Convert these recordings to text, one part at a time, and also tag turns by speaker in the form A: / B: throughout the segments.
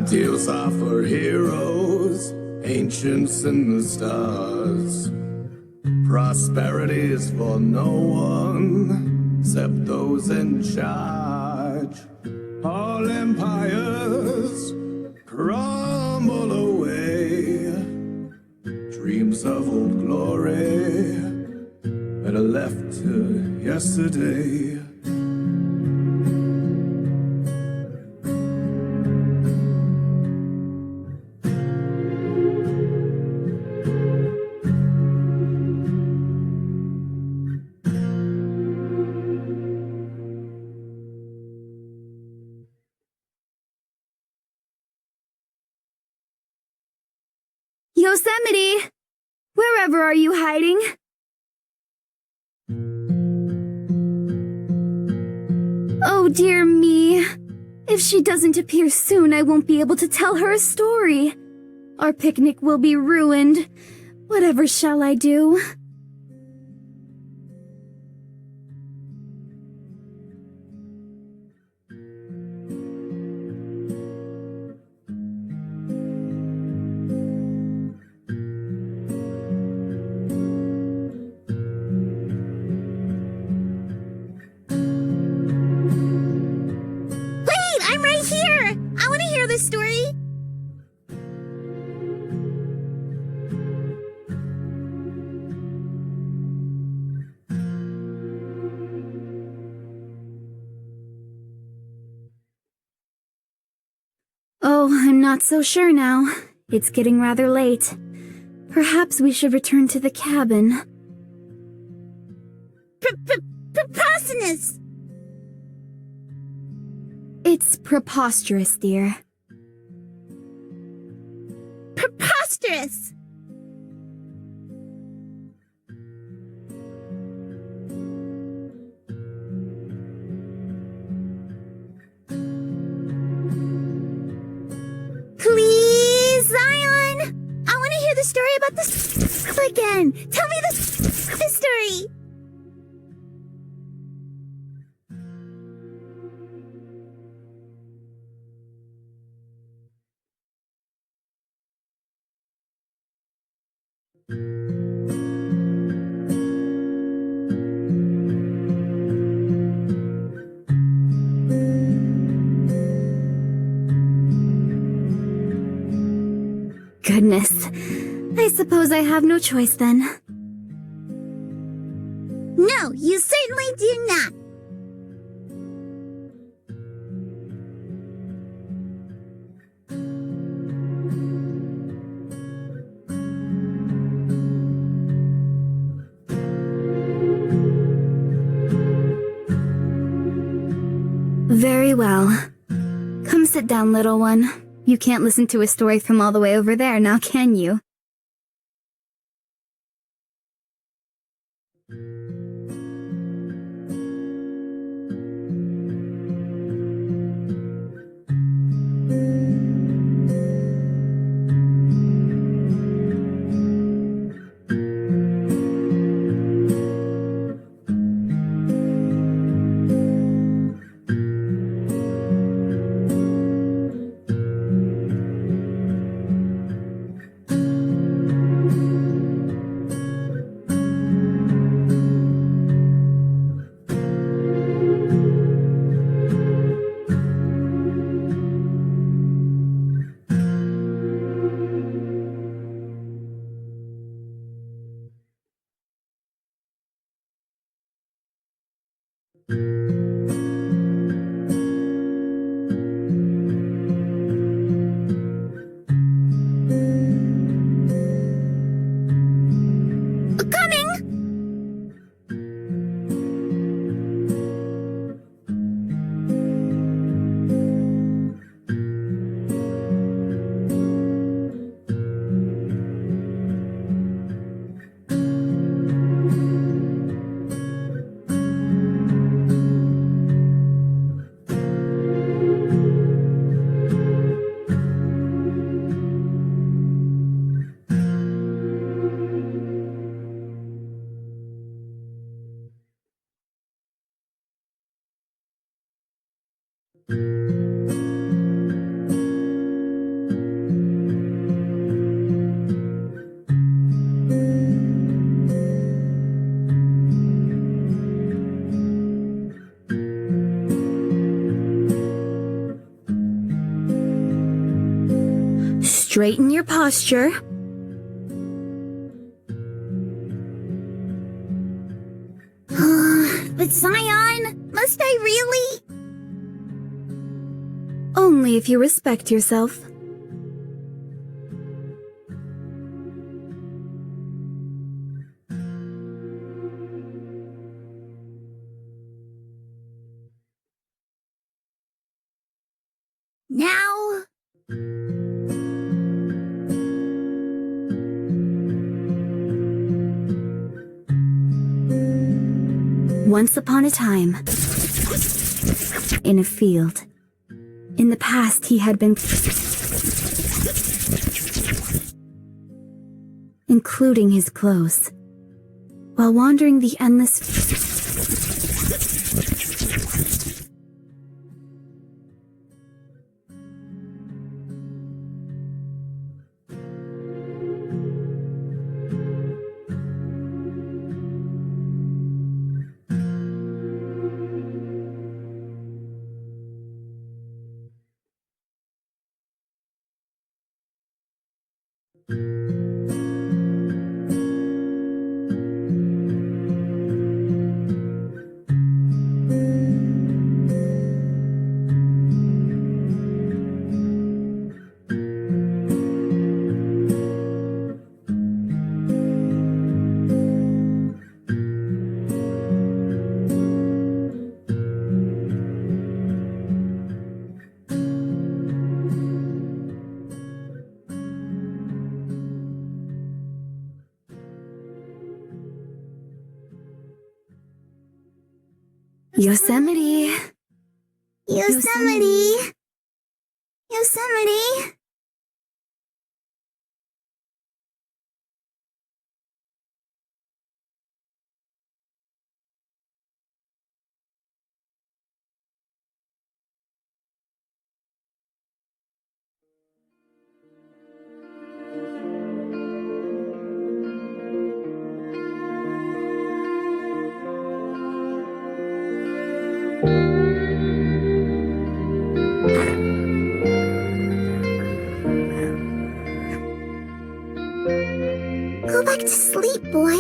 A: Coattails are for heroes, ancients in the stars. Prosperity is for no one except those in charge. All empires crumble away. Dreams of old glory that are left to yesterday.
B: Yosemite! Wherever are you hiding? Oh dear me. If she doesn't appear soon, I won't be able to tell her a story. Our picnic will be ruined. Whatever shall I do?
C: Story?
B: Oh, I'm not so sure now. It's getting rather late. Perhaps we should return to the cabin.
C: Preposterous!
B: It's preposterous, dear.
C: Preposterous! Please, Zion! I want to hear the story about the again. Tell me the story.
B: Goodness. I suppose I have no choice then.
C: No, you certainly do not.
B: Very well. Come sit down, little one. You can't listen to a story from all the way over there, now can you? Straighten your posture.
C: But Zion, must I really?
B: Only if you respect yourself.
C: Now?
B: Once upon a time, in a field. In the past, he had been including his clothes, while wandering the endless Yosemite.
C: Yosemite. Yosemite. Go back to sleep, boy.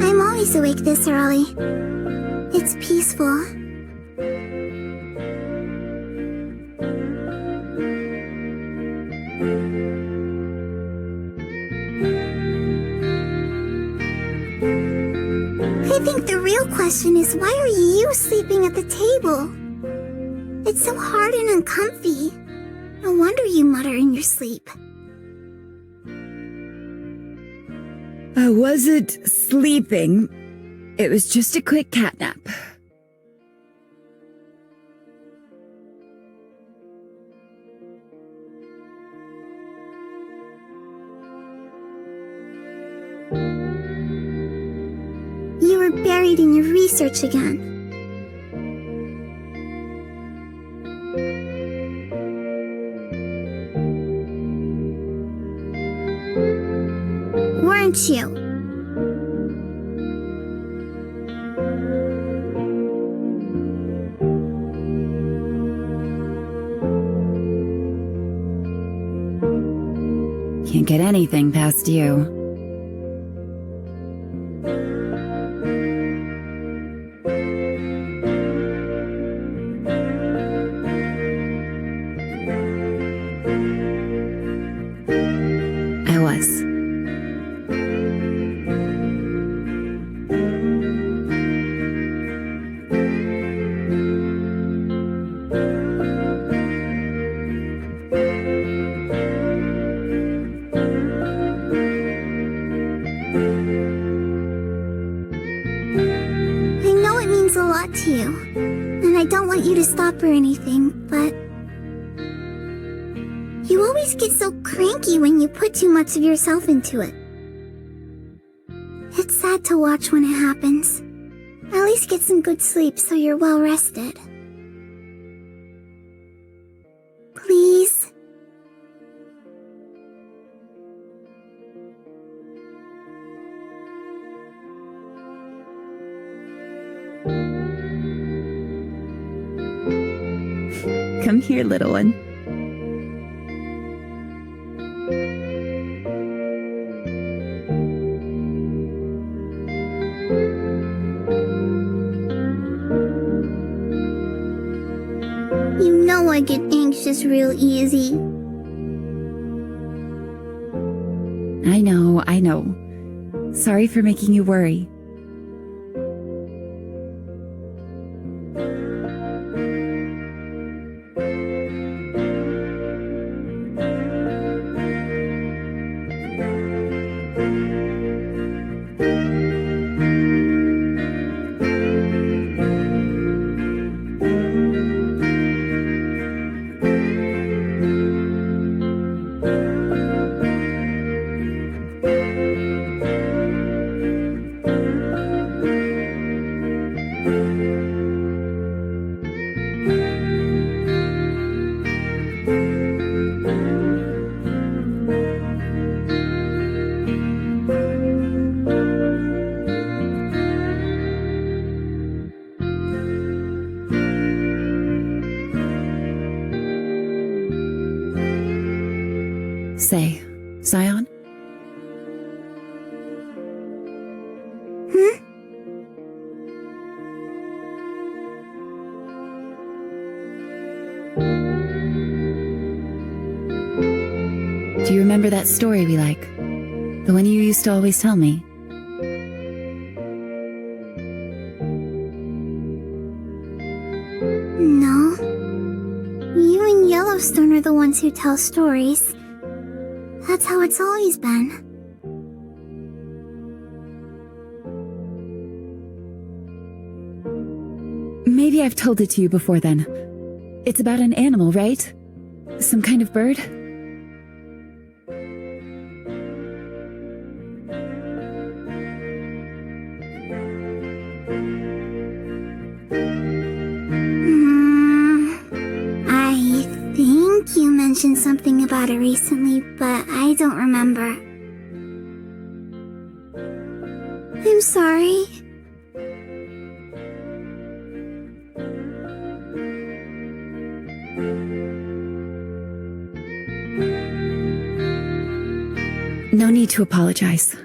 C: I'm always awake this early. It's peaceful. I think the real question is, why are you sleeping at the table? It's so hard and uncomfy. No wonder you mutter in your sleep.
D: I wasn't sleeping. It was just a quick catnap.
C: You were buried in your research again. Weren't you?
D: Can't get anything past you. I was.
C: don't want you to stop or anything, but you always get so cranky when you put too much of yourself into it. It's sad to watch when it happens. At least get some good sleep so you're well rested. Please.
D: Come here, little one.
C: You know I get anxious real easy.
D: I know. Sorry for making you worry. Say, Zion? Do you remember that story we like? The one you used to always tell me?
C: No. You and Yellowstone are the ones who tell stories. That's how it's always been.
D: Maybe I've told it to you before then. It's about an animal, right? Some kind of bird?
C: I think you mentioned something about it recently, but I don't remember. I'm sorry.
D: No need to apologize.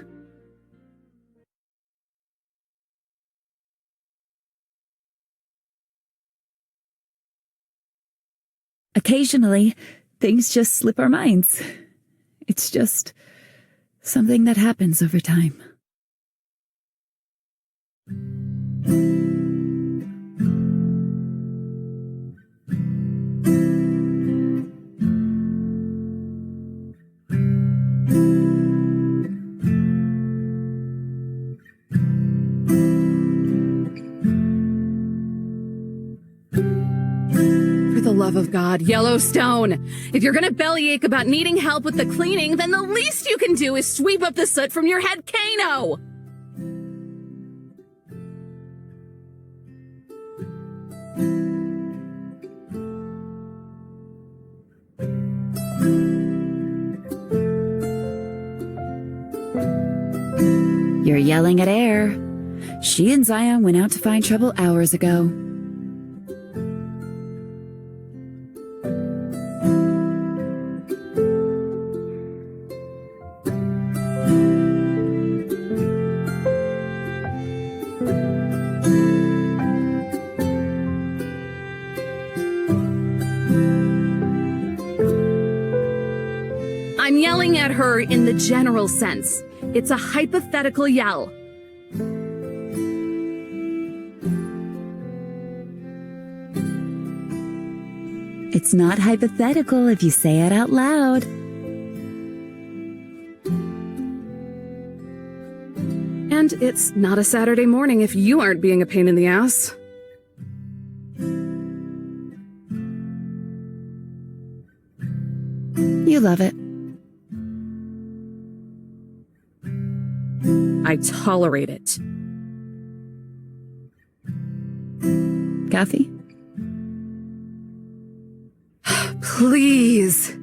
D: Occasionally, things just slip our minds. It's just something that happens over time.
E: For the love of God, Yellowstone! If you're gonna bellyache about needing help with the cleaning, then the least you can do is sweep up the soot from your head Kano!
D: You're yelling at air. She and Zion went out to find trouble hours ago.
E: I'm yelling at her in the general sense. It's a hypothetical yell.
D: It's not hypothetical if you say it out loud.
E: And it's not a Saturday morning if you aren't being a pain in the ass.
D: love it.
E: I tolerate it.
D: Kathy?
E: Please.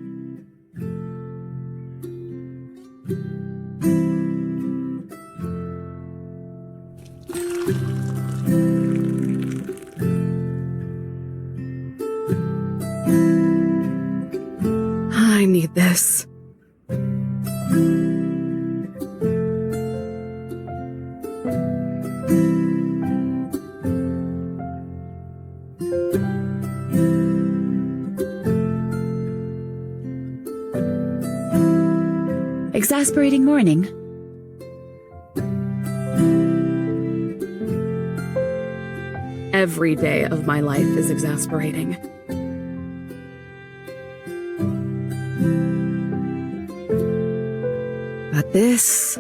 E: I need this.
D: Exasperating morning.
E: Every day of my life is exasperating. But this...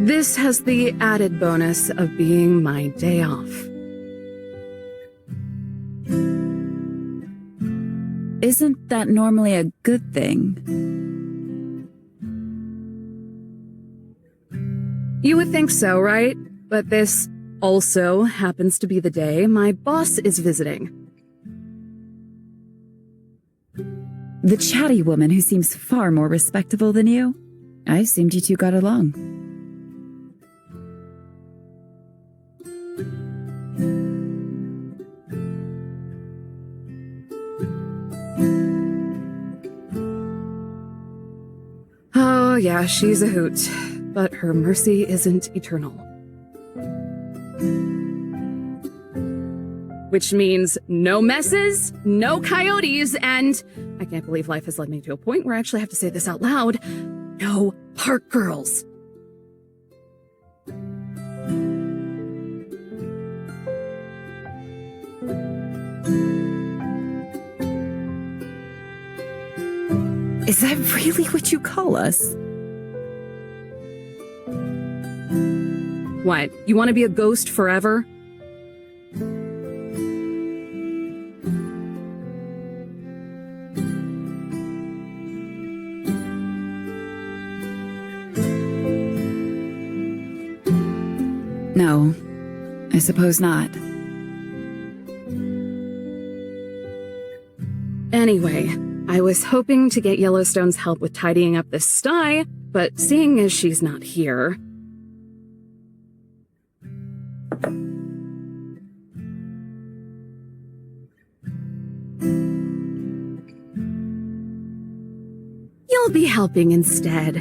E: This has the added bonus of being my day off.
D: Isn't that normally a good thing?
E: You would think so, right? But this also happens to be the day my boss is visiting.
D: The chatty woman who seems far more respectable than you? I assumed you two got along.
E: Oh, yeah, she's a hoot. But her mercy isn't eternal. Which means no messes, no coyotes, and I can't believe life has led me to a point where I actually have to say this out loud. No park girls.
D: Is that really what you call us?
E: What, you want to be a ghost forever?
D: No, I suppose not.
E: Anyway, I was hoping to get Yellowstone's help with tidying up this sty, but seeing as she's not here... You'll be helping instead.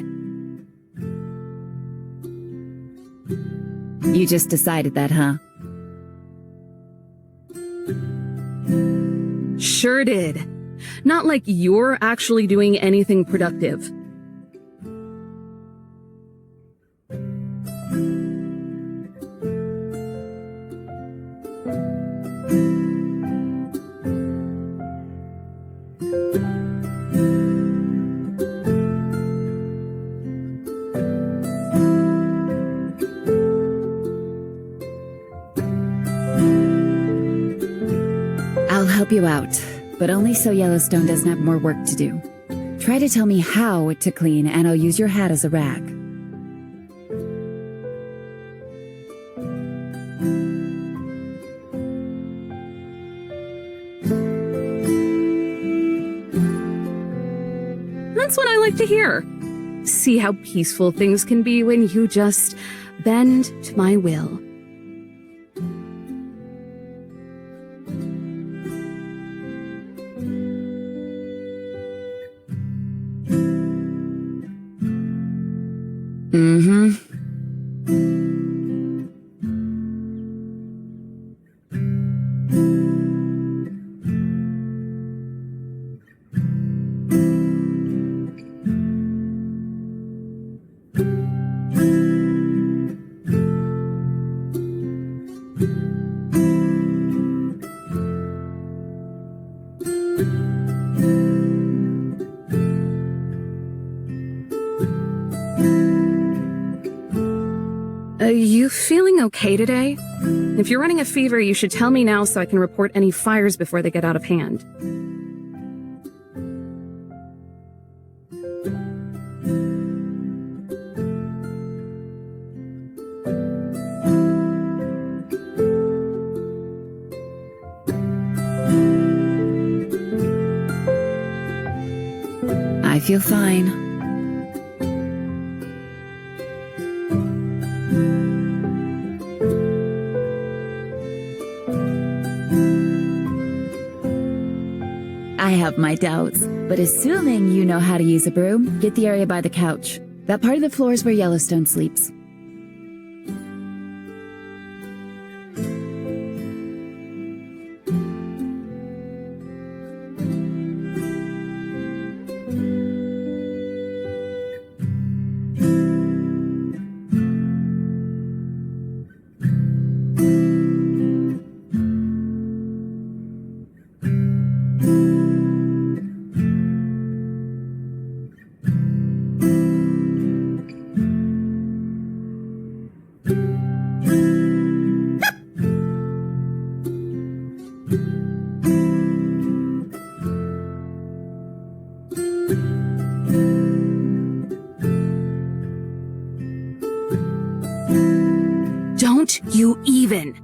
D: You just decided that, huh?
E: Sure did. Not like you're actually doing anything productive.
D: I'll help you out, but only so Yellowstone doesn't have more work to do. Try to tell me how to clean, and I'll use your hat as a rag.
E: That's what I like to hear. See how peaceful things can be when you just bend to my will. You feeling okay today? If you're running a fever, you should tell me now so I can report any fires before they get out of hand.
D: I feel fine. I have my doubts, but assuming you know how to use a broom, get the area by the couch. That part of the floor is where Yellowstone sleeps.
E: Don't you even!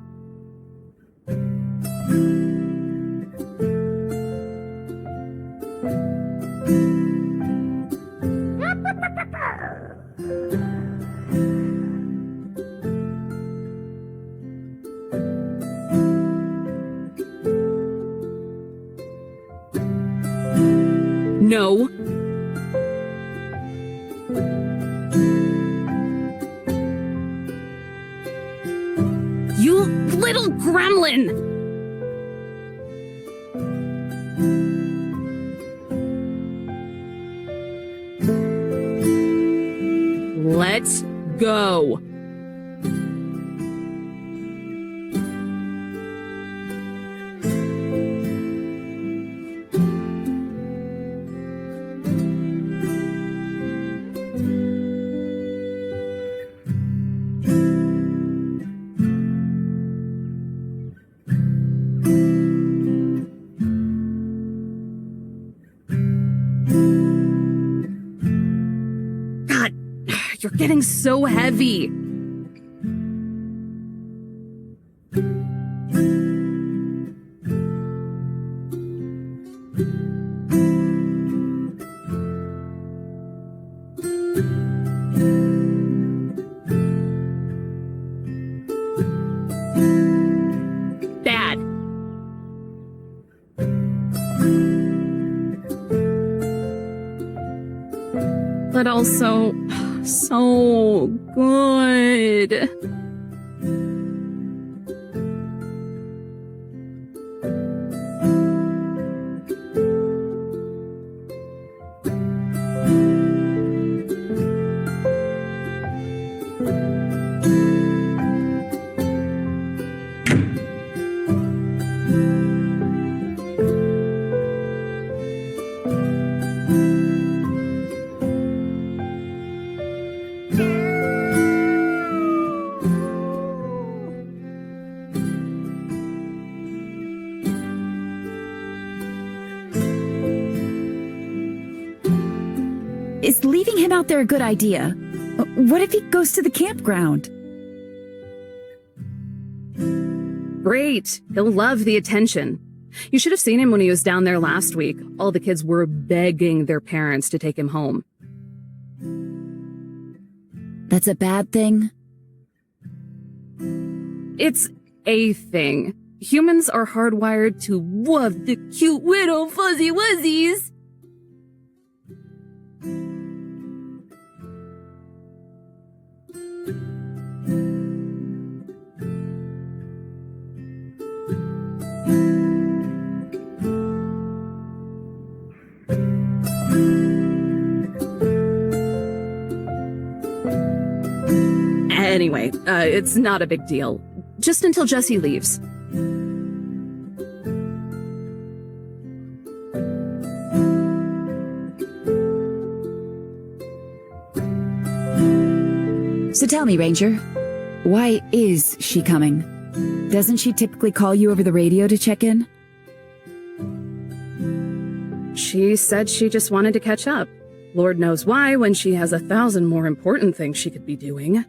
E: No. You little gremlin! Let's go. God, you're getting so heavy. Dad. But also so good.
D: Is leaving him out there a good idea? What if he goes to the campground?
E: Great. He'll love the attention. You should have seen him when he was down there last week. All the kids were begging their parents to take him home.
D: That's a bad thing?
E: It's a thing. Humans are hardwired to love the cute little fuzzy wuzzies. Anyway, it's not a big deal. Just until Jesse leaves.
D: So tell me, Ranger, Why is she coming? Doesn't she typically call you over the radio to check in?
E: She said she just wanted to catch up. Lord knows why when she has 1,000 more important things she could be doing.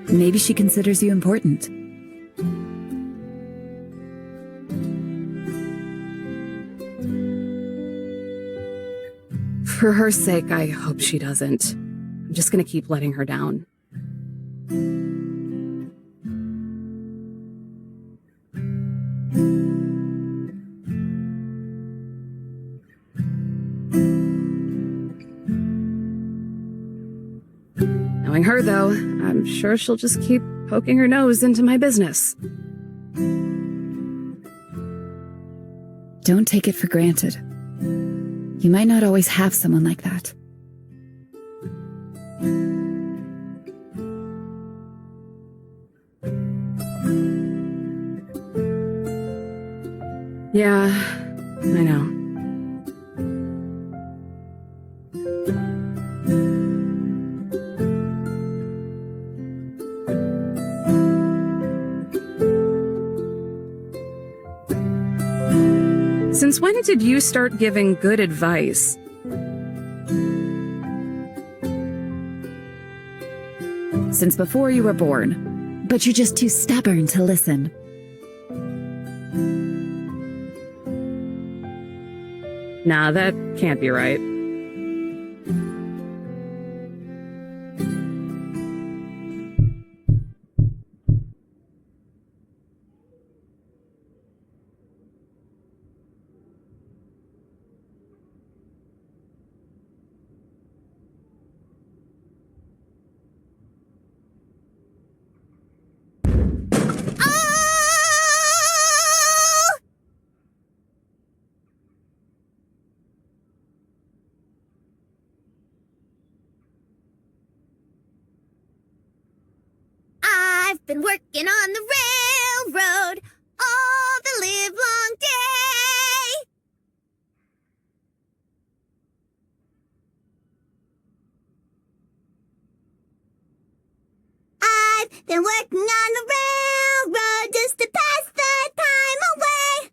D: Maybe she considers you important.
E: For her sake, I hope she doesn't. I'm just gonna keep letting her down. Knowing her, though, I'm sure she'll just keep poking her nose into my business.
D: Don't take it for granted. You might not always have someone like that.
E: Yeah, I know. Since when did you start giving good advice?
D: Since before you were born. But you're just too stubborn to listen.
E: Nah, that can't be right.
C: I've been working on the railroad all the livelong day. I've been working on the railroad just to pass the time away.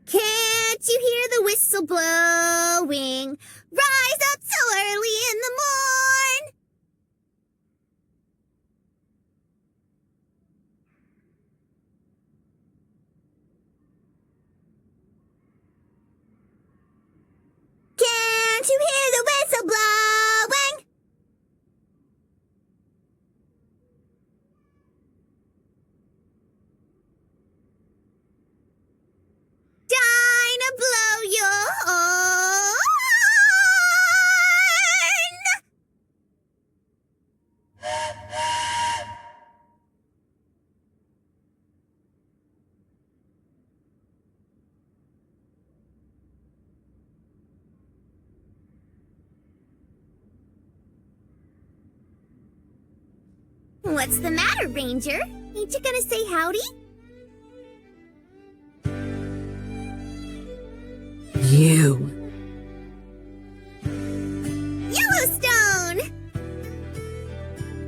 C: Can't you hear the whistle blowing? Rise up so early in the morn. Can't you hear the whistle blowing? Trying to blow your horn. What's the matter, Ranger? Ain't you gonna say howdy?
E: You.
C: Yellowstone!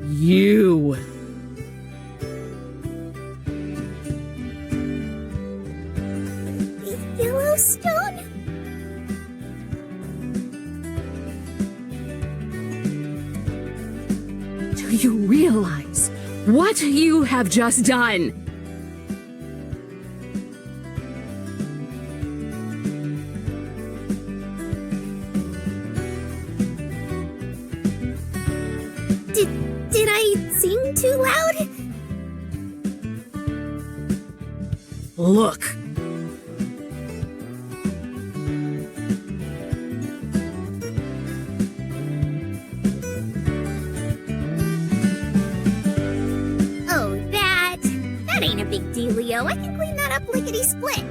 E: You.
C: Yellowstone?
E: Do you realize what you have just done?
C: Did I sing too loud?
E: Look.
C: Oh, that ain't a big dealio. I can clean that up lickety-split.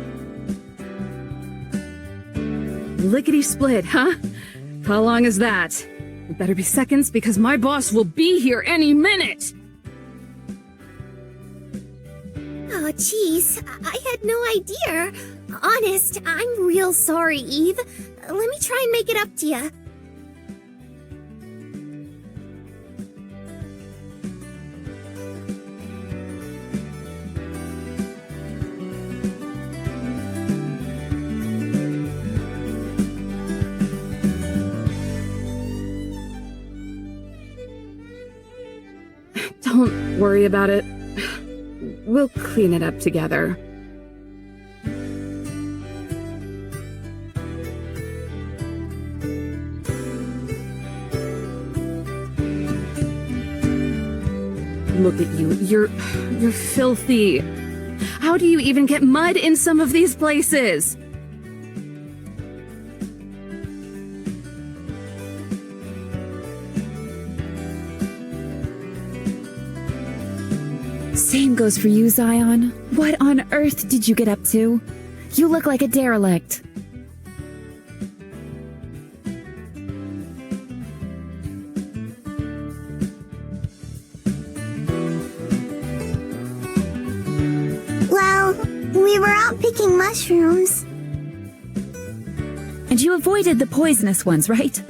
E: Lickety split, huh? How long is that? It better be seconds because my boss will be here any minute!
C: Oh, jeez. I had no idea. Honest, I'm real sorry, Eve. Let me try and make it up to you.
E: Don't worry about it. We'll clean it up together. Look at you. You're filthy. How do you even get mud in some of these places?
D: Same goes for you, Zion. What on earth did you get up to? You look like a derelict.
C: Well, we were out picking mushrooms.
D: And you avoided the poisonous ones, right?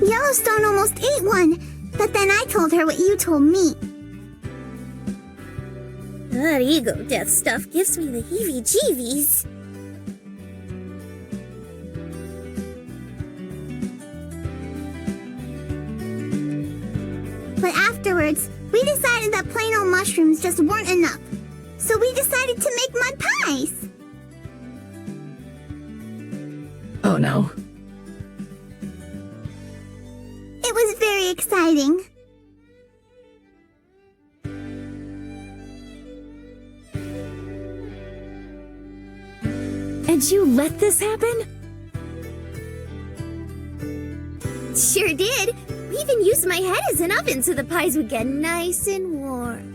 C: Yellowstone almost ate one, but then I told her what you told me. That ego death stuff gives me the heebie-jeebies. But afterwards, we decided that plain old mushrooms just weren't enough. So we decided to make mud pies.
E: Oh no.
C: It was very exciting.
D: And you let this happen?
C: Sure did. We even used my head as an oven so the pies would get nice and warm.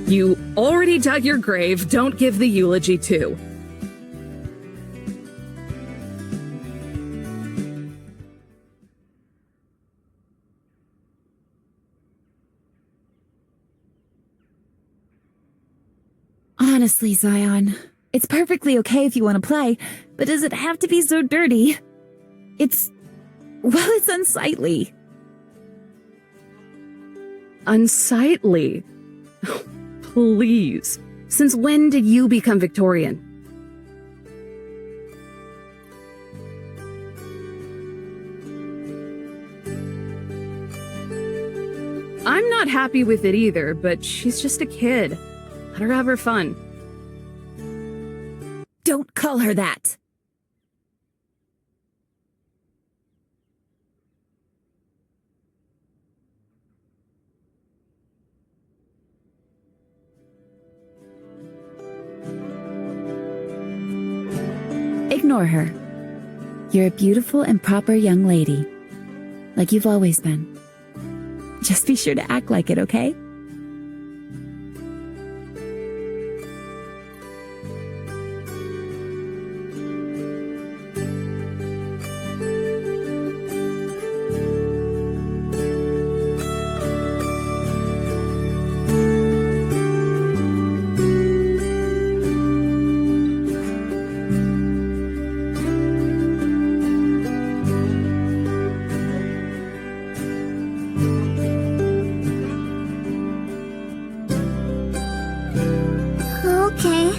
E: You already dug your grave, don't give the eulogy too.
D: Honestly, Zion, it's perfectly okay if you want to play, but does it have to be so dirty? It's unsightly.
E: Unsightly? Please. Since when did you become Victorian? I'm not happy with it either, but she's just a kid. Let her have her fun.
D: Don't call her that. Ignore her. You're a beautiful and proper young lady, like you've always been. Just be sure to act like it, okay?
C: Okay.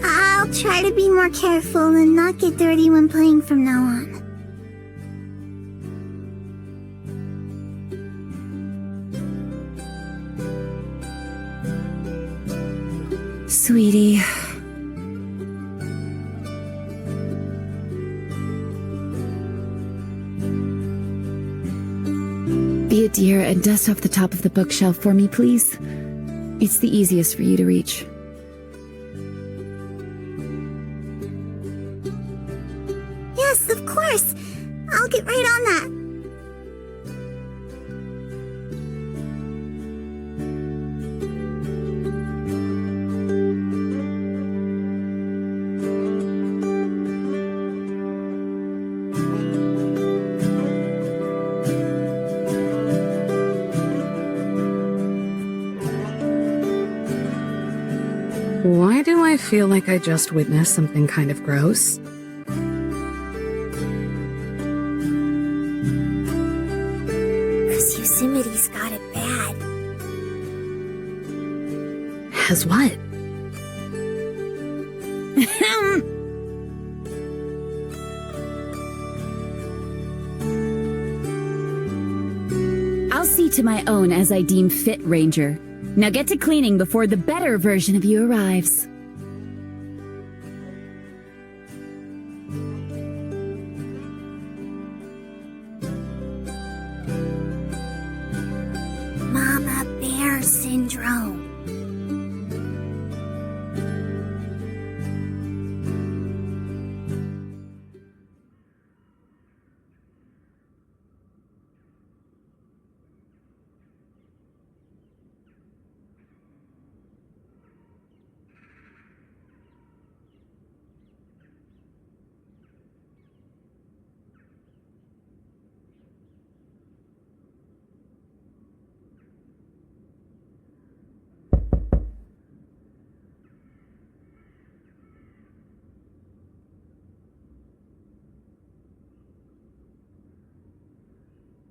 C: I'll try to be more careful and not get dirty when playing from now on.
D: Sweetie. Be a dear and dust off the top of the bookshelf for me, please. It's the easiest for you to reach.
C: course. I'll get right on that.
E: Why do I feel like I just witnessed something kind of gross?
C: Because Yosemite's got it bad.
E: Has what?
D: I'll see to my own as I deem fit, Ranger. Now get to cleaning before the better version of you arrives.
C: Mama Bear Syndrome.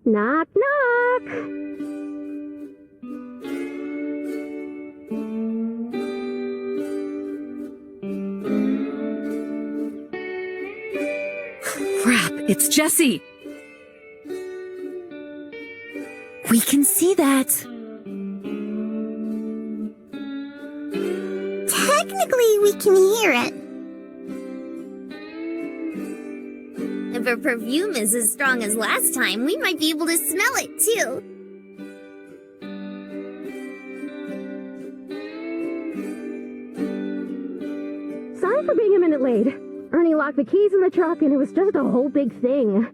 B: Knock, knock.
E: Crap, it's Jessie!
D: We can see that.
C: Technically, we can hear it. If her perfume is as strong as last time, we might be able to smell it, too.
B: Sorry for being a minute late. Ernie locked the keys in the truck and it was just a whole big thing.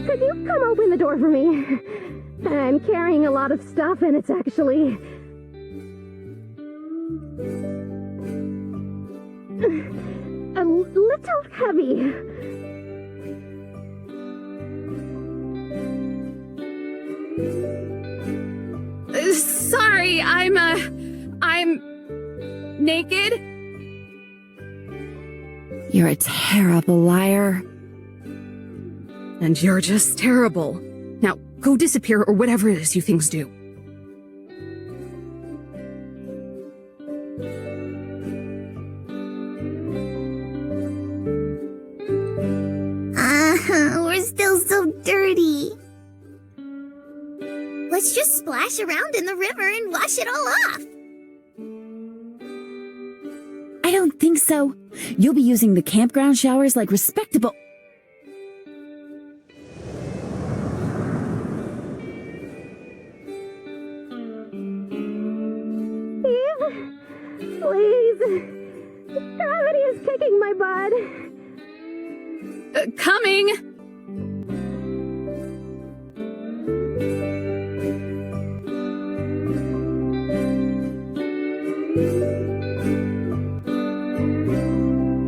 B: Could you come open the door for me? I'm carrying a lot of stuff and it's actually... a little heavy.
E: Sorry, I'm naked?
D: You're a terrible liar.
E: And you're just terrible. Now, go disappear or whatever it is you things do.
C: We're still so dirty. Let's just splash around in the river and wash it all off.
D: I don't think so. You'll be using the campground showers like respectable...
B: Please. Gravity is kicking my butt.
E: Coming!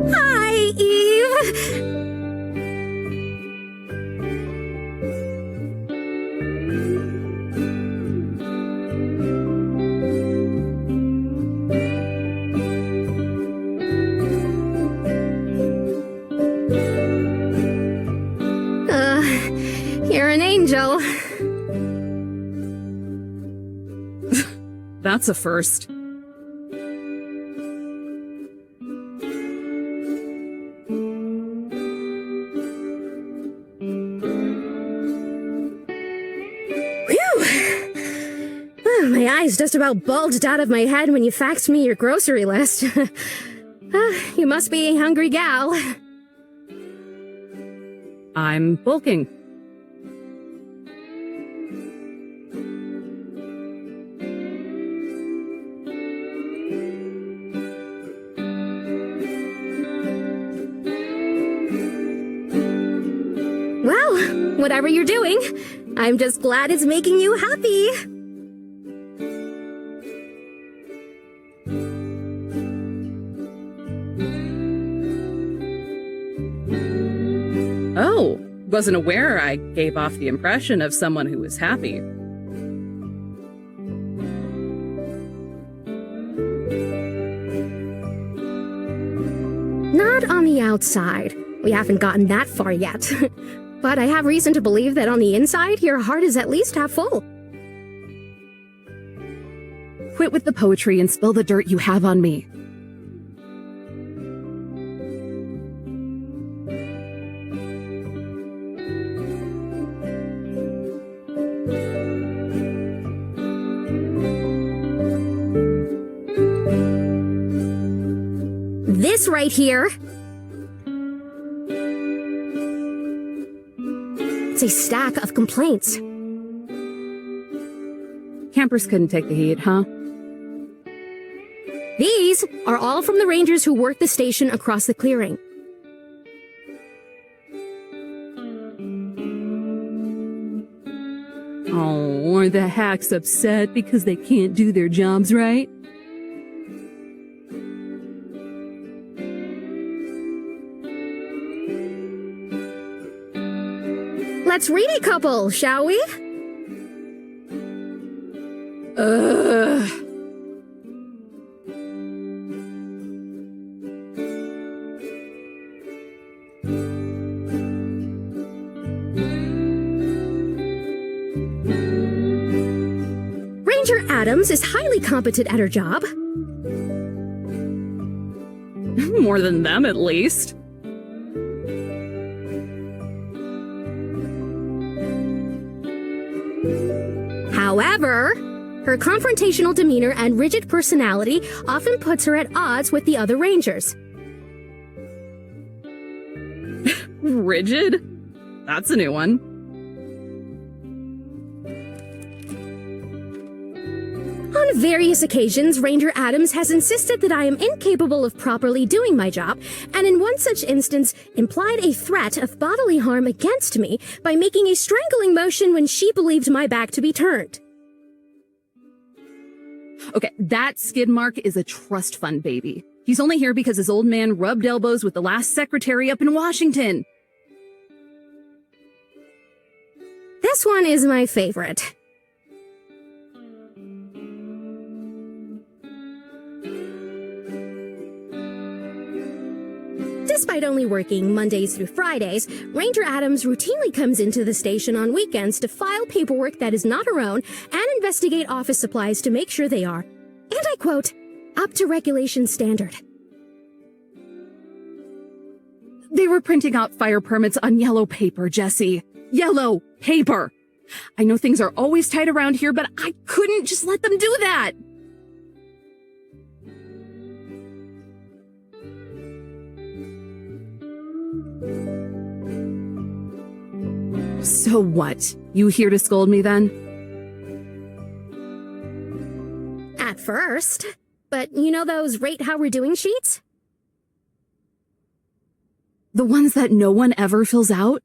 B: Hi, Eve. You're an angel.
E: That's a first.
B: My eyes just about bulged out of my head when you faxed me your grocery list. You must be a hungry gal.
E: I'm bulking.
F: whatever you're doing. I'm just glad it's making you happy.
E: Oh, wasn't aware I gave off the impression of someone who was happy.
F: Not on the outside. We haven't gotten that far yet. But I have reason to believe that on the inside, your heart is at least half full.
E: Quit with the poetry and spill the dirt you have on me.
F: This right here. It's a stack of complaints.
E: Campers couldn't take the heat, huh?
F: These are all from the rangers who work the station across the clearing.
E: Oh, are the hacks upset because they can't do their jobs right?
F: Let's read a couple, shall we?
E: Ugh.
F: Ranger Adams is highly competent at her job.
E: More than them, at least.
F: However, her confrontational demeanor and rigid personality often puts her at odds with the other Rangers.
E: Rigid? That's a new one.
F: On various occasions, Ranger Adams has insisted that I am incapable of properly doing my job, and in one such instance, implied a threat of bodily harm against me by making a strangling motion when she believed my back to be turned.
E: Okay, that skid mark is a trust fund baby. He's only here because his old man rubbed elbows with the last secretary up in Washington.
F: This one is my favorite. Despite only working Mondays through Fridays, Ranger Adams routinely comes into the station on weekends to file paperwork that is not her own and investigate office supplies to make sure they are, and I quote, up to regulation standard.
E: They were printing out fire permits on yellow paper, Jesse. Yellow paper! I know things are always tight around here, but I couldn't just let them do that! So what? You here to scold me then?
F: At first. But you know those rate how we're doing sheets?
E: The ones that no one ever fills out?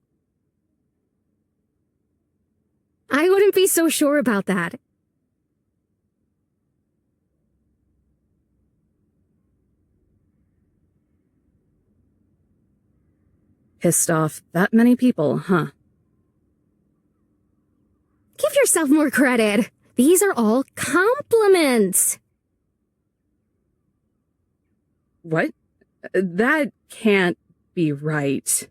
F: I wouldn't be so sure about that.
E: Pissed off that many people, huh?
F: Give yourself more credit. These are all compliments.
E: What? That can't be right.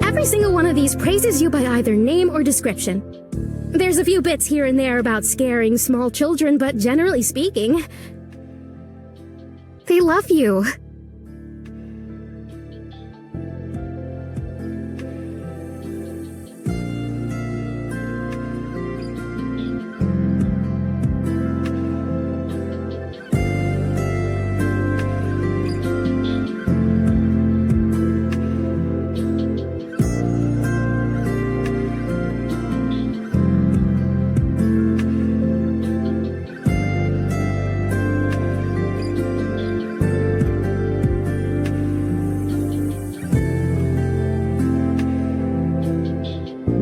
F: Every single one of these praises you by either name or description. There's a few bits here and there about scaring small children, but generally speaking, they love you.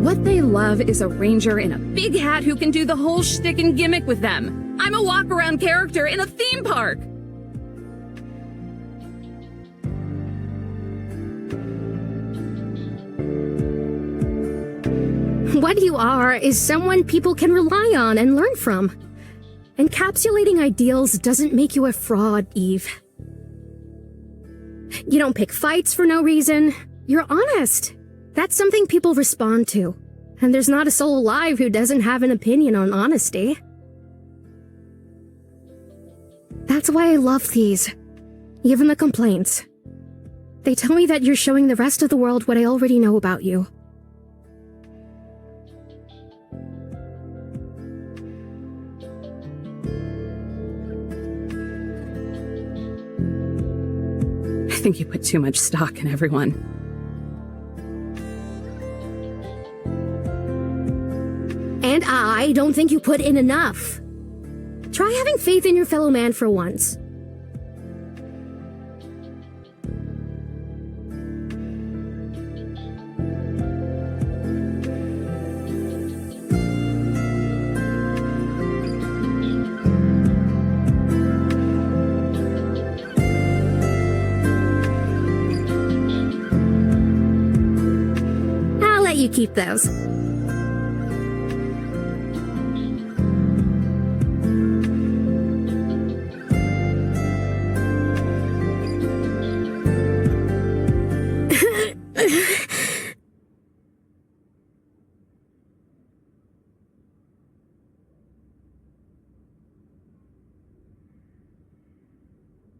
E: What they love is a ranger in a big hat who can do the whole shtick and gimmick with them. I'm a walk-around character in a theme park.
F: What you are is someone people can rely on and learn from. Encapsulating ideals doesn't make you a fraud, Eve. You don't pick fights for no reason. You're honest. That's something people respond to. And there's not a soul alive who doesn't have an opinion on honesty. That's why I love these. Even the complaints. They tell me that you're showing the rest of the world what I already know about you.
E: I think you put too much stock in everyone.
F: And I don't think you put in enough. Try having faith in your fellow man for once. I'll let you keep those.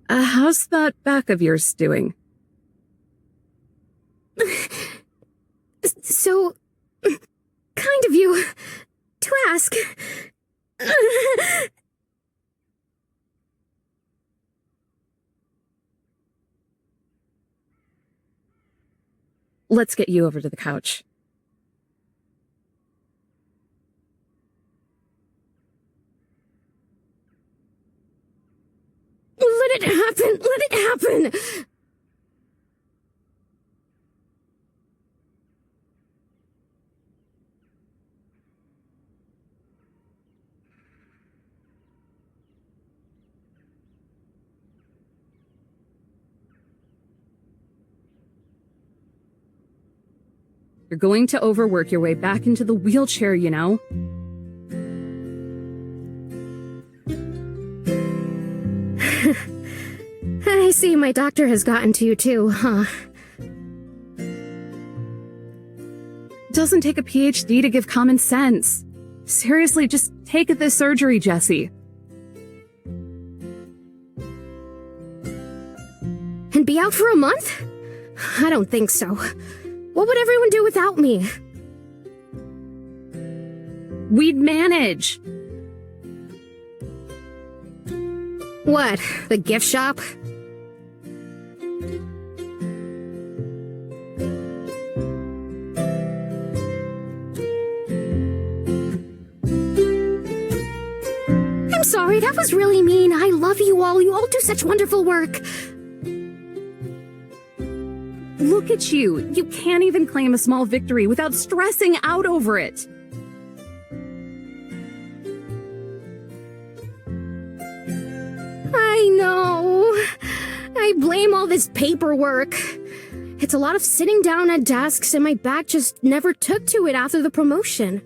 E: How's that back of yours doing?
F: So kind of you to ask.
E: Let's get you over to the couch.
F: Let it happen! Let it happen!
E: You're going to overwork your way back into the wheelchair, you know?
F: I see my doctor has gotten to you too, huh?
E: Doesn't take a PhD to give common sense. Seriously, just take this surgery, Jessie.
F: And be out for a month? I don't think so. What would everyone do without me?
E: We'd manage.
F: What, the gift shop? I'm sorry, that was really mean. I love you all. You all do such wonderful work.
E: Look at you. You can't even claim a small victory without stressing out over it.
F: I know. I blame all this paperwork. It's a lot of sitting down at desks and my back just never took to it after the promotion.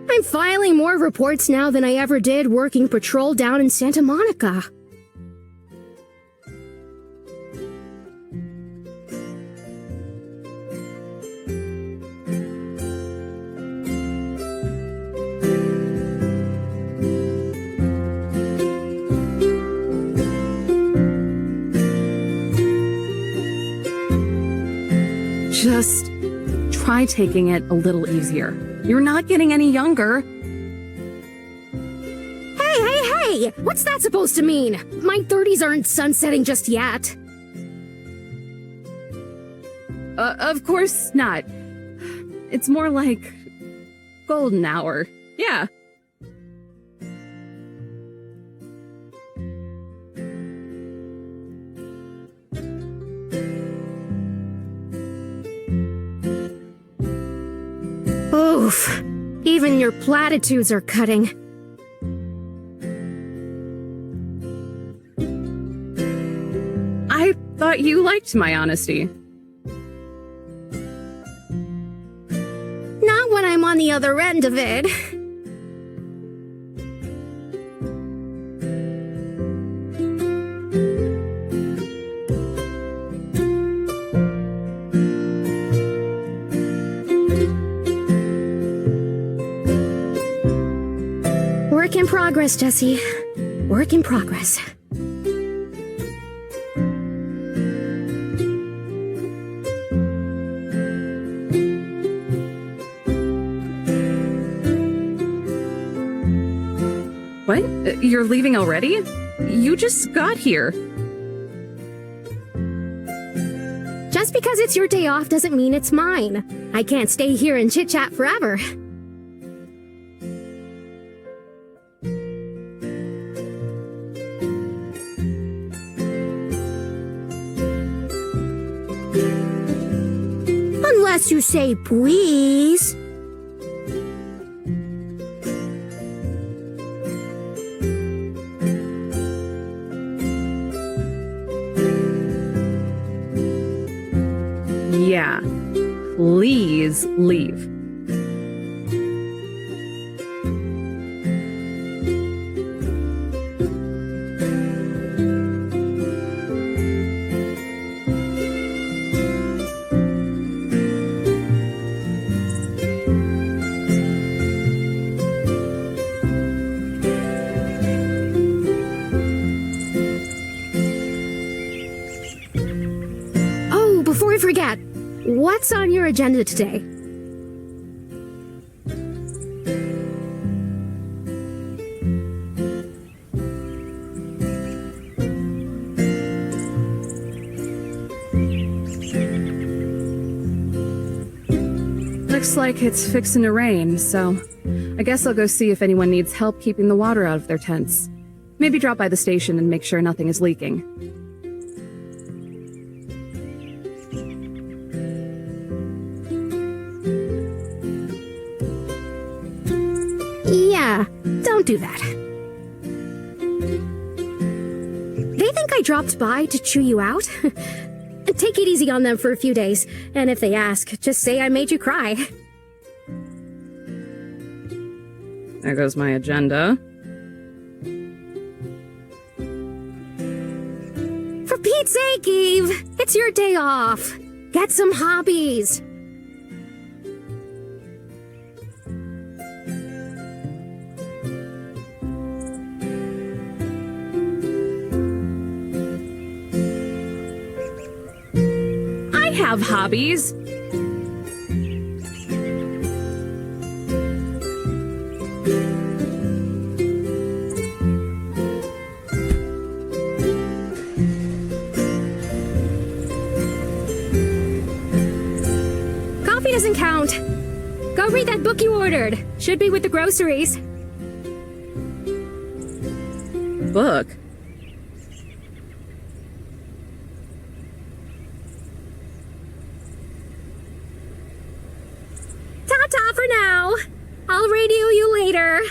F: I'm filing more reports now than I ever did working patrol down in Santa Monica.
E: Just try taking it a little easier. You're not getting any younger.
F: Hey! What's that supposed to mean? My 30s aren't sunsetting just yet.
E: Of course not. It's more like golden hour. Yeah.
F: Oof. Even your platitudes are cutting.
E: I thought you liked my honesty.
F: Not when I'm on the other end of it. Work in progress, Jesse. Work in progress.
E: What? You're leaving already? You just got here.
F: Just because it's your day off doesn't mean it's mine. I can't stay here and chit-chat forever. Unless you say please.
E: Yeah. Please leave.
F: Oh, before I forget, what's on your agenda today?
E: Looks like it's fixing to rain, so I guess I'll go see if anyone needs help keeping the water out of their tents. Maybe drop by the station and make sure nothing is leaking.
F: Yeah, don't do that. They think I dropped by to chew you out? Take it easy on them for a few days, and if they ask, just say I made you cry.
E: There goes my agenda.
F: For Pete's sake, Eve! It's your day off. Get some hobbies.
E: I have hobbies.
F: Coffee doesn't count. Go read that book you ordered. Should be with the groceries.
E: Book?
F: Ta-ta for now. I'll radio you later.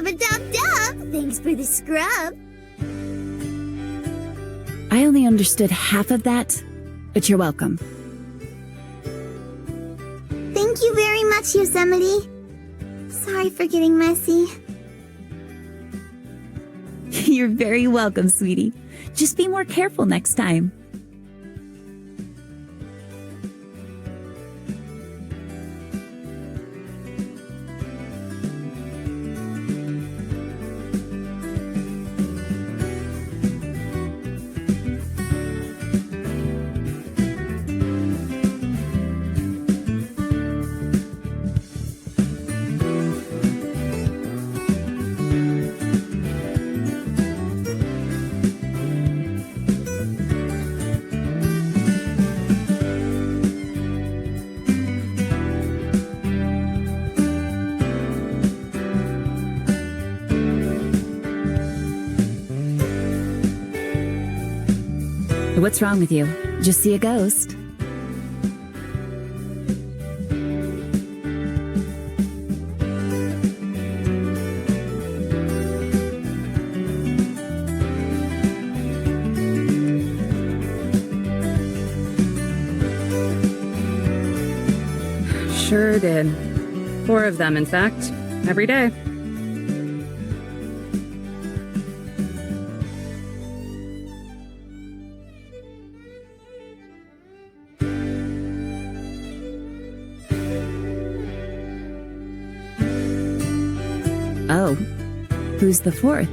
C: Rub-a-dub-dub! Thanks for the scrub.
D: I only understood half of that, but you're welcome.
C: Thank you very much, Yosemite. Sorry for getting messy.
D: You're very welcome, sweetie. Just be more careful next time. What's wrong with you? Just see a ghost?
E: Sure did. 4 of them, in fact. Every day.
D: Oh, who's the 4th?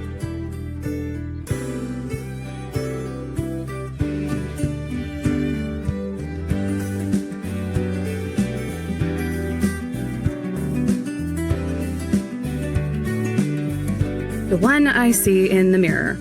E: The one I see in the mirror.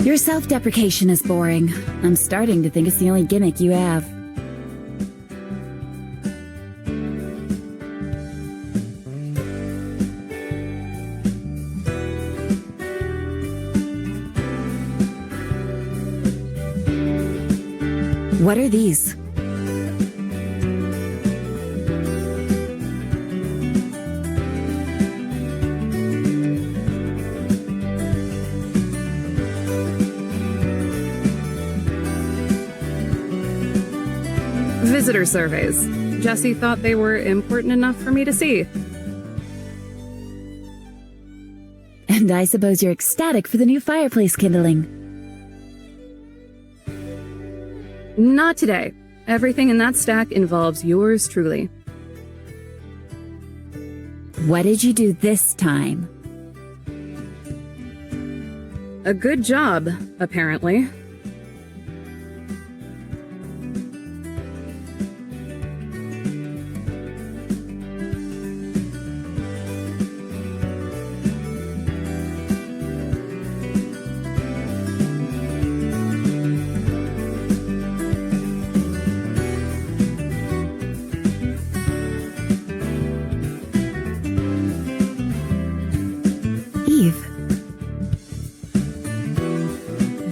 D: Your self-deprecation is boring. I'm starting to think it's the only gimmick you have. What are these?
E: Visitor surveys. Jesse thought they were important enough for me to see.
D: And I suppose you're ecstatic for the new fireplace kindling.
E: Not today. Everything in that stack involves yours truly.
D: What did you do this time?
E: A good job, apparently.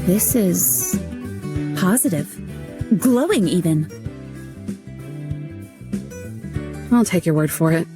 D: This is positive. Glowing, even.
E: I'll take your word for it.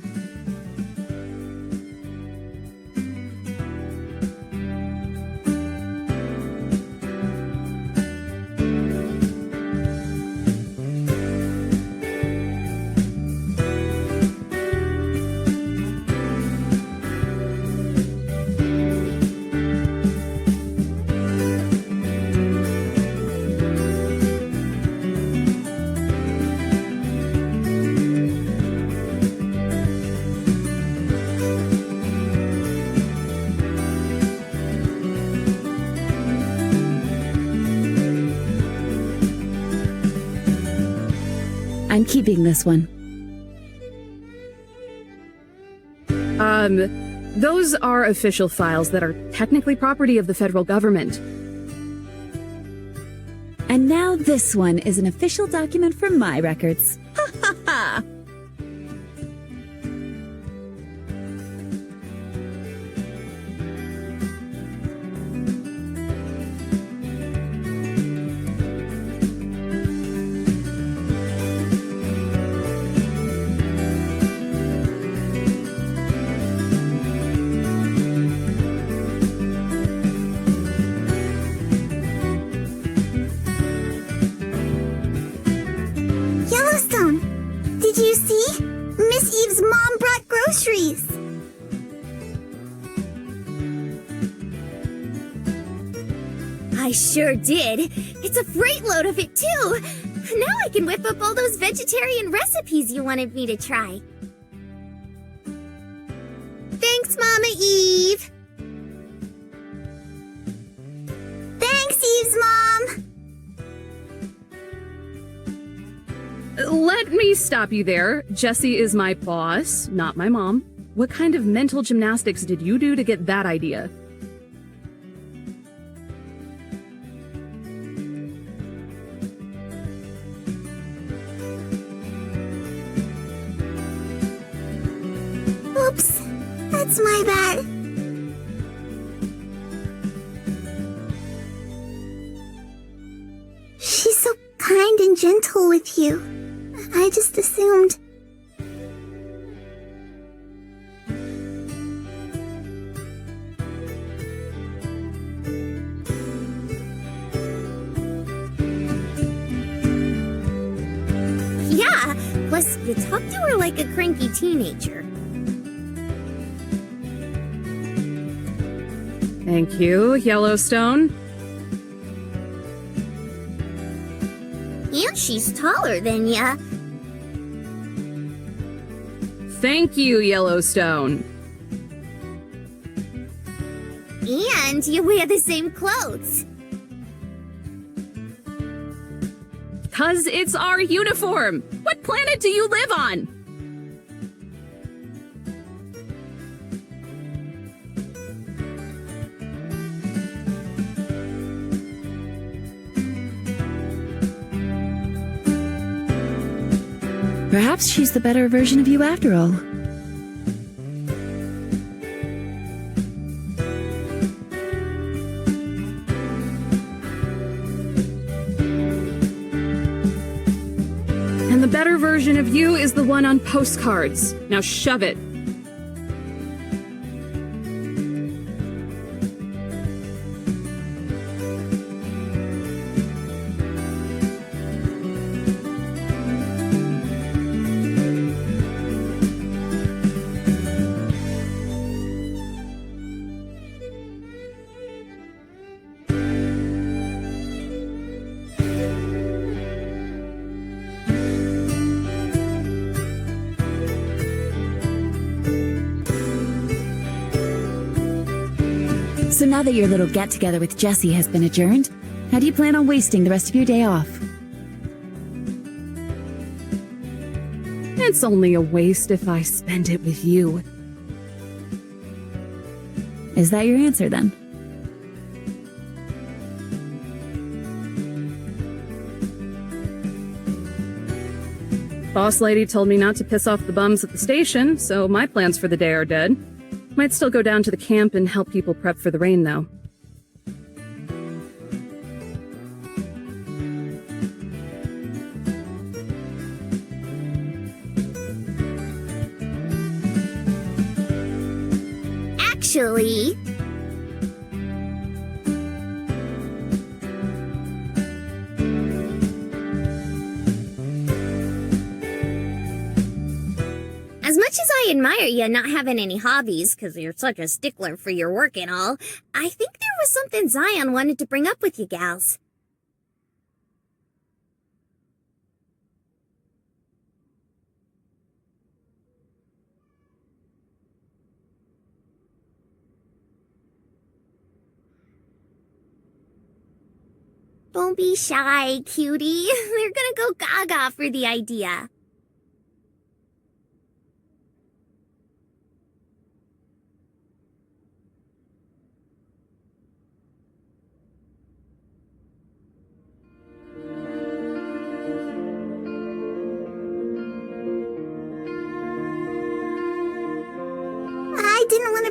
D: I'm keeping this one.
E: Those are official files that are technically property of the federal government.
D: And now this one is an official document for my records. Ha ha ha!
C: Yellowstone, did you see? Miss Eve's mom brought groceries.
B: I sure did. It's a freight load of it, too. Now I can whip up all those vegetarian recipes you wanted me to try. Thanks, Mama Eve.
C: Thanks, Eve's mom.
E: Let me stop you there. Jessie is my boss, not my mom. What kind of mental gymnastics did you do to get that idea?
C: Oops, that's my bad. She's so kind and gentle with you. I just assumed.
B: Yeah, plus you talk to her like a cranky teenager.
E: Thank you, Yellowstone.
B: And she's taller than ya.
E: Thank you, Yellowstone.
B: And you wear the same clothes.
E: 'Cause it's our uniform. What planet do you live on?
D: Perhaps she's the better version of you after all.
E: And the better version of you is the one on postcards. Now shove it.
D: So now that your little get-together with Jessie has been adjourned, how do you plan on wasting the rest of your day off?
E: It's only a waste if I spend it with you.
D: Is that your answer then?
E: Boss lady told me not to piss off the bums at the station, so my plans for the day are dead. Might still go down to the camp and help people prep for the rain, though.
B: Actually, as much as I admire you not having any hobbies because you're such a stickler for your work and all, I think there was something Zion wanted to bring up with you gals. Don't be shy, cutie. They're gonna go gaga for the idea.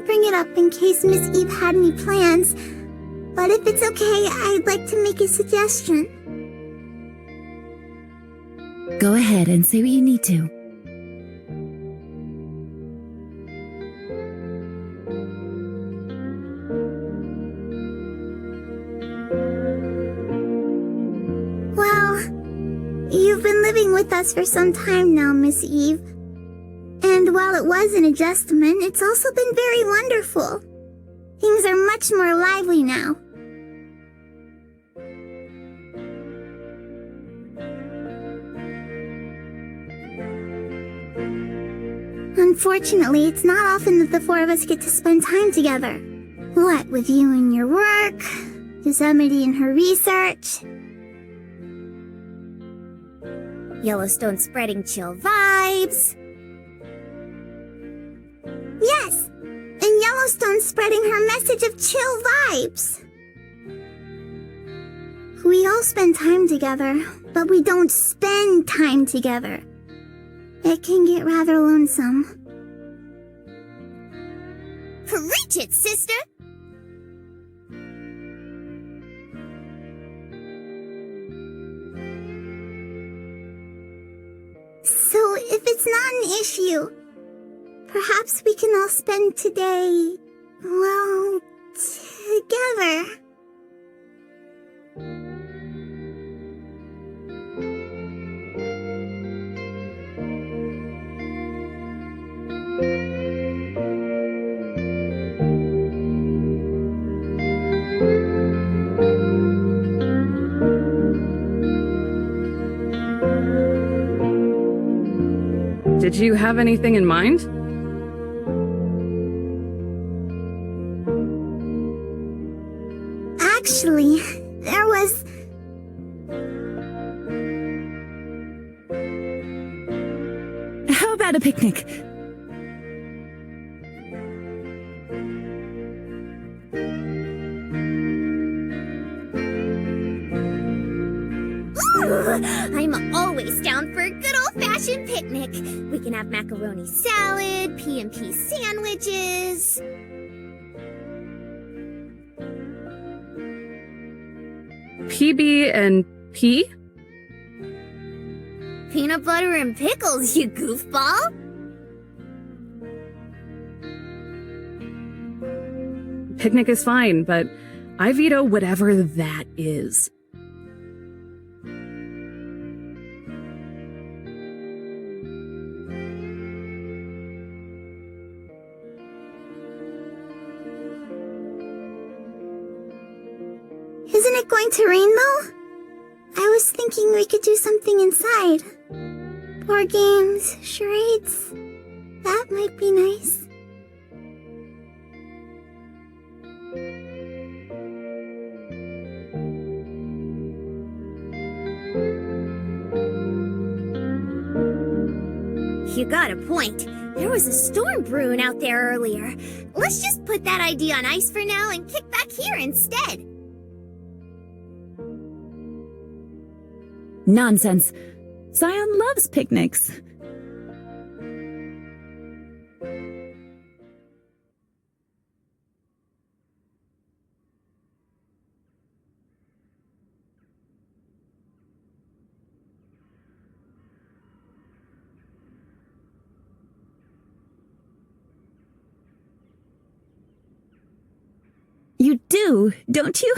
C: bring it up in case Miss Eve had any plans, but if it's okay, I'd like to make a suggestion.
D: Go ahead and say what you need to.
C: Well, you've been living with us for some time now, Miss Eve. And while it was an adjustment, it's also been very wonderful. Things are much more lively now. Unfortunately, it's not often that the four of us get to spend time together. What with you and your work, Yosemite and her research, Yellowstone spreading chill vibes. Yes, and Yellowstone spreading her message of chill vibes. We all spend time together, but we don't spend time together. It can get rather lonesome.
G: Preach it, sister!
C: So if it's not an issue, perhaps we can all spend today, well, together.
E: Did you have anything in mind?
C: Actually, there was...
D: How about a picnic?
G: I'm always down for a good old-fashioned picnic. We can have macaroni salad, P&P sandwiches.
E: PB and P?
G: Peanut butter and pickles, you goofball.
E: Picnic is fine, but I veto whatever that is.
C: Isn't it going to rain, though? I was thinking we could do something inside. Board games, charades. That might be nice.
G: You got a point. There was a storm brewing out there earlier. Let's just put that idea on ice for now and kick back here instead.
D: Nonsense. Zion loves picnics. You do, don't you?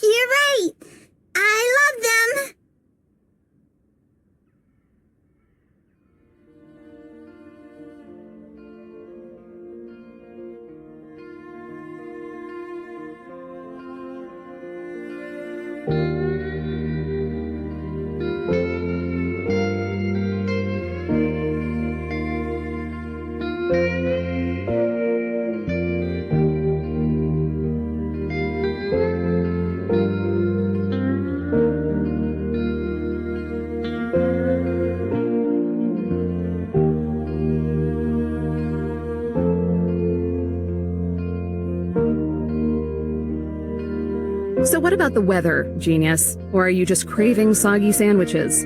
C: You're right. I love them.
E: So what about the weather, genius? Or are you just craving soggy sandwiches?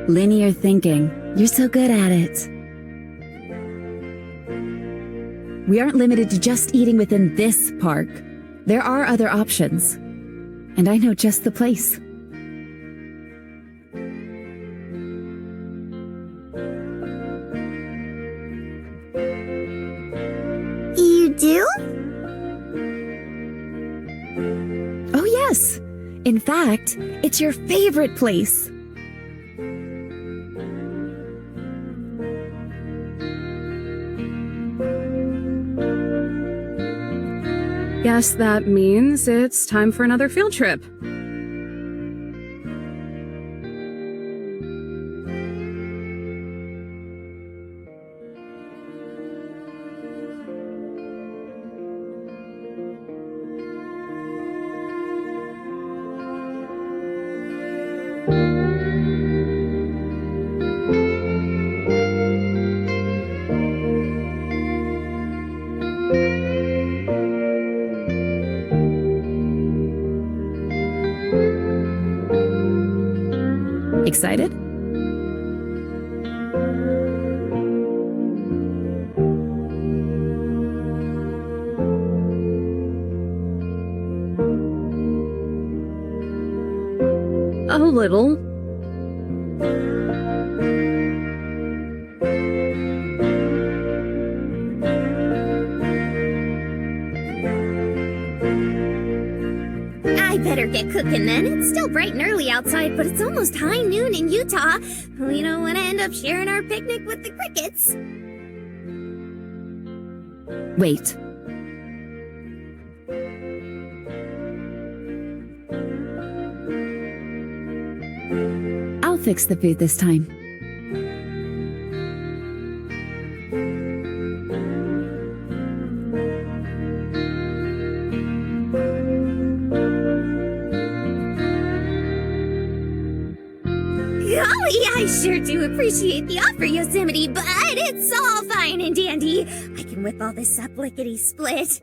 D: Linear thinking. You're so good at it. We aren't limited to just eating within this park. There are other options. And I know just the place.
C: You do?
D: Oh yes! In fact, it's your favorite place.
E: Guess that means it's time for another field trip.
D: Excited?
E: A little.
G: I better get cooking then. It's still bright and early outside, but it's almost high noon in Utah. We don't want to end up sharing our picnic with the crickets.
D: Wait. I'll fix the food this time.
G: Golly, I sure do appreciate the offer, Yosemite, but it's all fine and dandy. I can whip all this up lickety-split.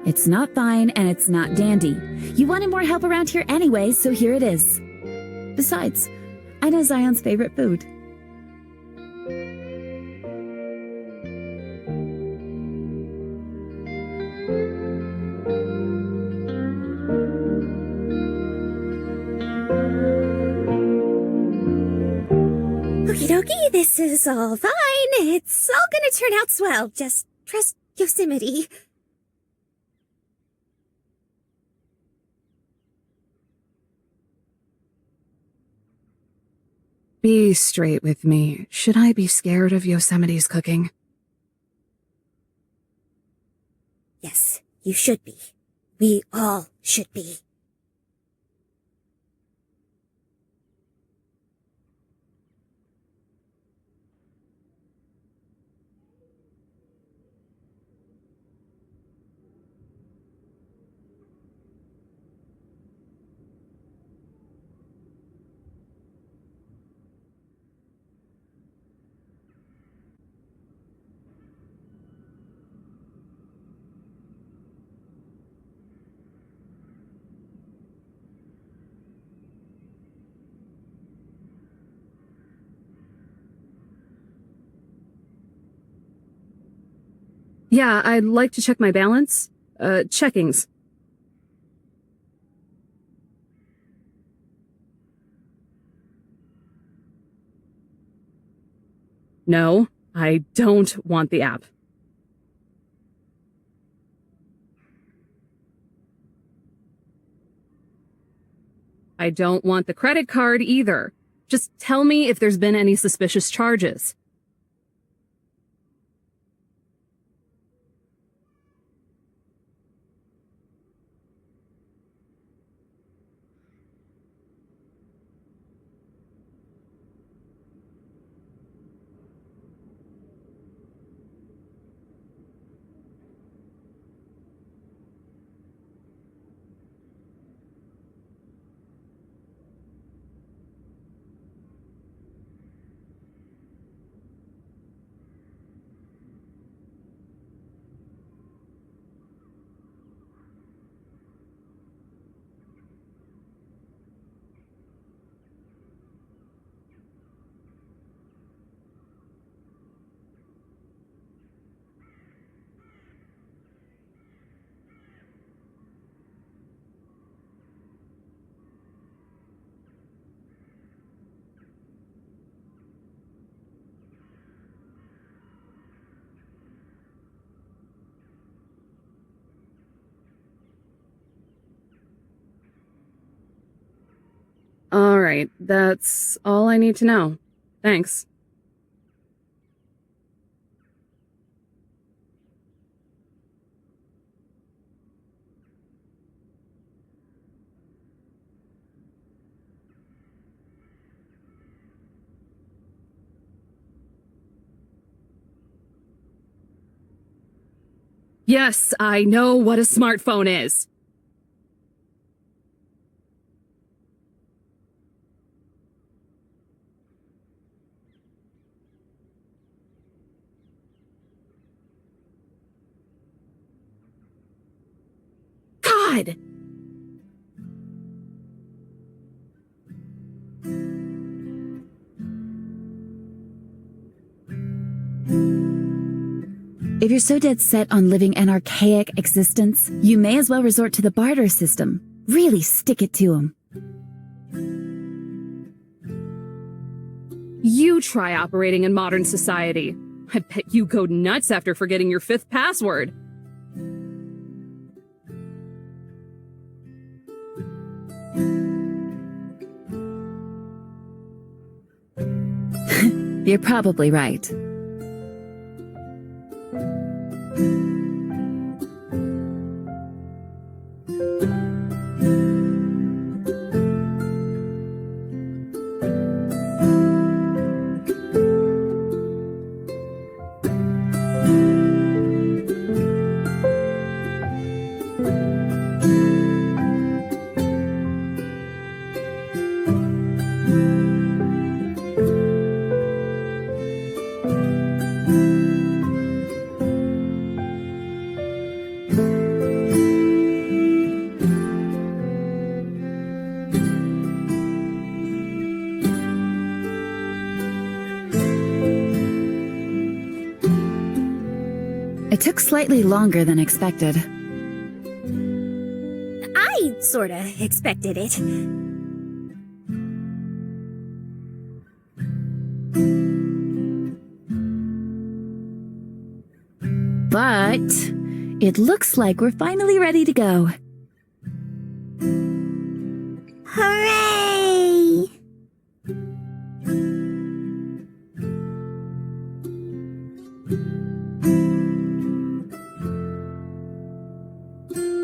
D: It's not fine and it's not dandy. You wanted more help around here anyway, so here it is. Besides, I know Zion's favorite food.
G: Okie dokie, this is all fine. It's all gonna turn out swell. Just trust Yosemite.
E: Be straight with me. Should I be scared of Yosemite's cooking?
G: Yes, you should be. We all should be.
E: Yeah, I'd like to check my balance. Checkings. No, I don't want the app. I don't want the credit card either. Just tell me if there's been any suspicious charges. All right, that's all I need to know. Thanks. Yes, I know what a smartphone is. God!
D: If you're so dead set on living an archaic existence, you may as well resort to the barter system. Really stick it to 'em.
E: You try operating in modern society. I bet you go nuts after forgetting your 5th password.
D: You're probably right. It took slightly longer than expected.
G: I sorta expected it.
D: But it looks like we're finally ready to go.
C: Hooray!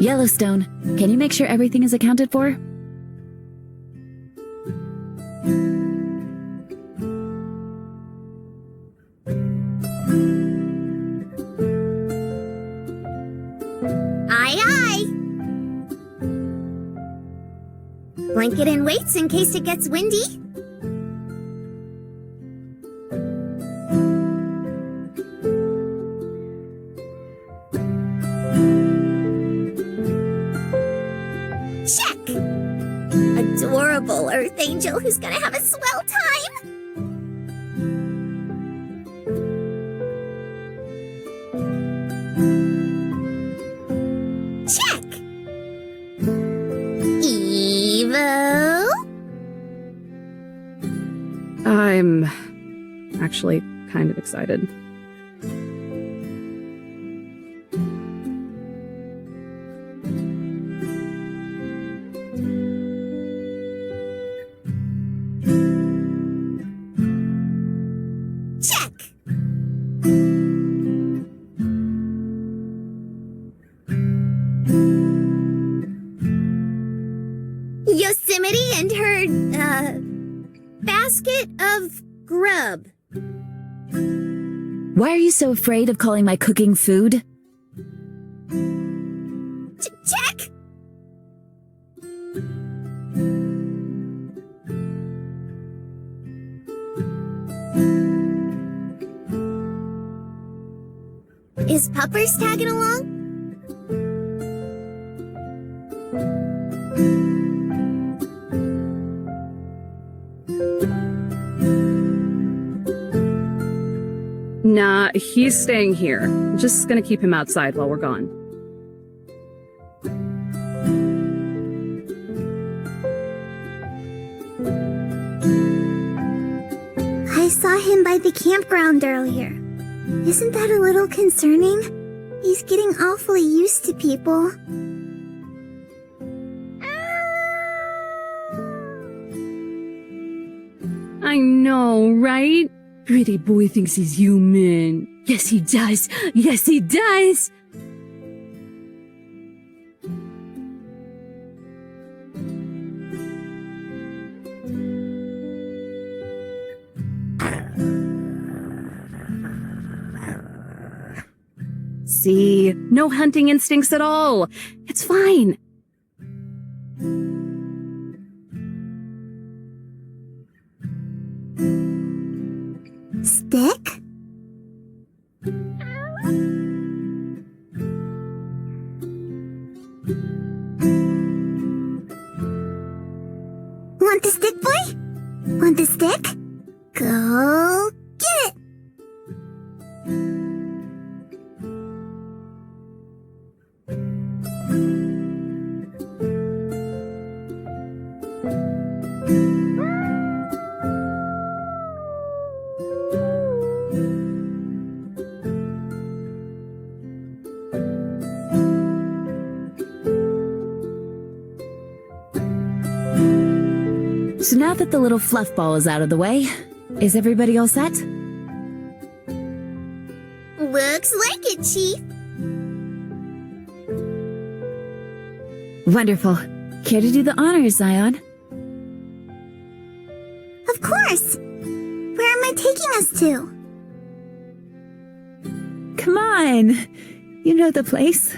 D: Yellowstone, can you make sure everything is accounted for?
G: Aye, aye. Blanket and weights in case it gets windy. Check! Adorable Earth Angel who's gonna have a swell time! Check! Evo?
E: I'm actually kind of excited.
G: Check! Yosemite and her, basket of grub.
D: Why are you so afraid of calling my cooking food?
G: Check! Is Puppers tagging along?
E: Nah, he's staying here. Just gonna keep him outside while we're gone.
C: I saw him by the campground earlier. Isn't that a little concerning? He's getting awfully used to people.
E: I know, right? Pretty boy thinks he's human. Yes, he does. Yes, he does. See, no hunting instincts at all. It's fine.
C: Stick? Want the stick, boy? Want the stick? Go get it!
D: So now that the little fluff ball is out of the way, is everybody all set?
C: Looks like it, Chief.
D: Wonderful. Care to do the honors, Zion?
C: Of course. Where am I taking us to?
D: Come on. You know the place.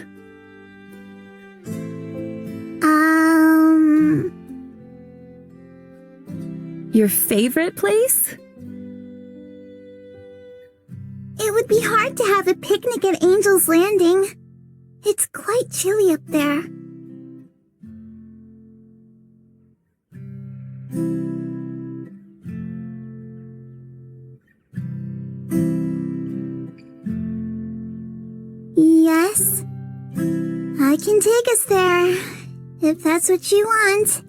D: Your favorite place?
C: It would be hard to have a picnic at Angel's Landing. It's quite chilly up there. Yes, I can take us there, if that's what you want.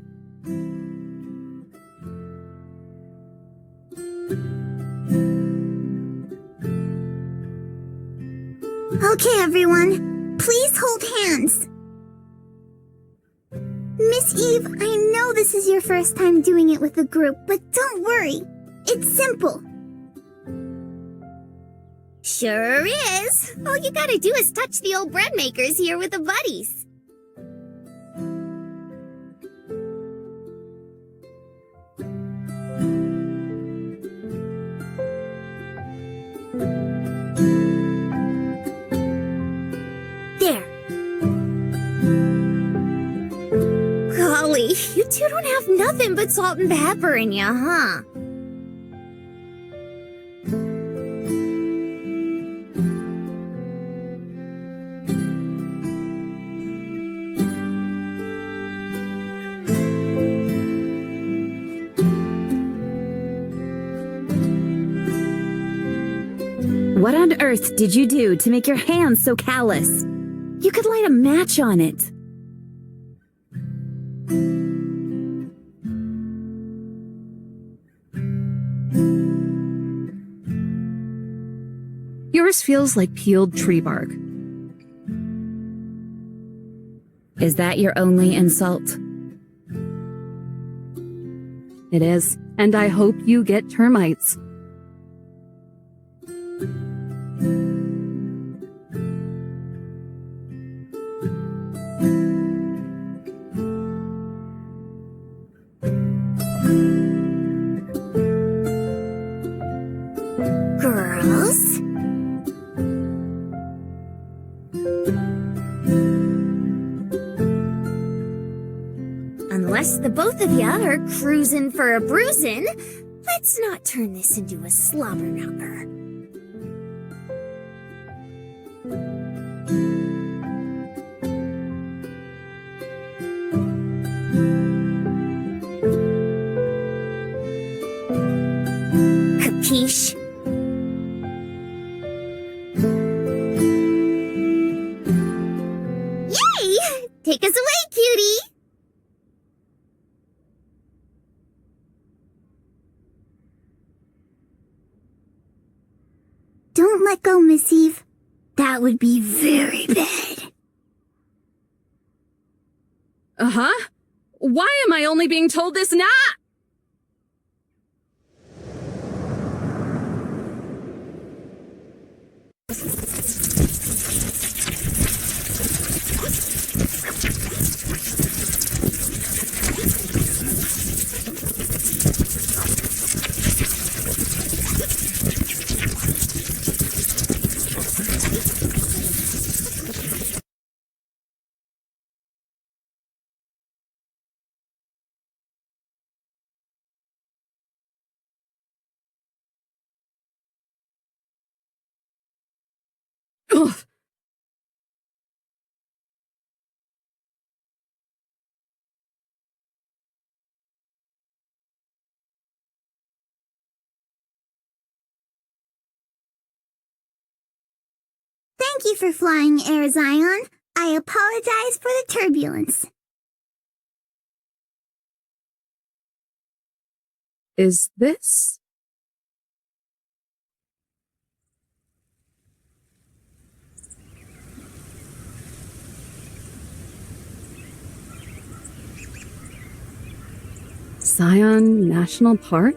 C: Okay, everyone, please hold hands. Miss Eve, I know this is your first time doing it with a group, but don't worry. It's simple.
G: Sure is. All you gotta do is touch the old bread makers here with the buddies.
C: There.
G: Golly, you two don't have nothing but salt and pepper in ya, huh?
D: What on earth did you do to make your hands so callous? You could light a match on it.
E: Yours feels like peeled tree bark.
D: Is that your only insult?
E: It is, and I hope you get termites.
C: Girls?
G: Unless the both of ya are cruising for a bruising, let's not turn this into a slobber knocker. Capiche? Yay! Take us away, cutie!
C: Don't let go, Miss Eve. That would be very bad.
E: Uh-huh. Why am I only being told this now?
C: Thank you for flying Air Zion. I apologize for the turbulence.
E: Is this? Zion National Park?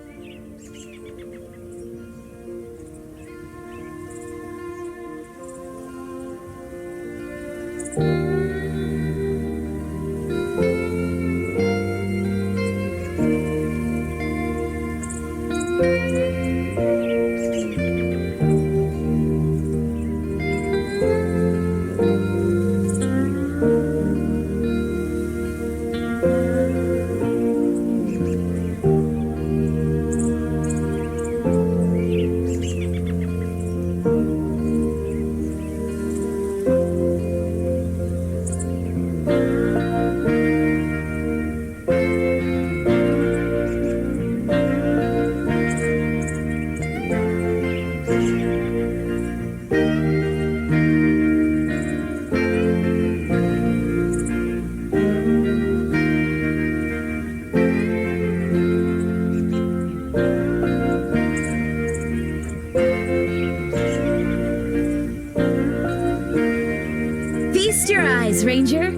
D: Feast your eyes, Ranger.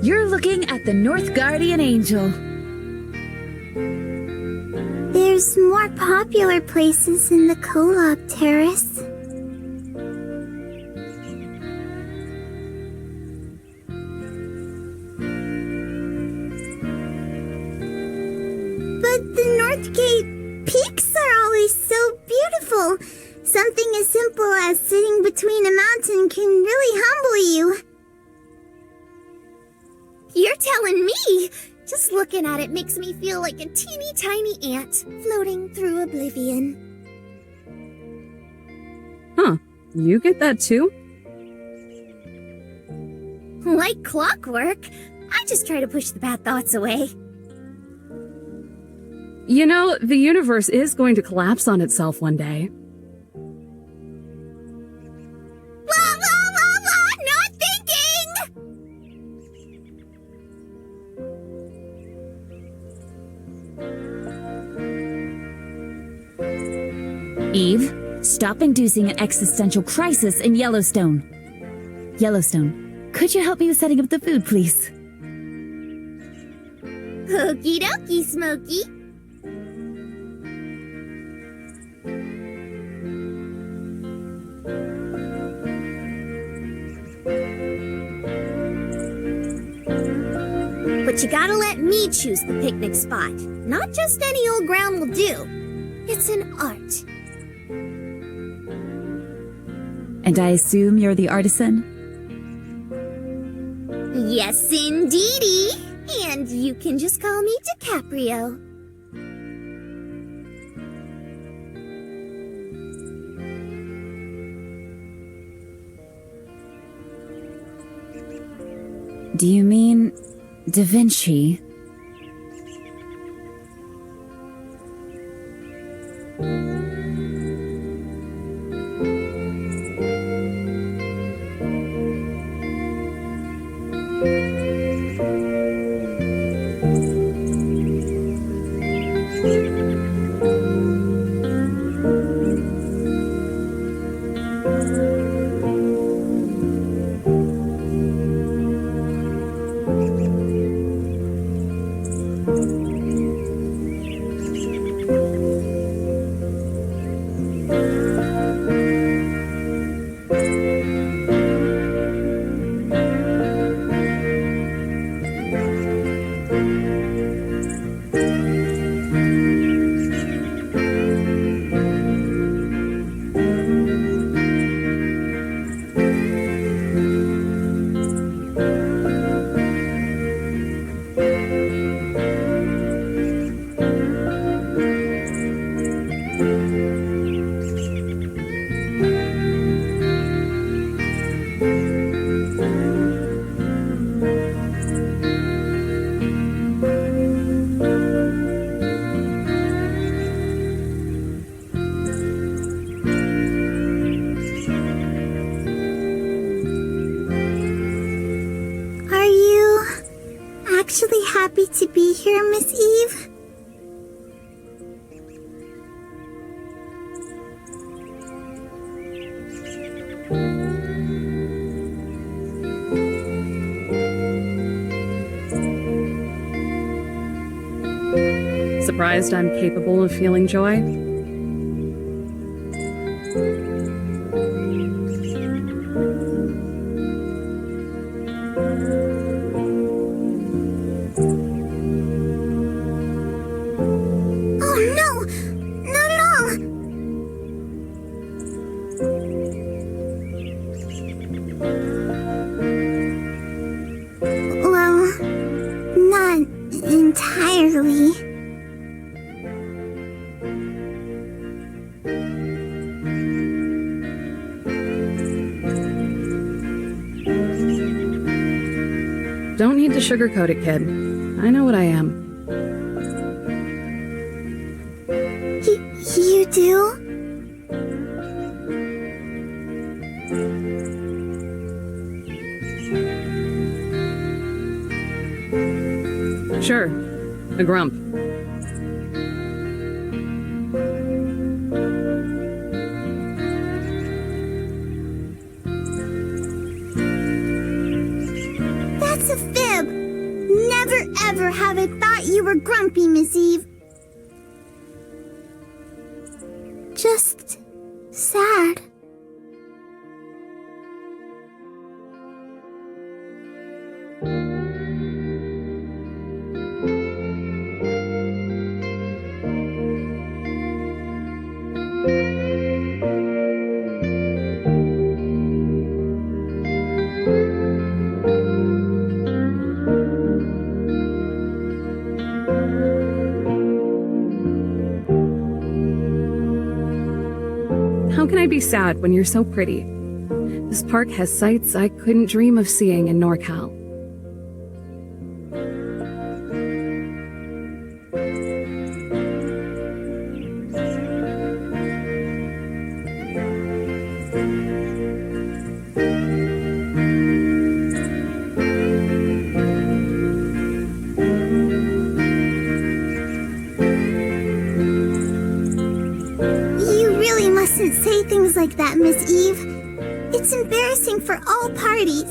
D: You're looking at the North Guardian Angel.
C: There's more popular places in the Co-op Terrace. But the Northgate peaks are always so beautiful. Something as simple as sitting between a mountain can really humble you.
G: You're telling me! Just looking at it makes me feel like a teeny tiny ant floating through oblivion.
E: Huh. You get that too?
G: Like clockwork. I just try to push the bad thoughts away.
E: You know, the universe is going to collapse on itself one day.
G: Blah, blah, blah, blah! Not thinking!
D: Eve, stop inducing an existential crisis in Yellowstone. Yellowstone, could you help me with setting up the food, please?
G: Okie dokie, Smokey. But you gotta let me choose the picnic spot. Not just any old ground will do. It's an art.
D: And I assume you're the artisan?
G: Yes, indeedy. And you can just call me DiCaprio.
D: Do you mean Da Vinci?
C: actually happy to be here, Miss Eve.
E: Surprised I'm capable of feeling joy?
C: Oh no! Not at all! Well, not entirely.
E: Don't need to sugarcoat it, kid. I know what I am.
C: You do?
E: Sure, a grump.
C: That's a fib! Never ever have I thought you were grumpy, Miss Eve. Just sad.
E: How can I be sad when you're so pretty? This park has sights I couldn't dream of seeing in NorCal.
C: You really mustn't say things like that, Miss Eve. It's embarrassing for all parties.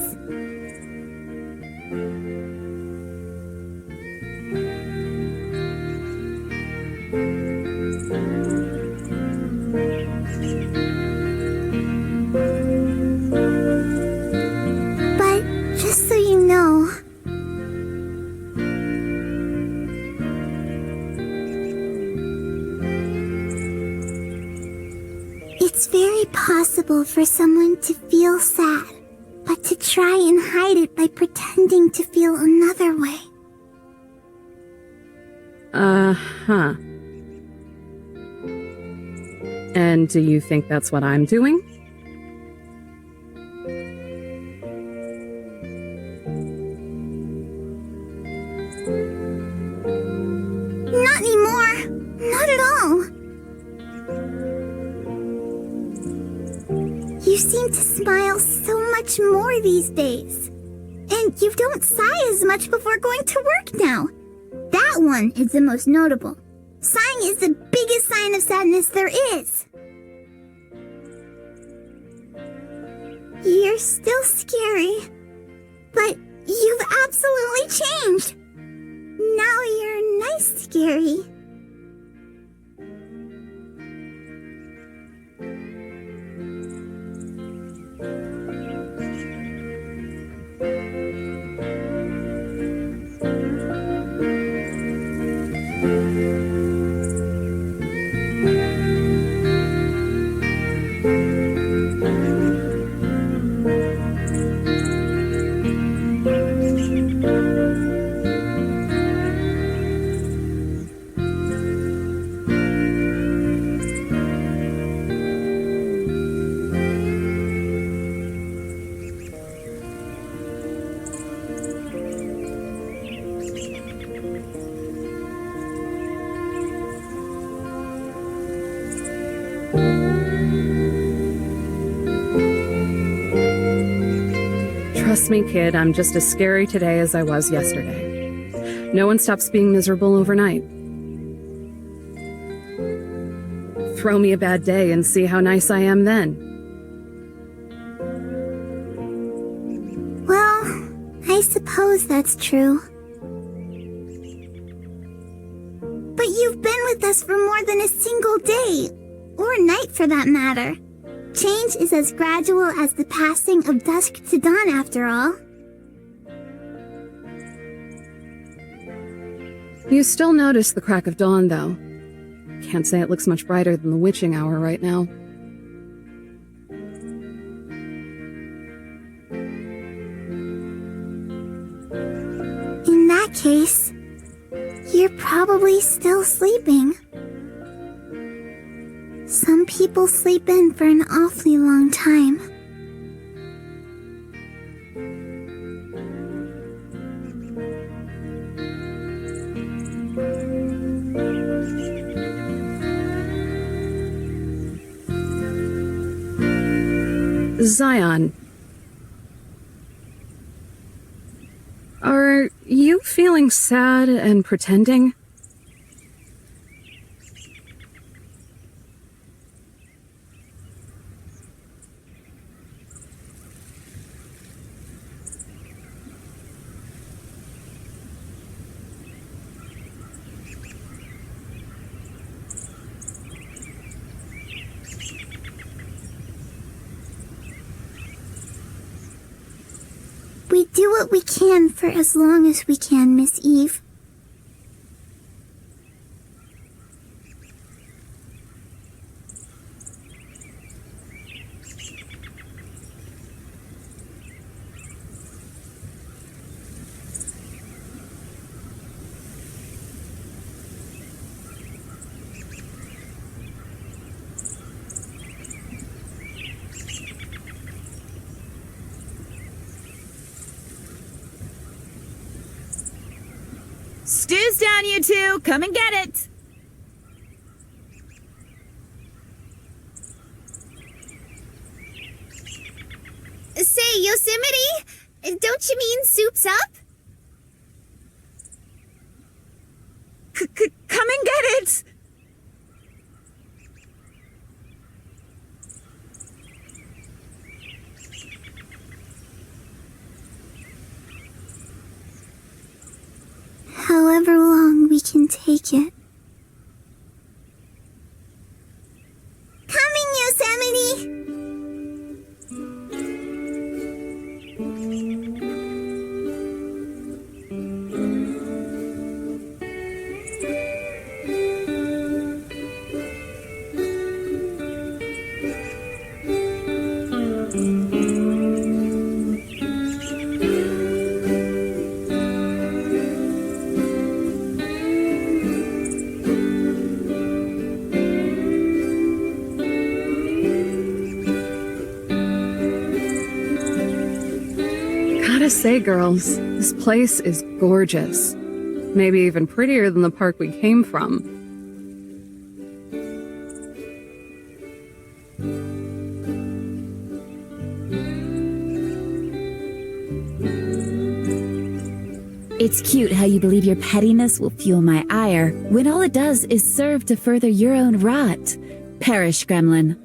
C: But just so you know, it's very possible for someone to feel sad, but to try and hide it by pretending to feel another way.
E: Uh-huh. And do you think that's what I'm doing?
C: Not anymore. Not at all. You seem to smile so much more these days. And you don't sigh as much before going to work now. That one is the most notable. Sighing is the biggest sign of sadness there is. You're still scary, but you've absolutely changed. Now you're nice scary.
E: Trust me, kid, I'm just as scary today as I was yesterday. No one stops being miserable overnight. Throw me a bad day and see how nice I am then.
C: Well, I suppose that's true. But you've been with us for more than a single day, or night for that matter. Change is as gradual as the passing of dusk to dawn, after all.
E: You still notice the crack of dawn, though. Can't say it looks much brighter than the witching hour right now.
C: In that case, you're probably still sleeping. Some people sleep in for an awfully long time.
E: Zion. Are you feeling sad and pretending?
C: We do what we can for as long as we can, Miss Eve.
D: Stew's down, you two! Come and get it!
G: Say, Yosemite? Don't you mean soup's up?
D: Come and get it!
C: However long we can take it. Coming, Yosemite!
E: Gotta say, girls, this place is gorgeous. Maybe even prettier than the park we came from.
D: It's cute how you believe your pettiness will fuel my ire, when all it does is serve to further your own rot. Perish, gremlin.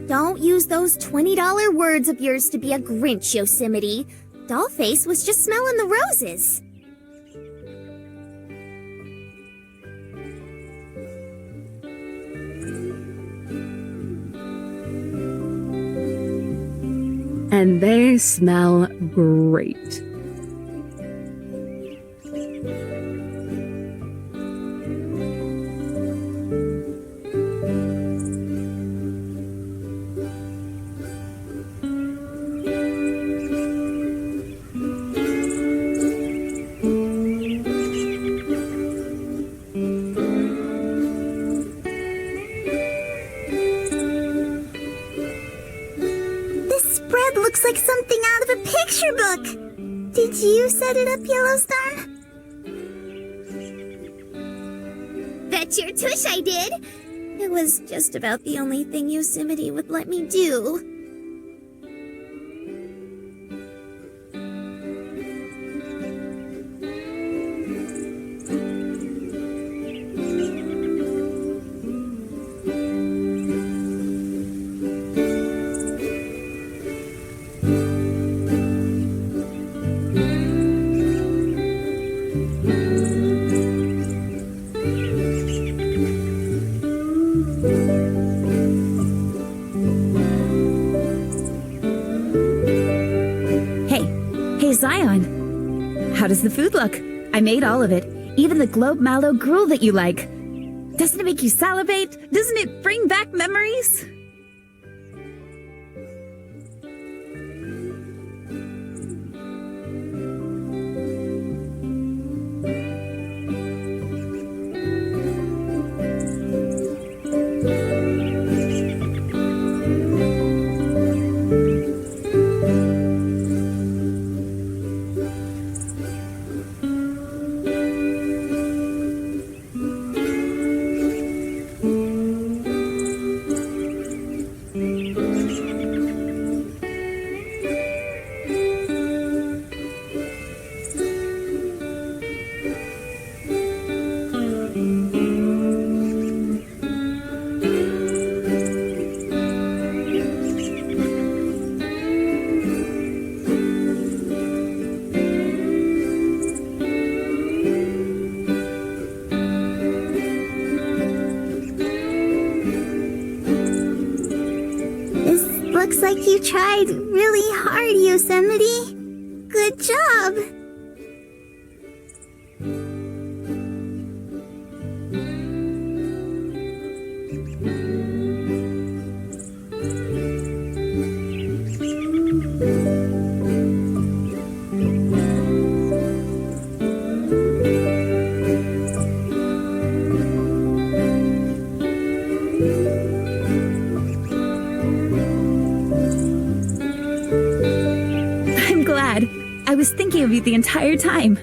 G: Don't use those $20 words of yours to be a Grinch, Yosemite. Dollface was just smelling the roses.
E: And they smell great.
C: Looks like something out of a picture book. Did you set it up, Yellowstone?
G: Bet your tush I did. It was just about the only thing Yosemite would let me do.
D: Zion. How does the food look? I made all of it, even the globe mallow gruel that you like. Doesn't it make you salivate? Doesn't it bring back memories?
C: Looks like you tried really hard, Yosemite. Good job.
D: I was thinking of you the entire time.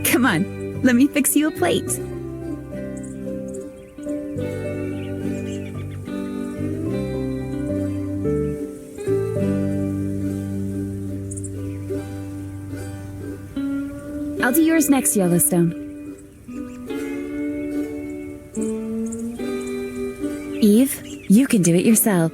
D: Come on, let me fix you a plate. I'll do yours next, Yellowstone. Eve, you can do it yourself.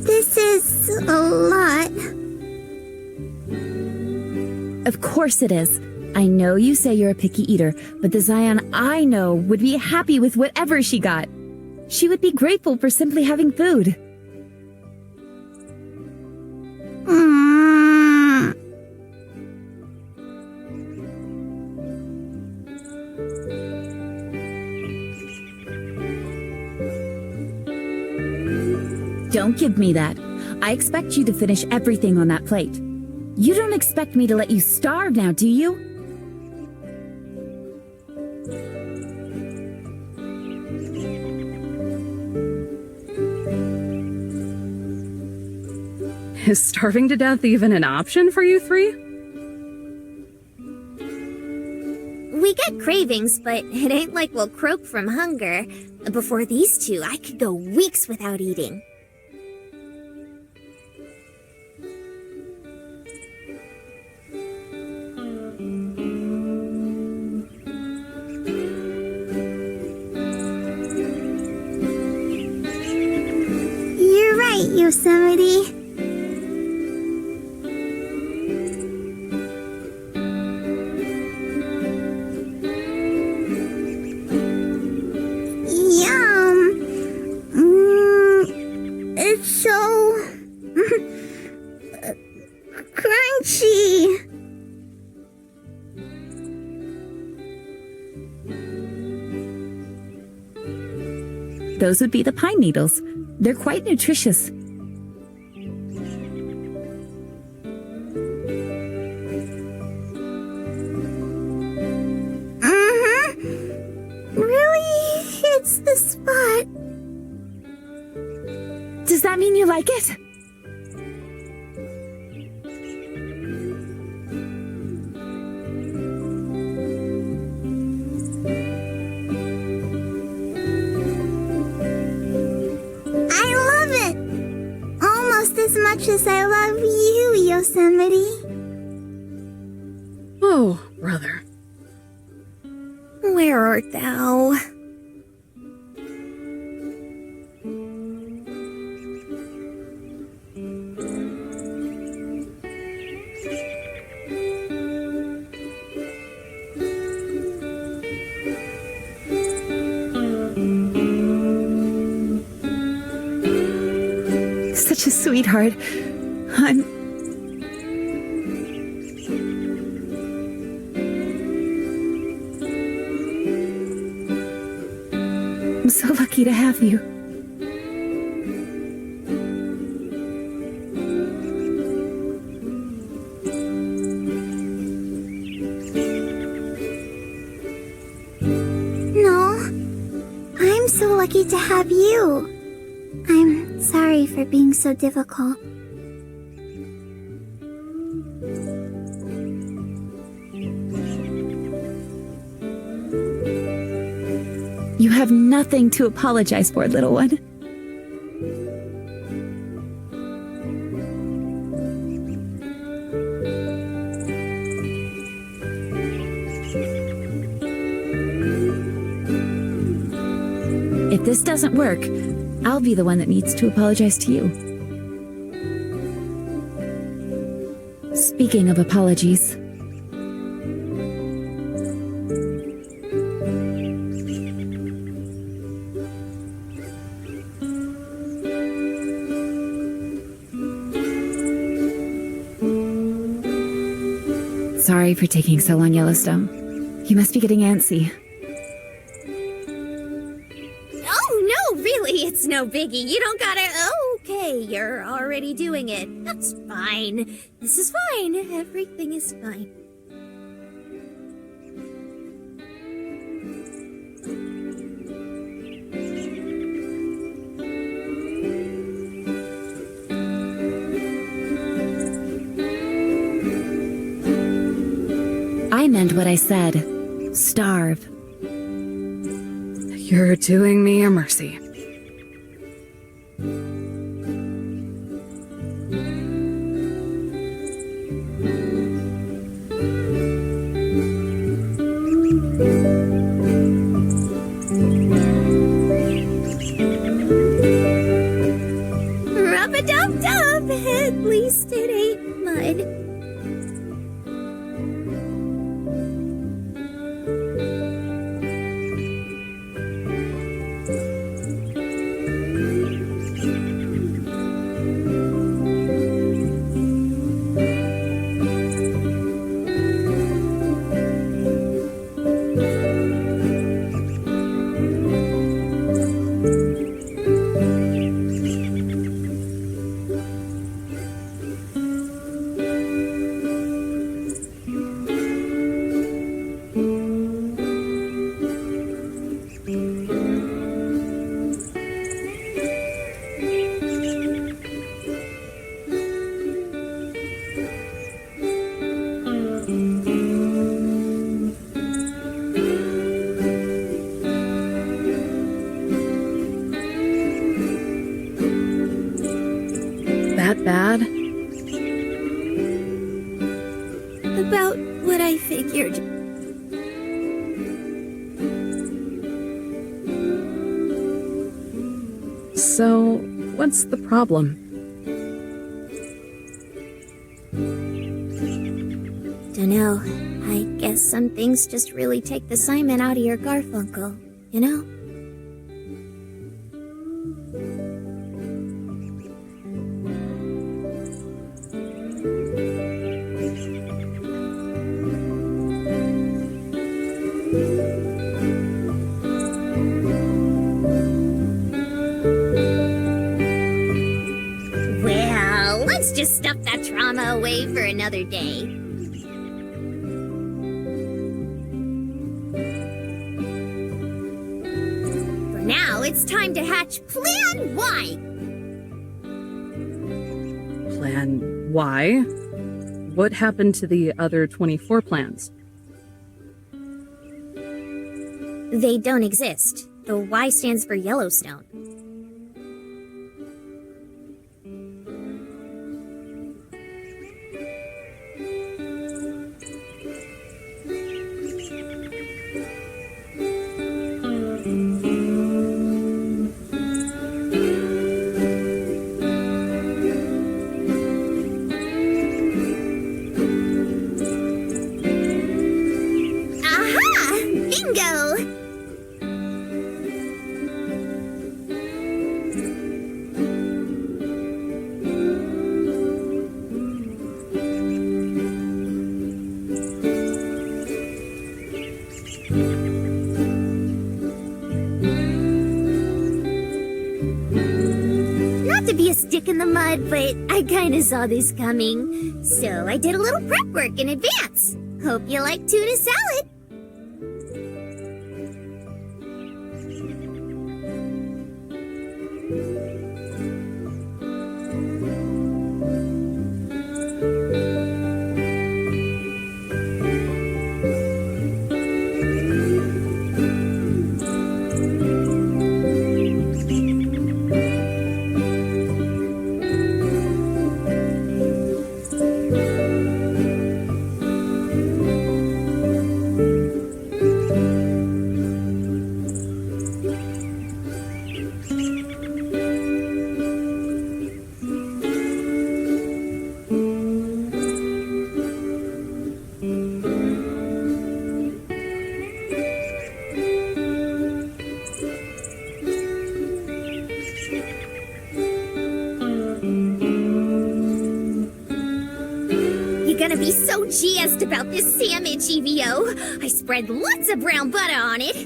C: This is a lot.
D: Of course it is. I know you say you're a picky eater, but the Zion I know would be happy with whatever she got. She would be grateful for simply having food. Don't give me that. I expect you to finish everything on that plate. You don't expect me to let you starve now, do you?
E: Is starving to death even an option for you three?
G: We get cravings, but it ain't like we'll croak from hunger. Before these two, I could go weeks without eating.
C: You're right, Yosemite. It's so crunchy.
D: Those would be the pine needles. They're quite nutritious.
C: Really hits the spot.
D: Does that mean you like it?
C: much as I love you, Yosemite.
E: Oh, brother.
G: Where art thou?
D: Such a sweetheart. I'm so lucky to have you.
C: No, I'm so lucky to have you. I'm sorry for being so difficult.
D: You have nothing to apologize for, little one. If this doesn't work, I'll be the one that needs to apologize to you. Speaking of apologies, sorry for taking so long, Yellowstone. You must be getting antsy.
G: Oh, no, really, it's no biggie. You don't gotta. Okay, you're already doing it. That's fine. This is fine. Everything is fine.
D: I meant what I said. Starve.
E: You're doing me a mercy.
G: Rub-a-dub-dub! At least it ain't mud.
E: That bad?
G: About what I figured.
E: So, what's the problem?
G: Dunno. I guess some things just really take the Simon out of your Garfunkel, you know? Well, let's just stuff that trauma away for another day. For now, it's time to hatch Plan Y.
E: Plan Y? What happened to the other 24 plans?
G: They don't exist. The Y stands for Yellowstone. Not to be a stick in the mud, but I kinda saw this coming. So I did a little prep work in advance. Hope you like tuna salad. Gonna be so jazzed about this sandwich, EVO. I spread lots of brown butter on it.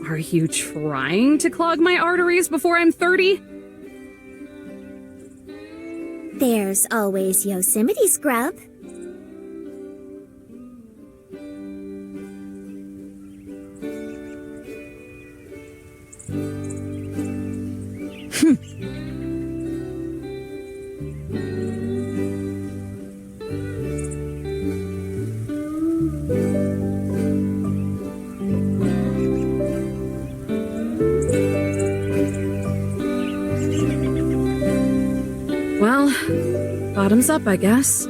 E: Are you trying to clog my arteries before I'm 30?
G: There's always Yosemite scrub.
E: Well, bottoms up, I guess.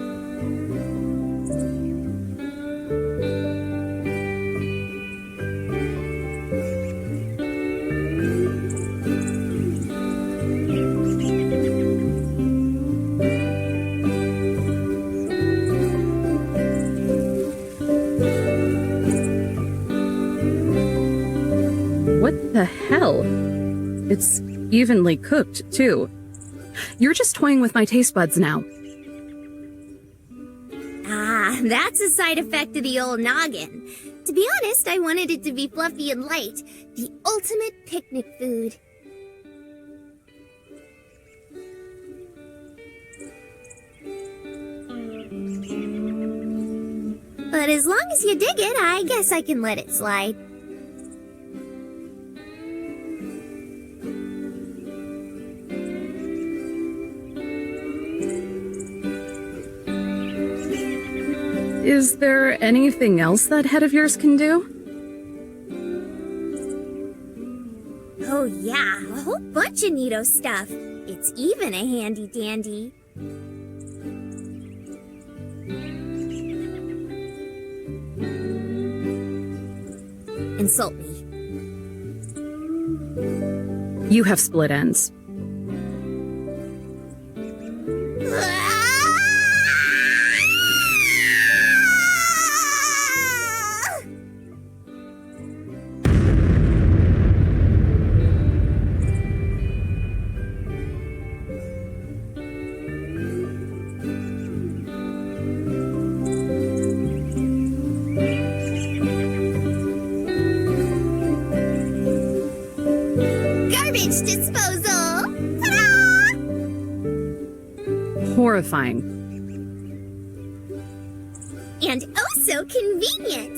E: What the hell? It's evenly cooked, too. You're just toying with my taste buds now.
G: Ah, that's a side effect of the old noggin. To be honest, I wanted it to be fluffy and light. The ultimate picnic food. But as long as you dig it, I guess I can let it slide.
E: Is there anything else that head of yours can do?
G: Oh yeah, a whole bunch of neato stuff. It's even a handy dandy. Insult me.
E: You have split ends.
G: Garbage disposal! Ta-da!
E: Horrifying.
G: And oh so convenient!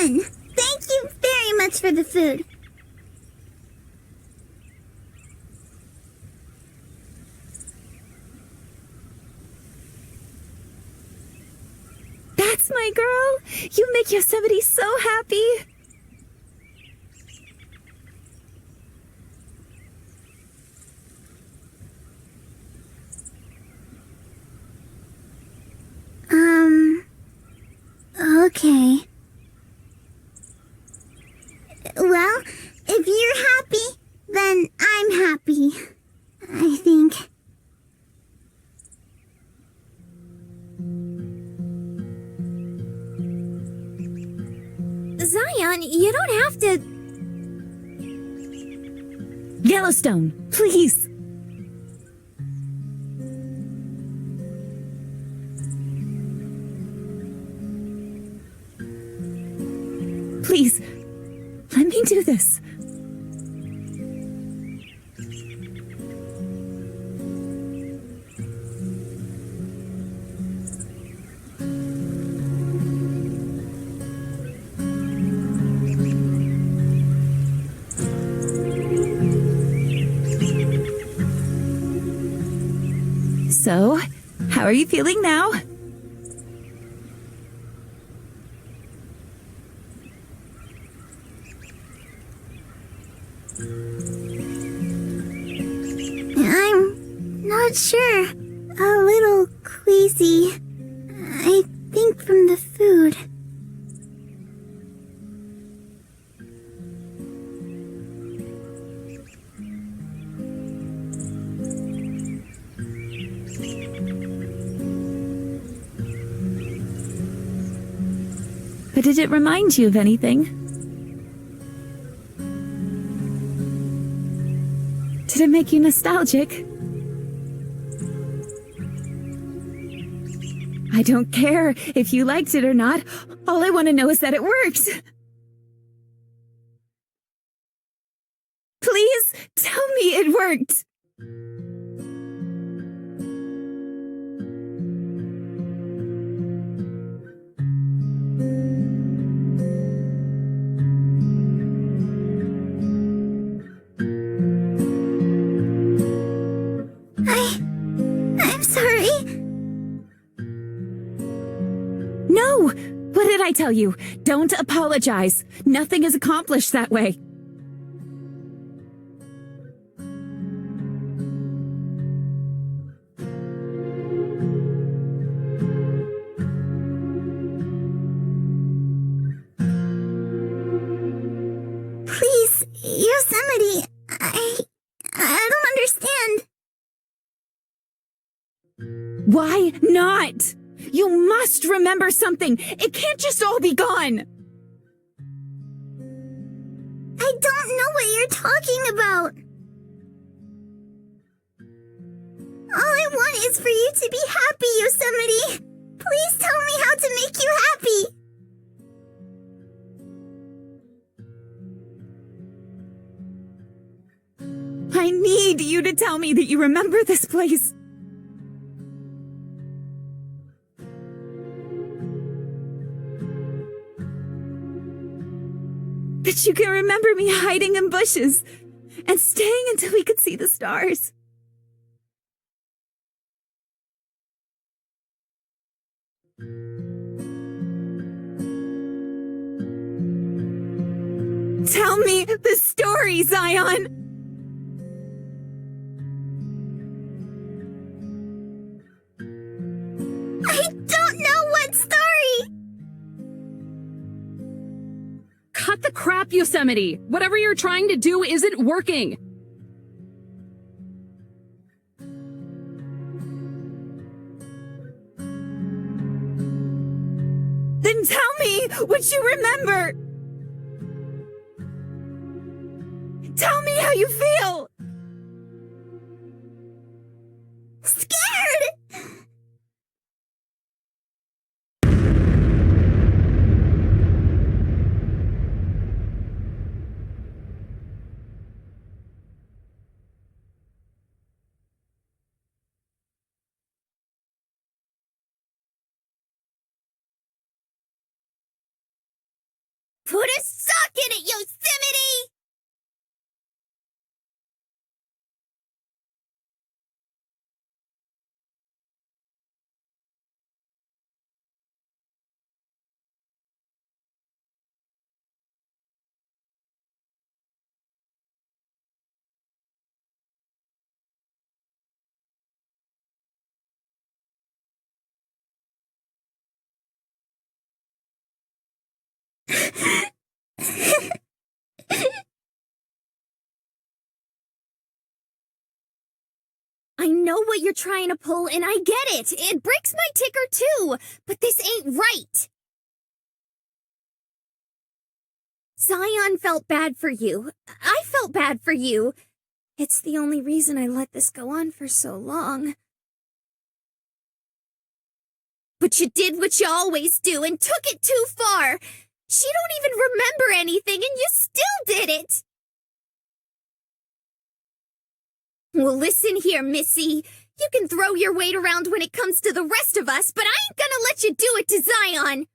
C: fun. Thank you very much for the food.
D: That's my girl! You make Yosemite so happy!
C: Okay. Well, if you're happy, then I'm happy. I think.
G: Zion, you don't have to...
D: Yellowstone, please! Please, let me do this. So, how are you feeling now?
C: I'm not sure. A little queasy. I think from the food.
D: But did it remind you of anything? Did it make you nostalgic? I don't care if you liked it or not. All I want to know is that it worked. Please tell me it worked.
C: I'm sorry.
D: No! What did I tell you? Don't apologize. Nothing is accomplished that way.
C: Please, Yosemite. I don't understand.
D: Why not? You must remember something. It can't just all be gone.
C: I don't know what you're talking about. All I want is for you to be happy, Yosemite. Please tell me how to make you happy.
D: I need you to tell me that you remember this place. That you can remember me hiding in bushes and staying until we could see the stars. Tell me the story, Zion!
C: I don't know what story.
E: Cut the crap, Yosemite! Whatever you're trying to do isn't working!
D: Then tell me what you remember! Tell me how you feel!
C: Scared.
G: rocking it, Yosemite! I know what you're trying to pull, and I get it. It breaks my ticker, too. But this ain't right. Zion felt bad for you. I felt bad for you. It's the only reason I let this go on for so long. But you did what you always do and took it too far. She don't even remember anything, and you still did it. Well, listen here, Missy. You can throw your weight around when it comes to the rest of us, but I ain't gonna let you do it to Zion.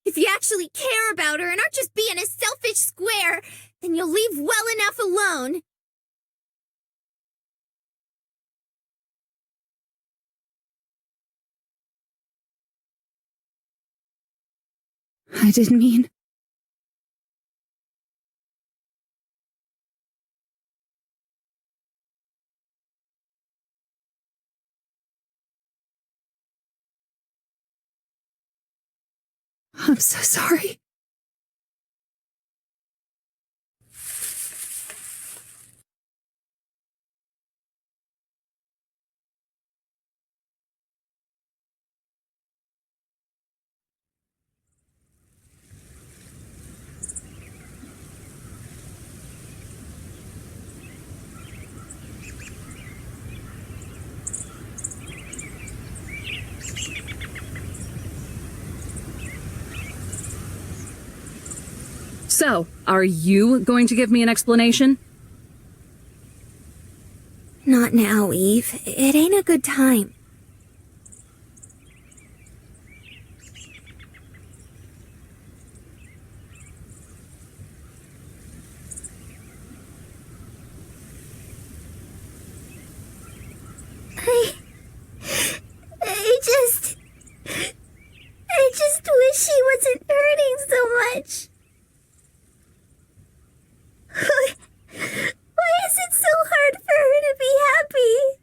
G: If you actually care about her and aren't just being a selfish square, then you'll leave well enough alone.
E: I didn't mean... I'm so sorry. So, are you going to give me an explanation?
G: Not now, Eve. It ain't a good time.
C: I just wish she wasn't hurting so much. Why is it so hard for her to be happy?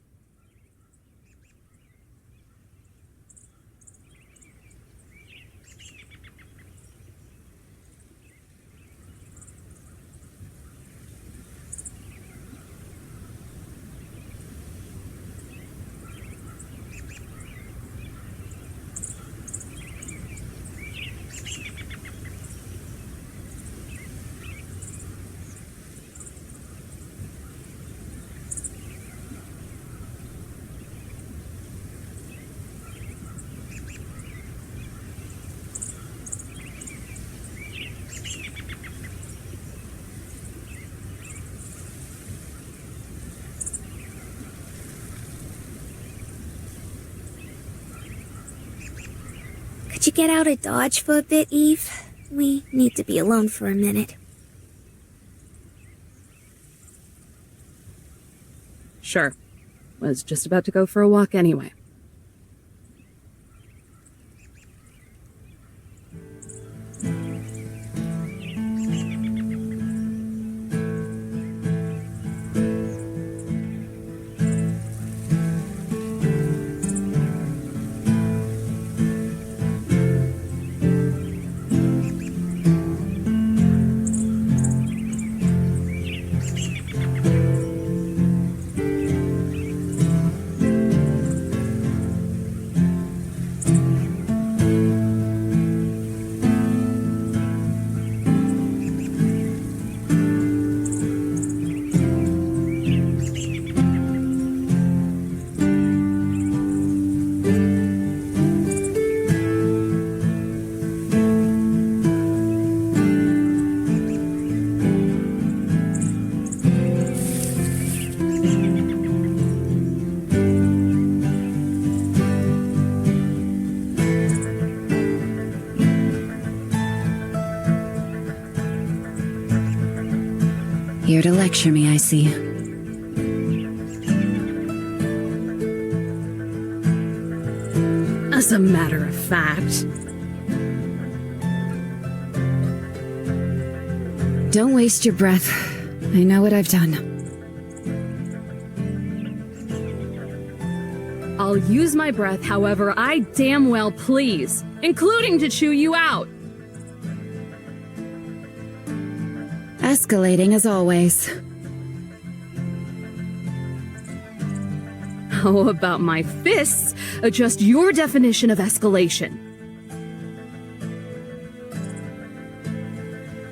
G: Could you get out of Dodge for a bit, Eve? We need to be alone for a minute.
E: Sure. Was just about to go for a walk anyway.
D: here to lecture me, I see.
E: As a matter of fact.
D: Don't waste your breath. I know what I've done.
E: I'll use my breath however I damn well please, including to chew you out.
D: Escalating as always.
E: How about my fists adjust your definition of escalation?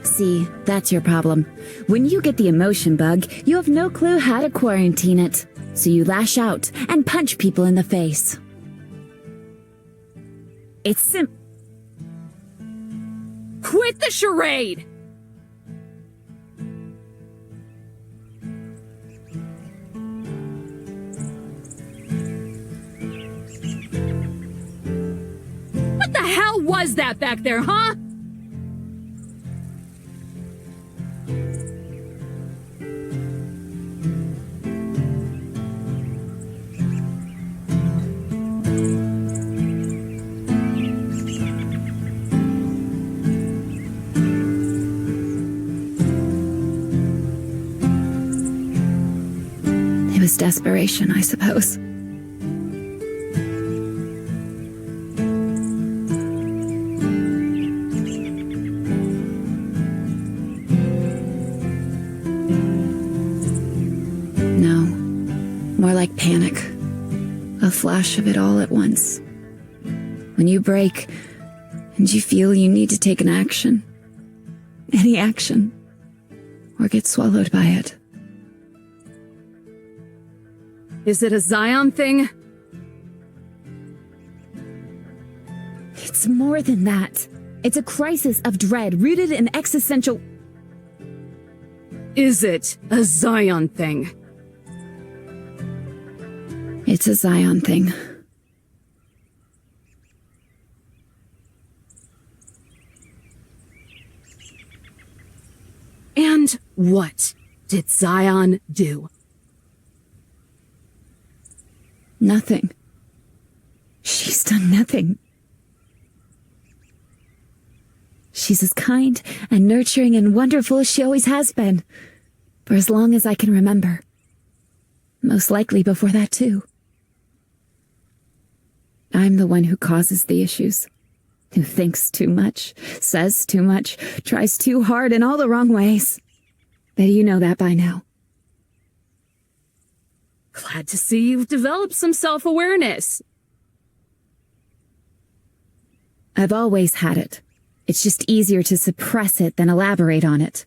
D: See, that's your problem. When you get the emotion bug, you have no clue how to quarantine it. So you lash out and punch people in the face. It's
E: Quit the charade! What the hell was that back there, huh?
D: It was desperation, I suppose. No, more like panic. A flash of it all at once. When you break, and you feel you need to take an action. Any action. Or get swallowed by it.
E: Is it a Zion thing?
D: It's more than that. It's a crisis of dread rooted in existential...
E: Is it a Zion thing?
D: It's a Zion thing.
E: And what did Zion do?
D: Nothing. She's done nothing. She's as kind and nurturing and wonderful as she always has been. For as long as I can remember. Most likely before that, too. I'm the one who causes the issues. Who thinks too much, says too much, tries too hard in all the wrong ways. Bet you know that by now.
E: Glad to see you've developed some self-awareness.
D: I've always had it. It's just easier to suppress it than elaborate on it.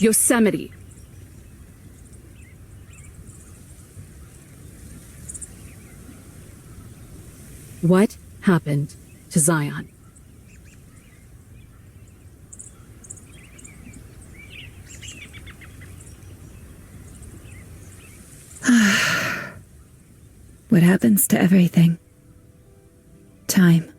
E: Yosemite. What happened to Zion?
D: What happens to everything? Time.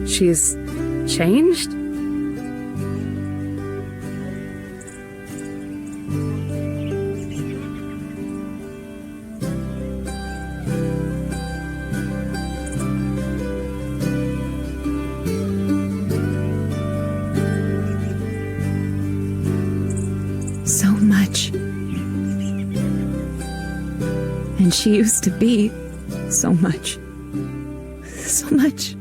E: She's changed?
D: And she used to be so much. So much.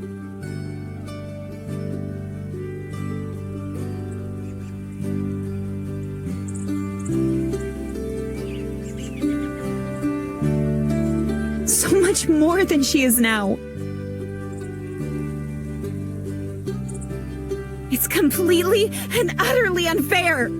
D: So much more than she is now. It's completely and utterly unfair.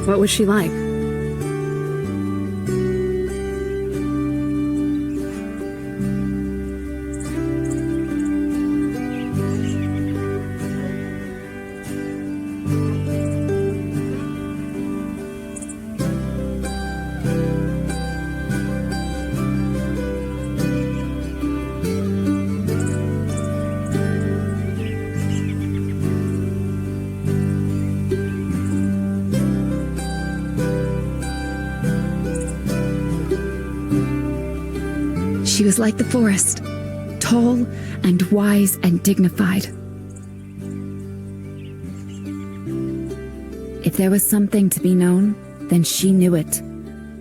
E: What was she like?
D: She was like the forest, tall and wise and dignified. If there was something to be known, then she knew it.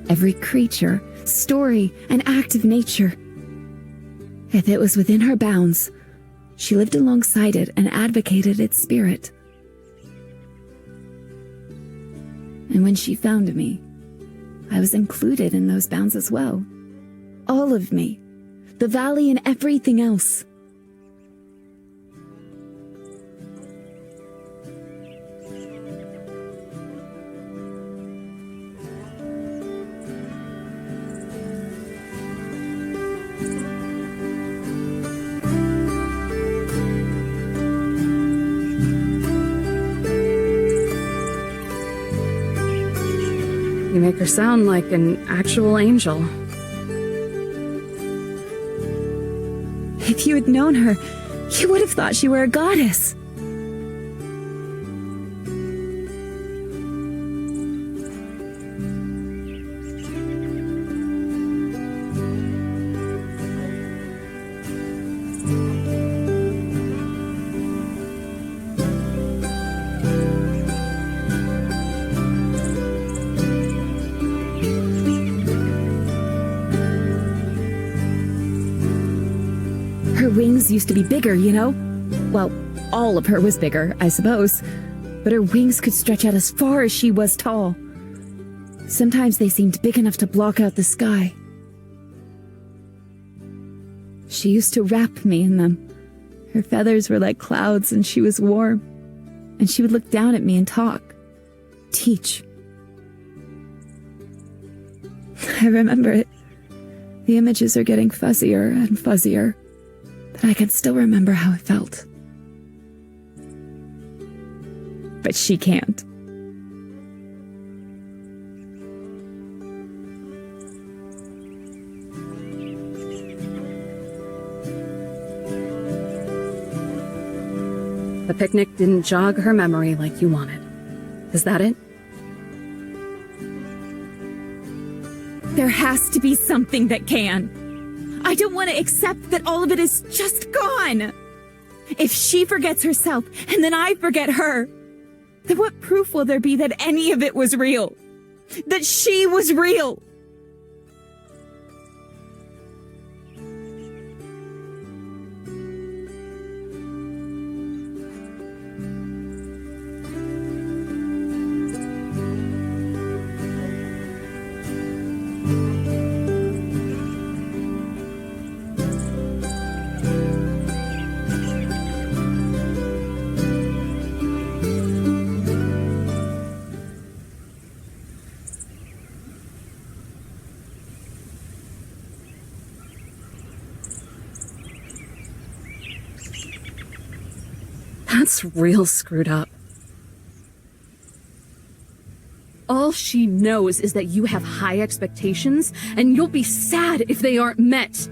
D: Every creature, story, and act of nature. If it was within her bounds, she lived alongside it and advocated its spirit. And when she found me, I was included in those bounds as well. All of me. The valley and everything else.
E: You make her sound like an actual angel.
D: If you had known her, you would have thought she were a goddess. Her wings used to be bigger, you know? Well, all of her was bigger, I suppose. But her wings could stretch out as far as she was tall. Sometimes they seemed big enough to block out the sky. She used to wrap me in them. Her feathers were like clouds and she was warm. And she would look down at me and talk. Teach. I remember it. The images are getting fuzzier and fuzzier. But I can still remember how it felt. But she can't.
E: The picnic didn't jog her memory like you wanted. Is that it?
D: There has to be something that can. I don't want to accept that all of it is just gone. If she forgets herself and then I forget her, then what proof will there be that any of it was real? That she was real?
E: That's real screwed up. All she knows is that you have high expectations, and you'll be sad if they aren't met.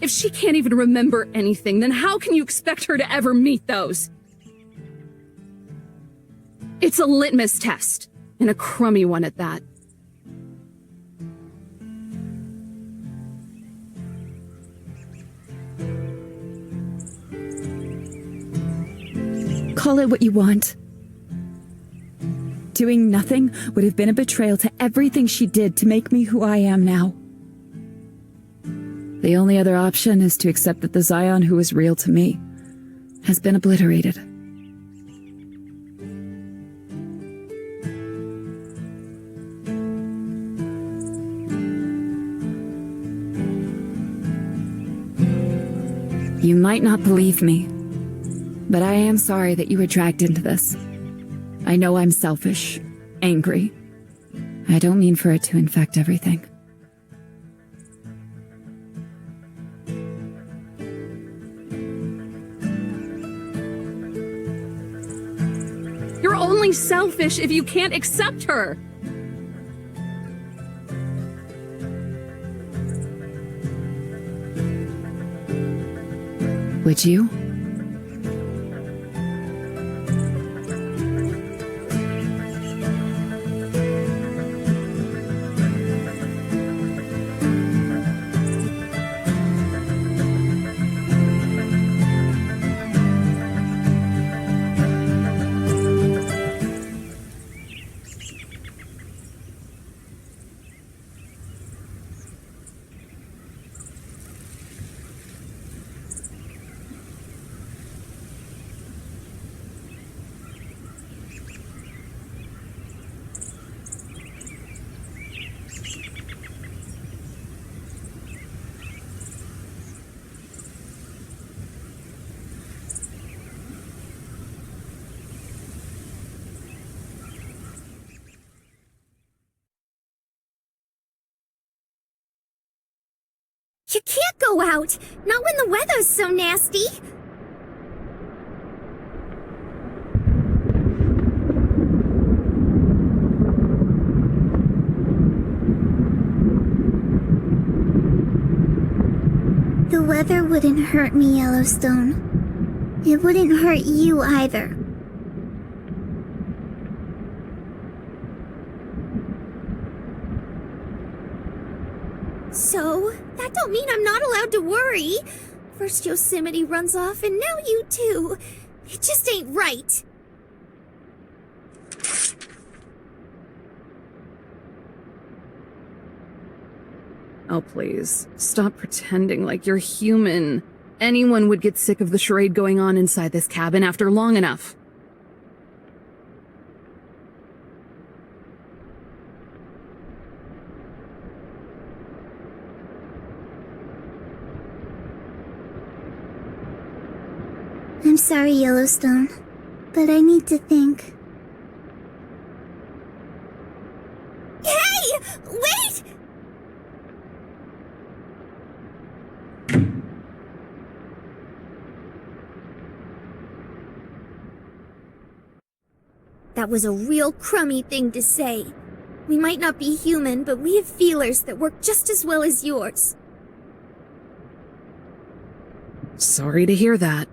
E: If she can't even remember anything, then how can you expect her to ever meet those? It's a litmus test, and a crummy one at that.
D: Call it what you want. Doing nothing would have been a betrayal to everything she did to make me who I am now. The only other option is to accept that the Zion who was real to me has been obliterated. You might not believe me, but I am sorry that you were dragged into this. I know I'm selfish, angry. I don't mean for it to infect everything.
E: You're only selfish if you can't accept her.
D: Would you?
G: You can't go out! Not when the weather's so nasty!
C: The weather wouldn't hurt me, Yellowstone. It wouldn't hurt you either.
G: So, that don't mean I'm not allowed to worry. First Yosemite runs off, and now you too. It just ain't right.
E: Oh, please. Stop pretending like you're human. Anyone would get sick of the charade going on inside this cabin after long enough.
C: I'm sorry, Yellowstone, but I need to think.
G: Hey! Wait! That was a real crummy thing to say. We might not be human, but we have feelers that work just as well as yours.
E: Sorry to hear that.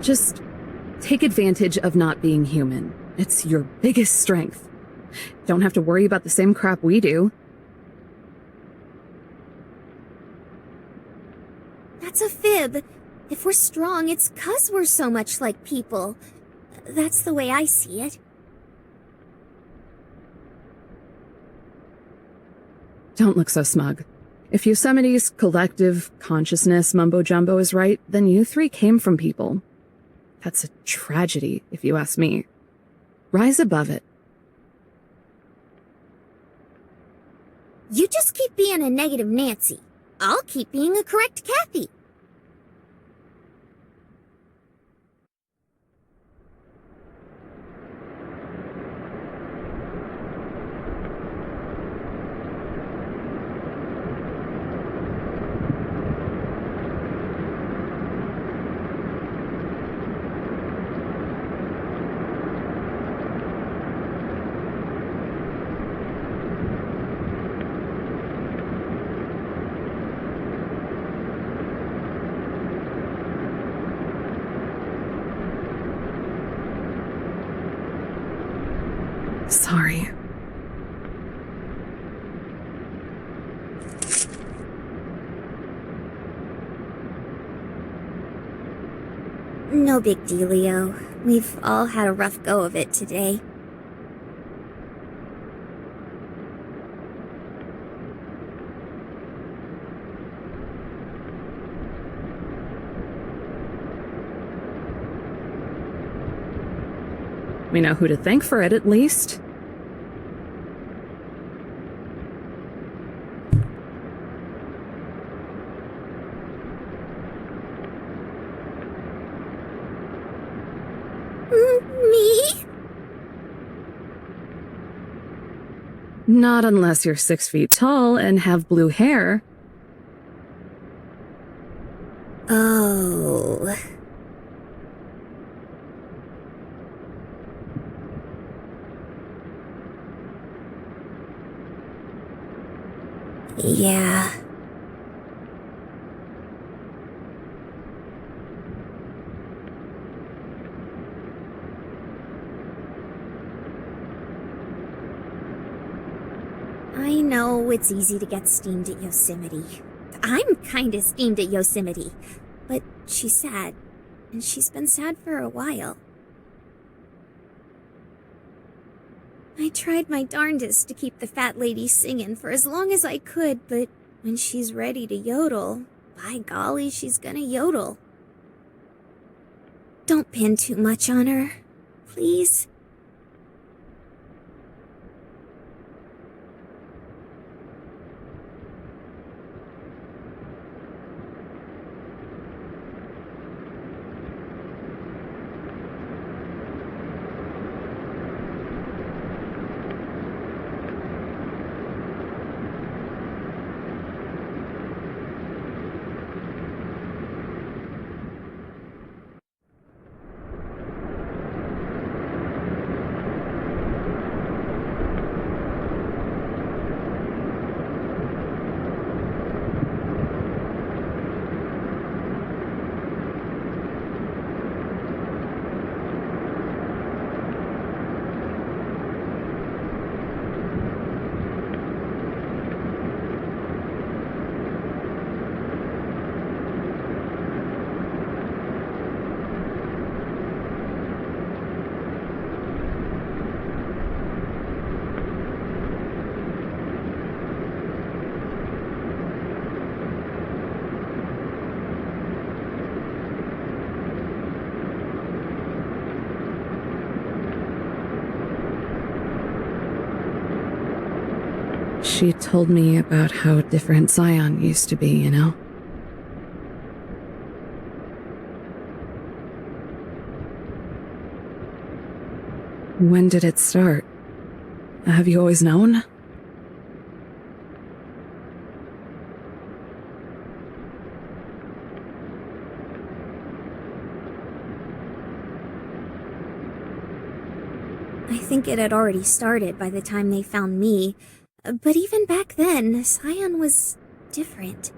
E: Just take advantage of not being human. It's your biggest strength. Don't have to worry about the same crap we do.
G: That's a fib. If we're strong, it's 'cause we're so much like people. That's the way I see it.
E: Don't look so smug. If Yosemite's collective consciousness mumbo-jumbo is right, then you three came from people. That's a tragedy, if you ask me. Rise above it.
G: You just keep being a negative Nancy. I'll keep being a correct Kathy.
E: Sorry.
G: No big dealio. We've all had a rough go of it today.
E: We know who to thank for it, at least.
G: Me?
E: Not unless you're 6 feet tall and have blue hair.
G: Oh. Yeah. I know it's easy to get steamed at Yosemite. I'm kinda steamed at Yosemite. But she's sad. And she's been sad for a while. I tried my darndest to keep the fat lady singing for as long as I could, but when she's ready to yodel, by golly, she's gonna yodel. Don't pin too much on her, please.
E: She told me about how different Zion used to be, you know? When did it start? Have you always known?
G: I think it had already started by the time they found me. But even back then, Zion was different.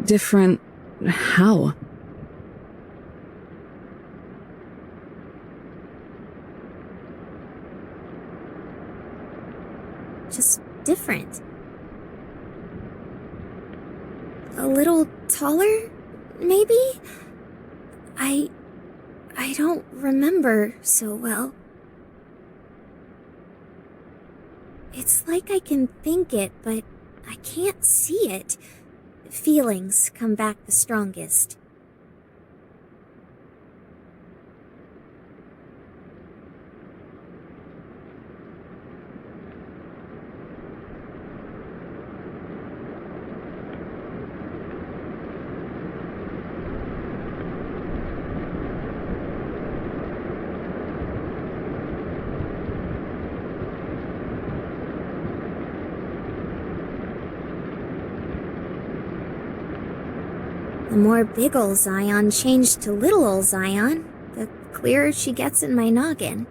E: Different... how?
G: Just different. A little taller, maybe? I don't remember so well. It's like I can think it, but I can't see it. Feelings come back the strongest. The more big ol' Zion changed to little ol' Zion, the clearer she gets in my noggin.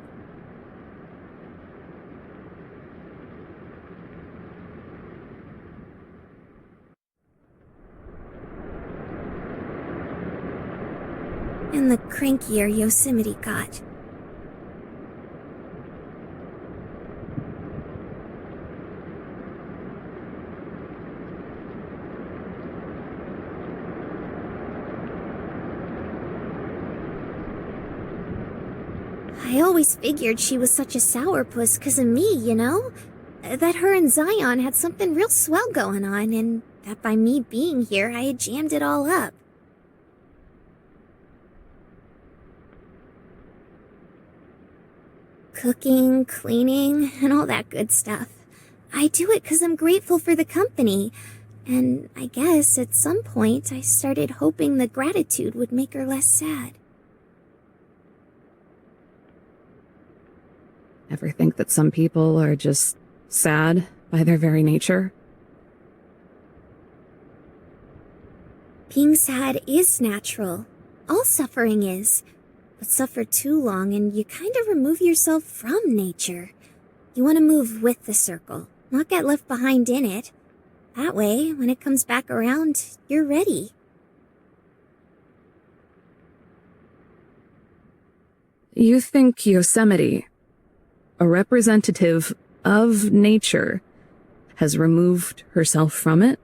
G: And the crankier Yosemite got. I always figured she was such a sourpuss 'cause of me, you know? That her and Zion had something real swell going on, and that by me being here, I had jammed it all up. Cooking, cleaning, and all that good stuff. I do it 'cause I'm grateful for the company, and I guess at some point I started hoping the gratitude would make her less sad.
E: Ever think that some people are just sad by their very nature?
G: Being sad is natural. All suffering is. But suffer too long and you kind of remove yourself from nature. You want to move with the circle, not get left behind in it. That way, when it comes back around, you're ready.
E: You think Yosemite, a representative of nature, has removed herself from it?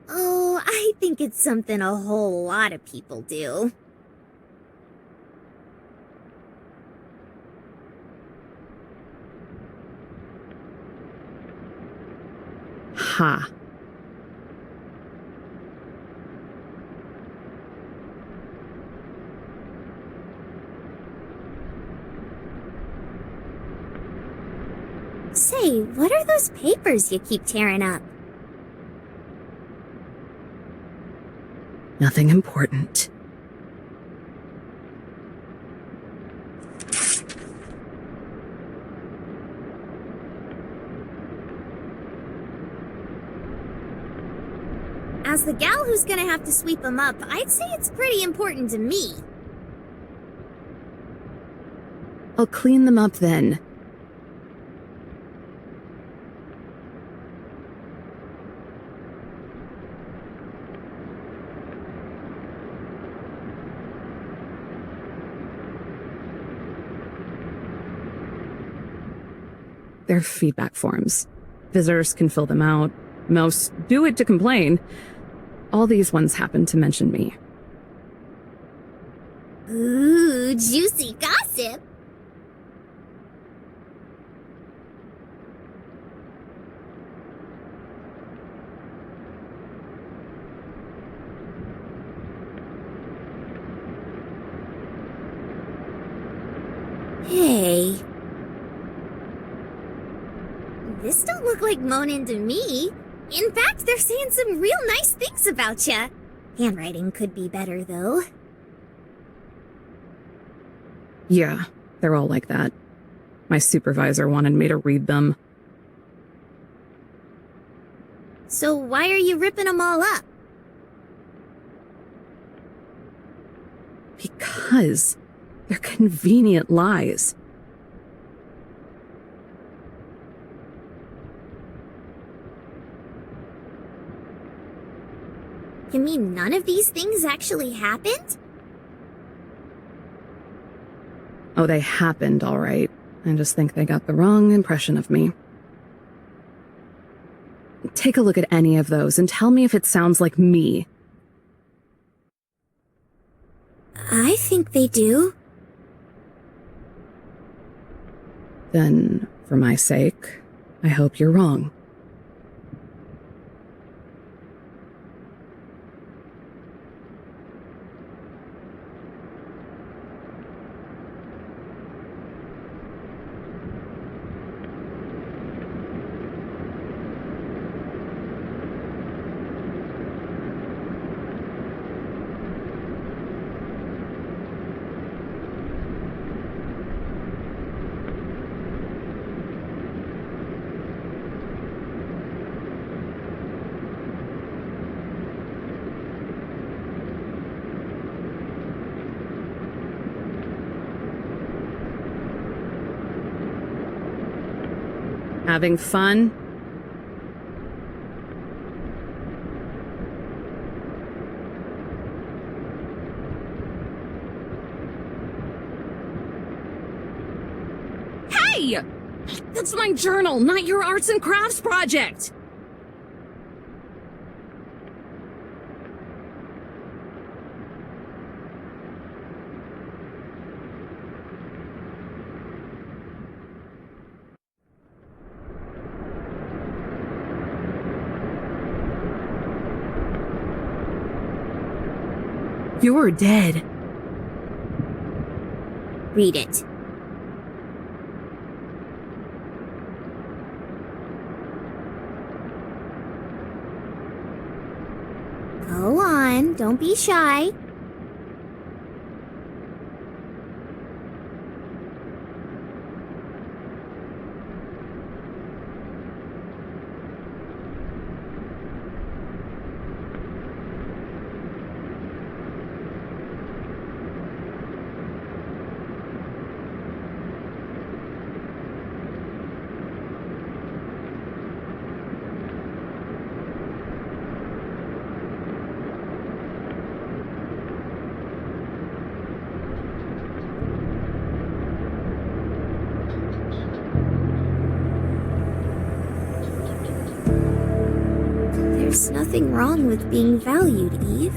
G: Oh, I think it's something a whole lot of people do.
E: Ha.
G: Say, what are those papers you keep tearing up?
E: Nothing important.
G: As the gal who's gonna have to sweep them up, I'd say it's pretty important to me.
E: I'll clean them up then. They're feedback forms. Visitors can fill them out. Most do it to complain. All these ones happen to mention me.
G: Ooh, juicy gossip. Hey. This don't look like moaning to me. In fact, they're saying some real nice things about ya. Handwriting could be better, though.
E: Yeah, they're all like that. My supervisor wanted me to read them.
G: So why are you ripping them all up?
E: Because they're convenient lies.
G: You mean none of these things actually happened?
E: Oh, they happened, all right. I just think they got the wrong impression of me. Take a look at any of those and tell me if it sounds like me.
G: I think they do.
E: Then, for my sake, I hope you're wrong. Having fun? Hey! That's my journal, not your arts and crafts project! You're dead.
G: Read it. Go on, don't be shy. There's nothing wrong with being valued, Eve.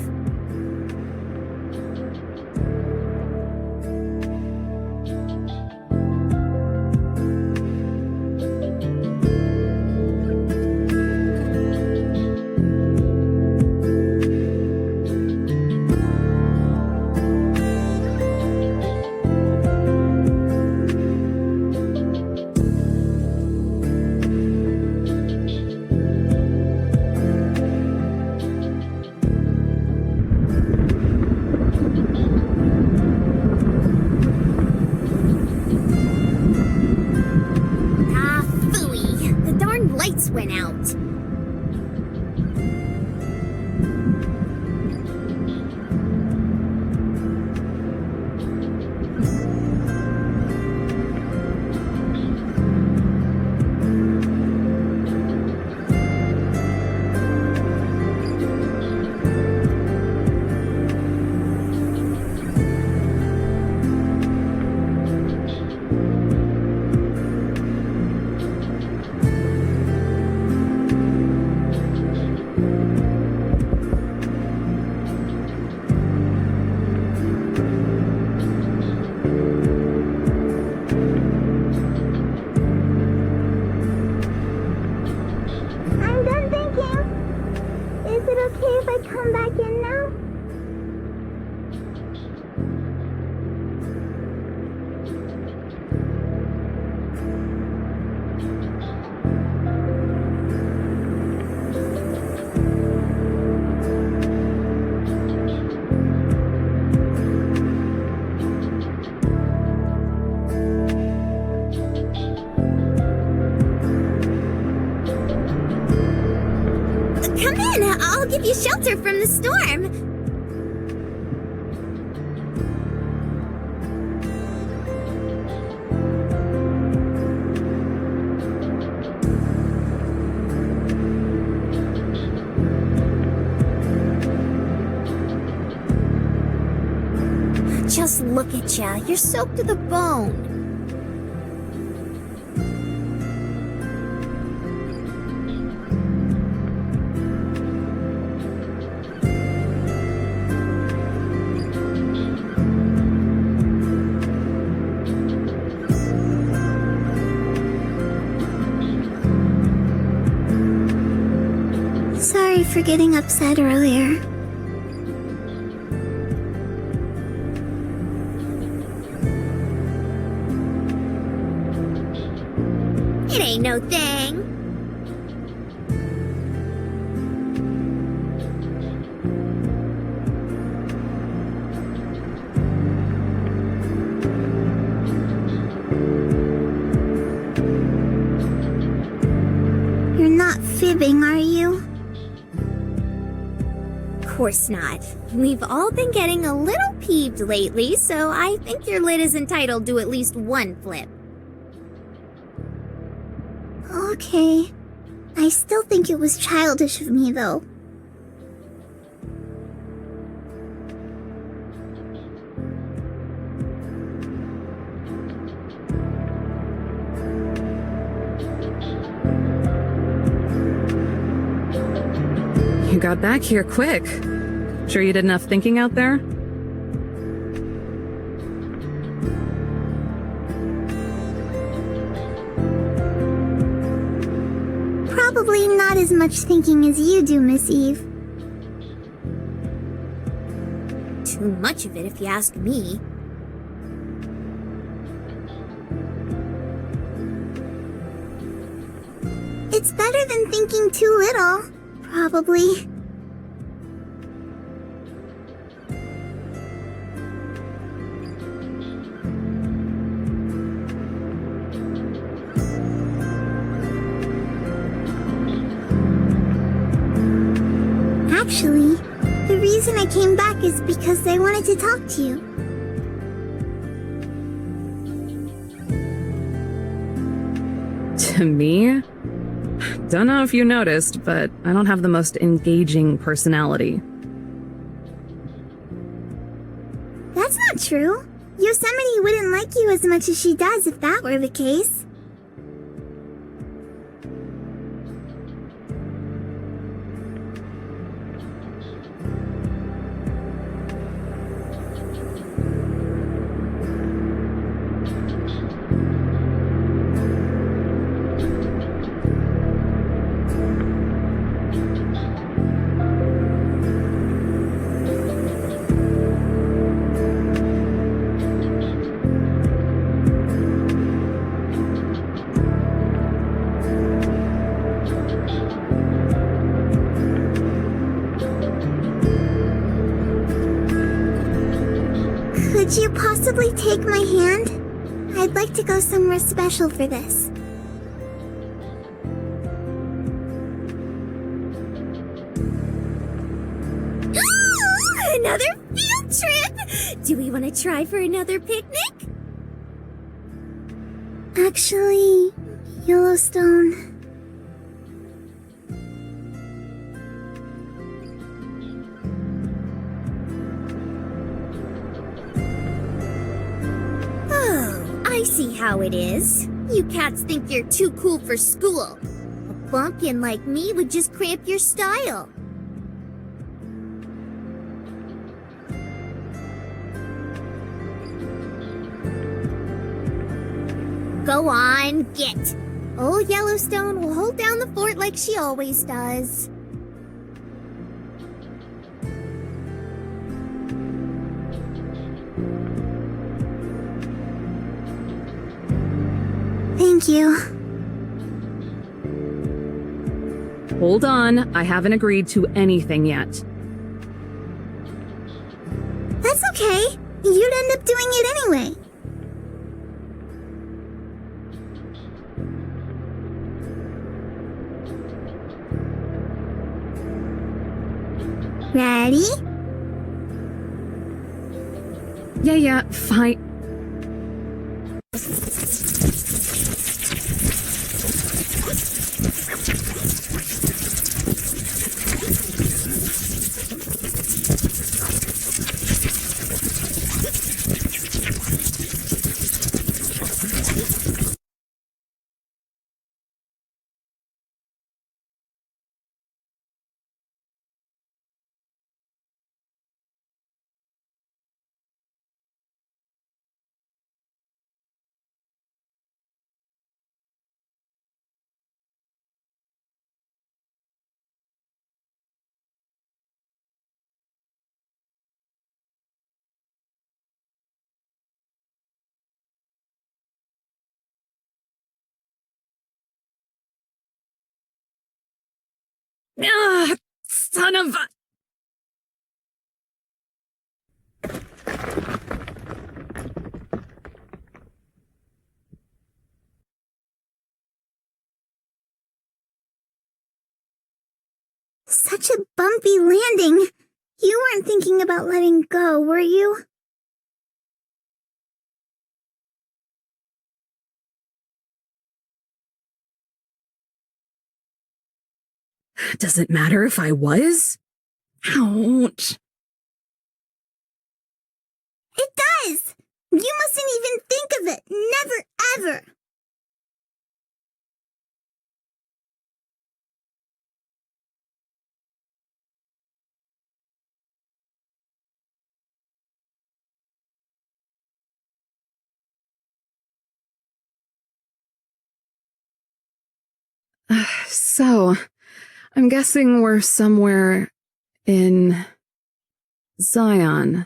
G: Went out.
C: Come back in now?
G: Come in, I'll give you shelter from the storm. Just look at ya, you're soaked to the bone.
C: Sorry for getting upset earlier.
G: It ain't no thing.
C: You're not fibbing, are you?
G: Of course not. We've all been getting a little peeved lately, so I think your lid is entitled to at least one flip.
C: Oh, Okay. I still think it was childish of me, though.
E: You got back here quick. Sure you did enough thinking out there?
C: Probably not as much thinking as you do, Miss Eve.
G: Too much of it if you ask me.
C: It's better than thinking too little, probably. Actually, the reason I came back is because I wanted to talk to you.
E: To me? Don't know if you noticed, but I don't have the most engaging personality.
C: That's not true. Yosemite wouldn't like you as much as she does if that were the case. Could you possibly take my hand? I'd like to go somewhere special for this.
G: Another field trip! Do we want to try for another picnic?
C: Actually, Yellowstone.
G: Oh, I see how it is. You cats think you're too cool for school. A bumpkin like me would just cramp your style. Go on, get. Old Yellowstone will hold down the fort like she always does.
C: Thank you.
E: Hold on, I haven't agreed to anything yet.
C: That's okay. You'd end up doing it anyway. Ready?
E: Yeah, fine. Ah, son of a...
C: Such a bumpy landing. You weren't thinking about letting go, were you?
E: Does it matter if I was? Ouch.
C: It does! You mustn't even think of it! Never, ever!
E: So, I'm guessing we're somewhere in Zion.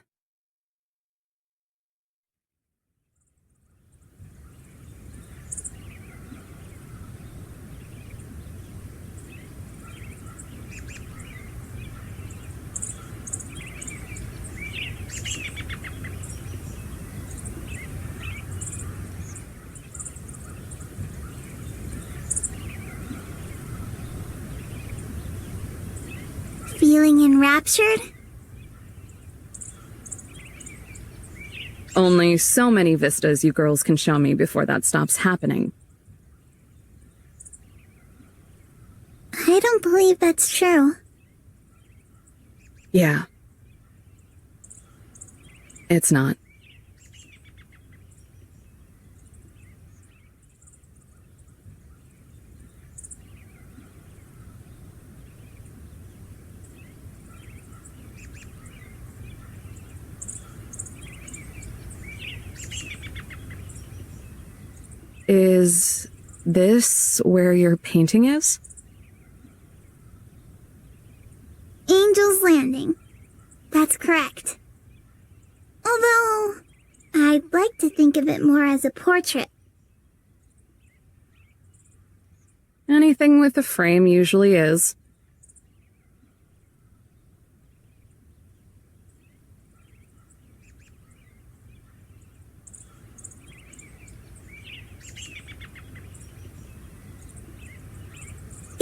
C: Feeling enraptured?
E: Only so many vistas you girls can show me before that stops happening.
C: I don't believe that's true.
E: Yeah. It's not. Is this where your painting is?
C: Angel's Landing. That's correct. Although, I'd like to think of it more as a portrait.
E: Anything with a frame usually is.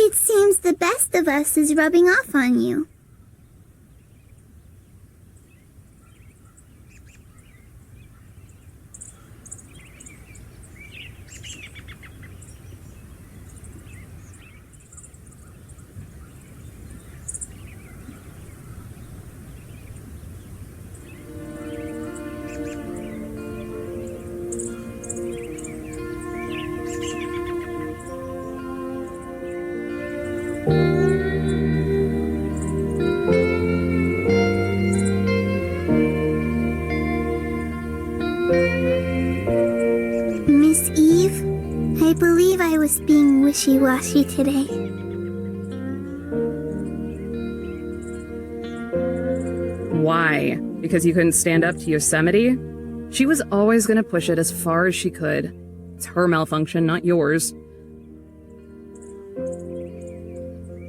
C: It seems the best of us is rubbing off on you. Miss Eve, I believe I was being wishy-washy today.
E: Why? Because you couldn't stand up to Yosemite? She was always going to push it as far as she could. It's her malfunction, not yours.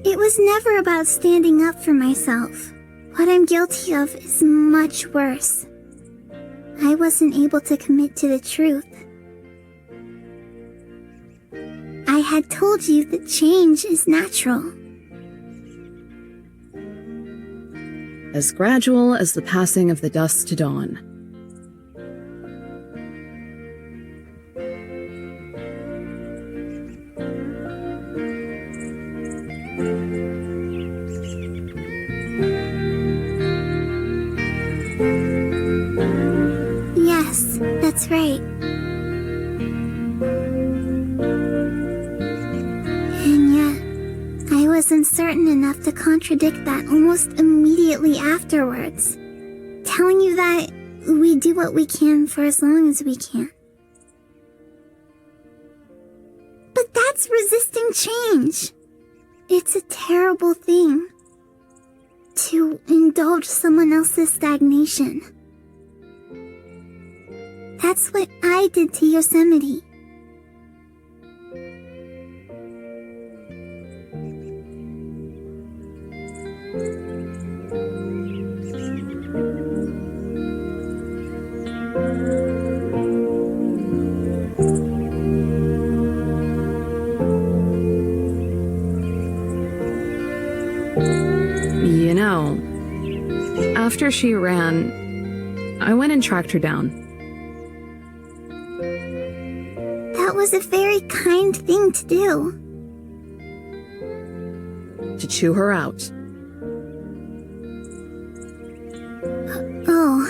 C: It was never about standing up for myself. What I'm guilty of is much worse. I wasn't able to commit to the truth. I had told you that change is natural.
E: As gradual as the passing of the dusk to dawn.
C: Yes, that's right. And yet, I wasn't certain enough to contradict that almost immediately afterwards. Telling you that we do what we can for as long as we can. But that's resisting change. It's a terrible thing. To indulge someone else's stagnation. That's what I did to Yosemite.
E: You know, after she ran, I went and tracked her down.
C: That was a very kind thing to do.
E: to chew her out.
C: Oh,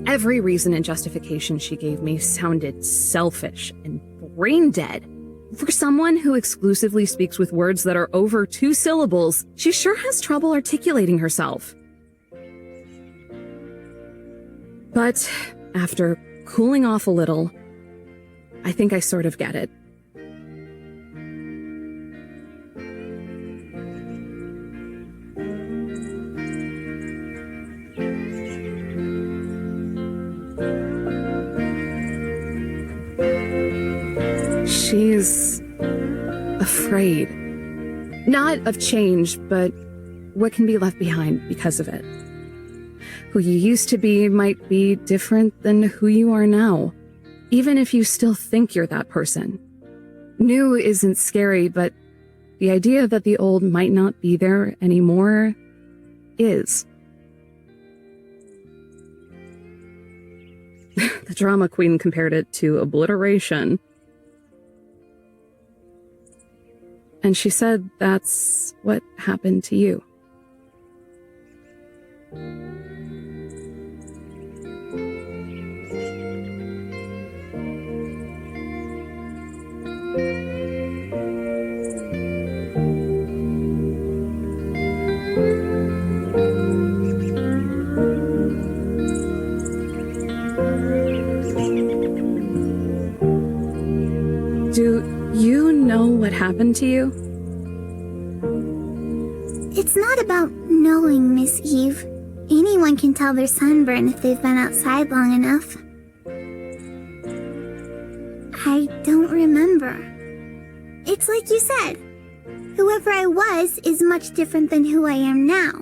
E: Every reason and justification she gave me sounded selfish and brain dead. For someone who exclusively speaks with words that are over 2 syllables, she sure has trouble articulating herself. But after cooling off a little, I think I sort of get it. She's afraid. Not of change, but what can be left behind because of it. Who you used to be might be different than who you are now, even if you still think you're that person. New isn't scary, but the idea that the old might not be there anymore is. The drama queen compared it to obliteration. And she said that's what happened to you. Do you know what happened to you?
C: it's not about knowing, Miss Eve. Anyone can tell they're sunburned if they've been outside long enough. I don't remember. It's like you said. Whoever I was is much different than who I am now.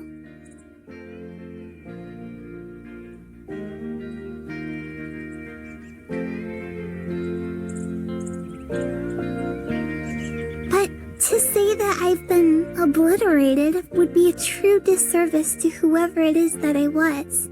C: But to say that I've been obliterated would be a true disservice to whoever it is that I was.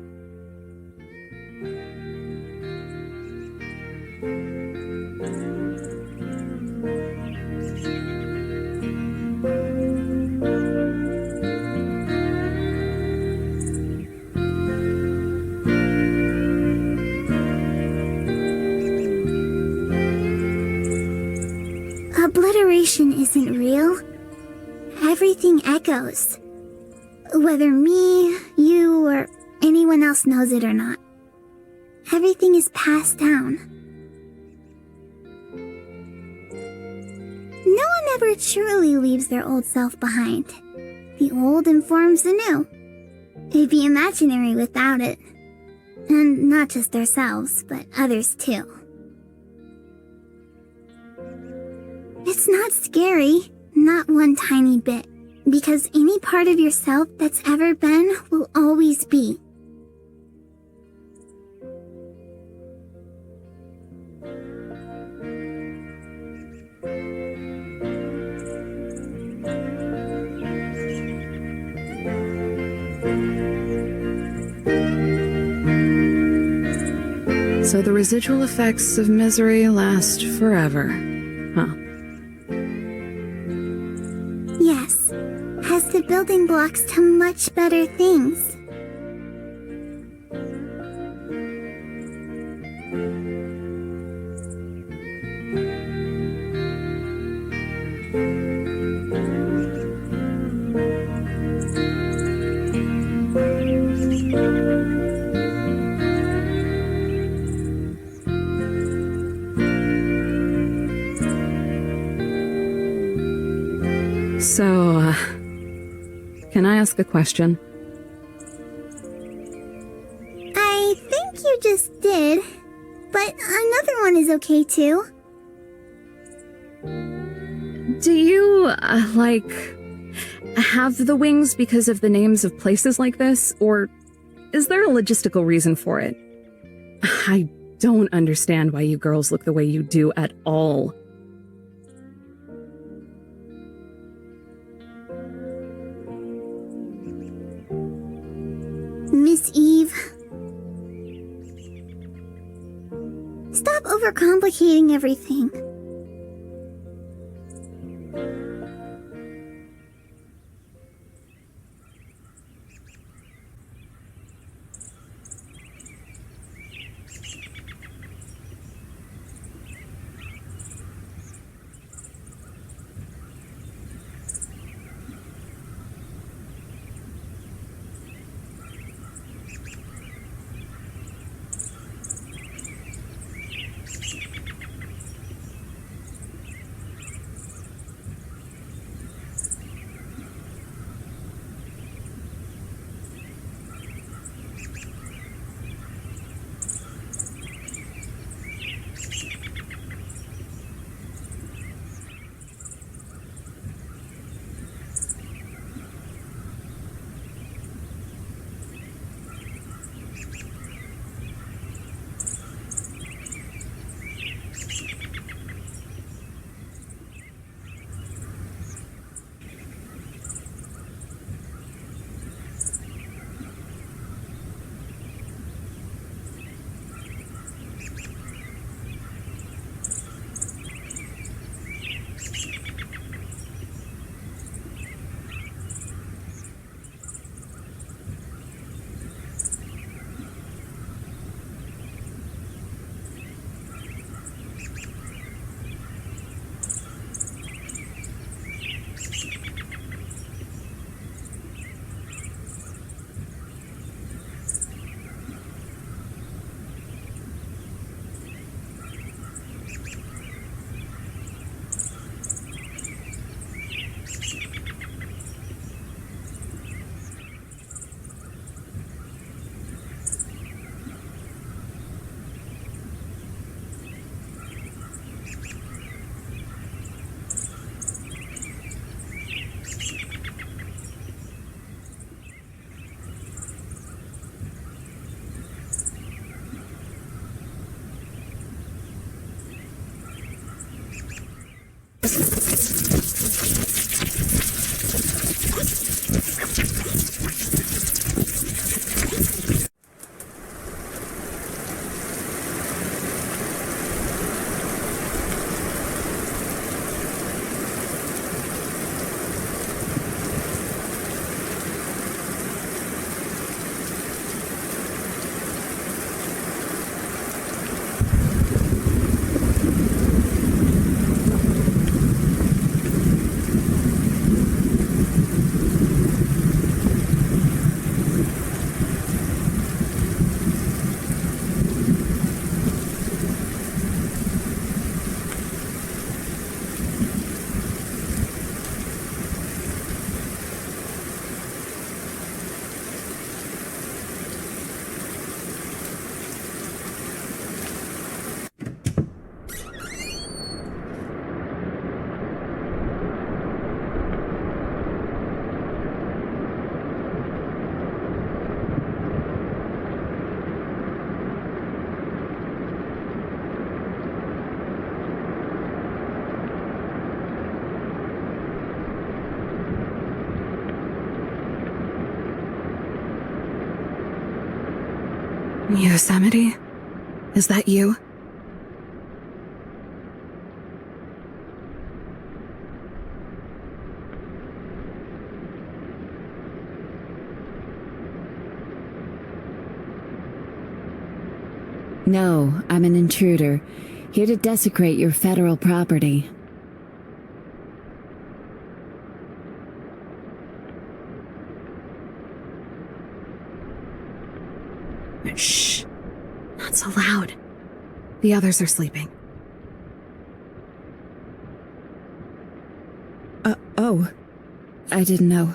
C: Obliteration isn't real. Everything echoes. Whether me, you, or anyone else knows it or not. Everything is passed down. No one ever truly leaves their old self behind. The old informs the new. It'd be imaginary without it. And not just ourselves, but others too. It's not scary, not one tiny bit, because any part of yourself that's ever been will always be.
E: So the residual effects of misery last forever, huh?
C: Yes, has the building blocks to much better things.
E: So, can I ask a question?
C: I think you just did, but another one is okay too.
E: Do you, have the wings because of the names of places like this, or is there a logistical reason for it? I don't understand why you girls look the way you do at all.
C: Miss Eve. Stop overcomplicating everything.
E: Yosemite? Is that you?
D: No, I'm an intruder, here to desecrate your federal property.
E: Shh. Not so loud. The others are sleeping.
D: Oh. I didn't know.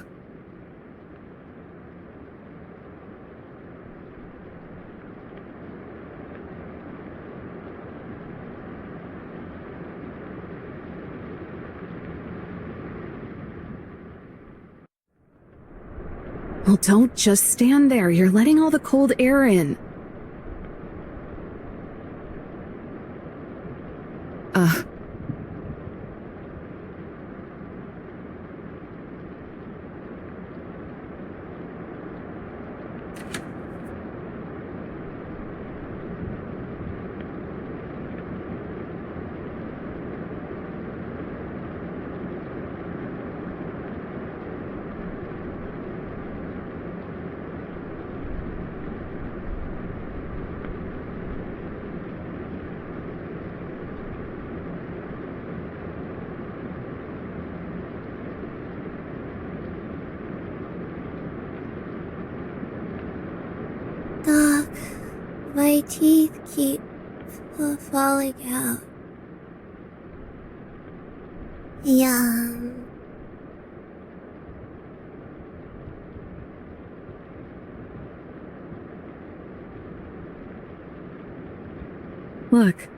E: Well, don't just stand there. You're letting all the cold air in.
C: Doc, my teeth keep falling out. Yum.
E: Look.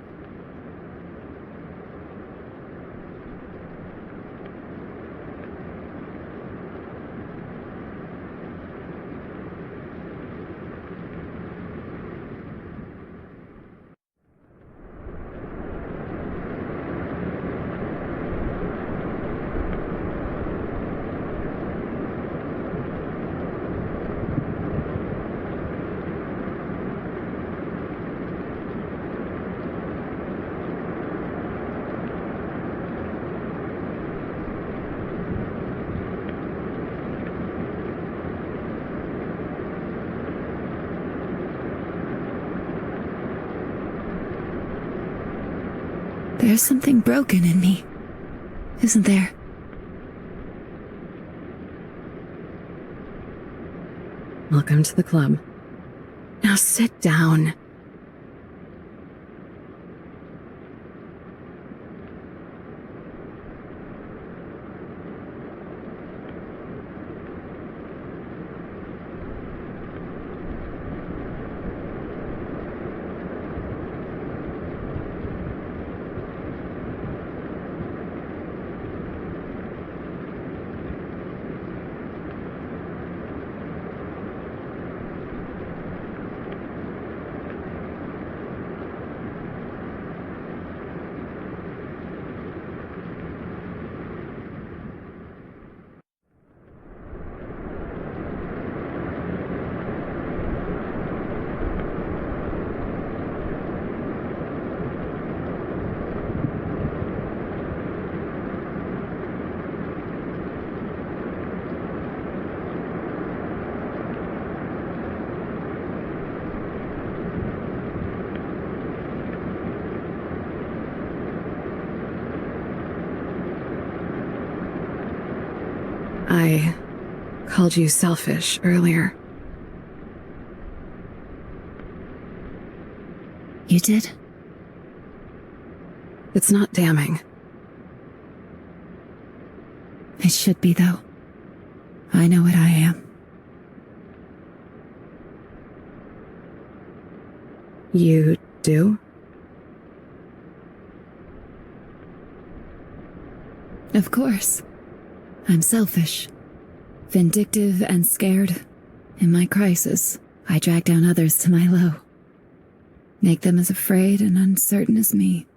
D: There's something broken in me, isn't there?
E: Welcome to the club. Now sit down. I called you selfish earlier.
D: You did?
E: It's not damning.
D: It should be, though. I know what I am.
E: You do?
D: Of course. I'm selfish. Vindictive and scared. In my crisis, I drag down others to my low. Make them as afraid and uncertain as me.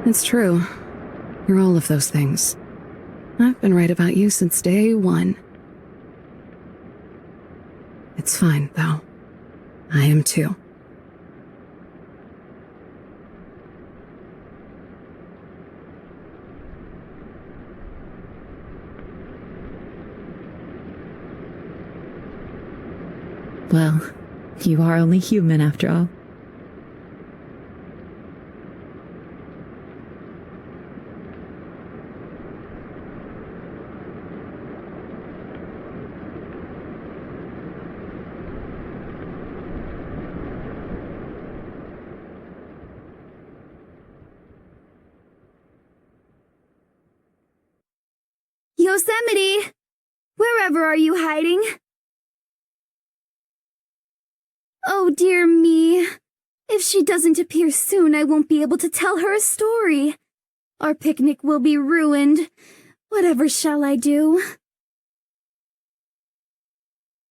E: It's true. You're all of those things. I've been right about you since day one. It's fine, though. I am too.
D: Well, you are only human after all.
B: Yosemite! Wherever are you hiding? Oh dear me. If she doesn't appear soon, I won't be able to tell her a story. Our picnic will be ruined. Whatever shall I do?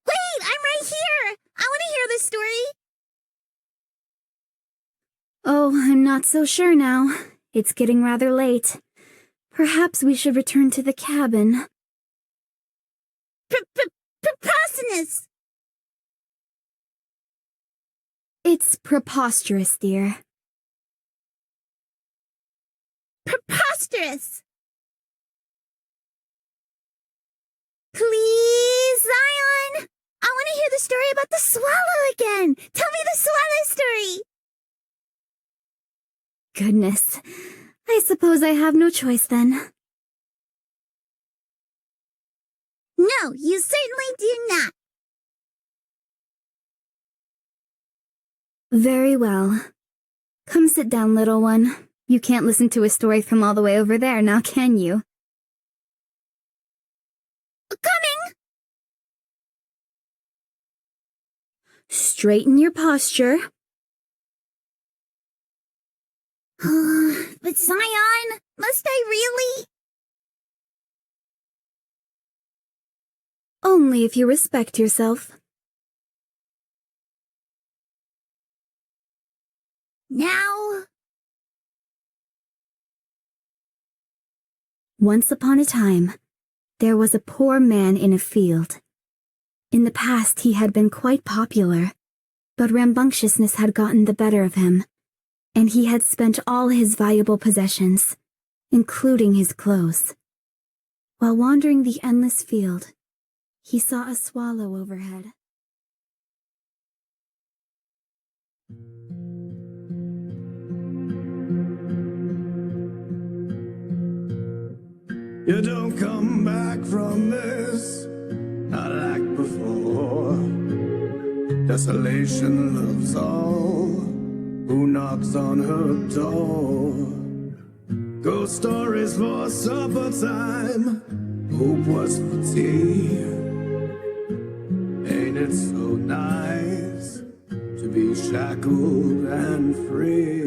C: Wait, I'm right here! I want to hear the story!
B: Oh, I'm not so sure now. It's getting rather late. Perhaps we should return to the cabin.
C: Preposterous!
B: It's preposterous, dear.
C: Preposterous! Please, Zion! I want to hear the story about the swallow again! Tell me the swallow story!
B: Goodness. I suppose I have no choice then.
C: No, you certainly do not.
B: Very well. Come sit down, little one. You can't listen to a story from all the way over there, now can you?
C: Coming!
B: Straighten your posture.
C: But Zion, must I really?
B: Only if you respect yourself.
C: Now?
B: Once upon a time, there was a poor man in a field. In the past, he had been quite popular, but rambunctiousness had gotten the better of him, and he had spent all his valuable possessions, including his clothes. While wandering the endless field, he saw a swallow overhead.
A: You don't come back from this, not like before. Desolation loves all who knocks on her door. Ghost stories for supper time, hope was for tea. Ain't it so nice to be shackled and free?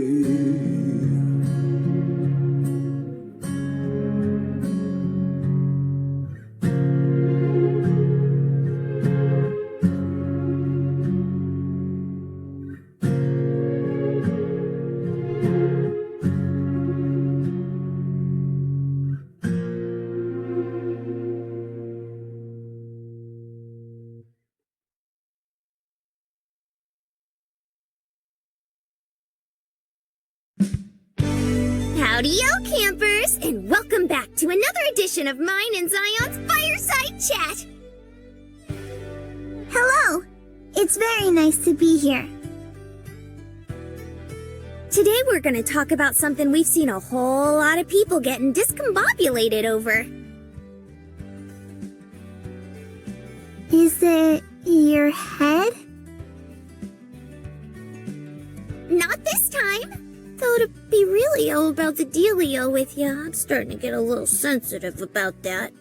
G: Howdy-yo, campers, and welcome back to another edition of mine and Zion's Fireside Chat.
C: Hello! It's very nice to be here.
G: Today we're going to talk about something we've seen a whole lot of people getting discombobulated over.
C: Is it your head?
G: Not this time. Though to be really about the dealio with you, I'm starting to get a little sensitive about that.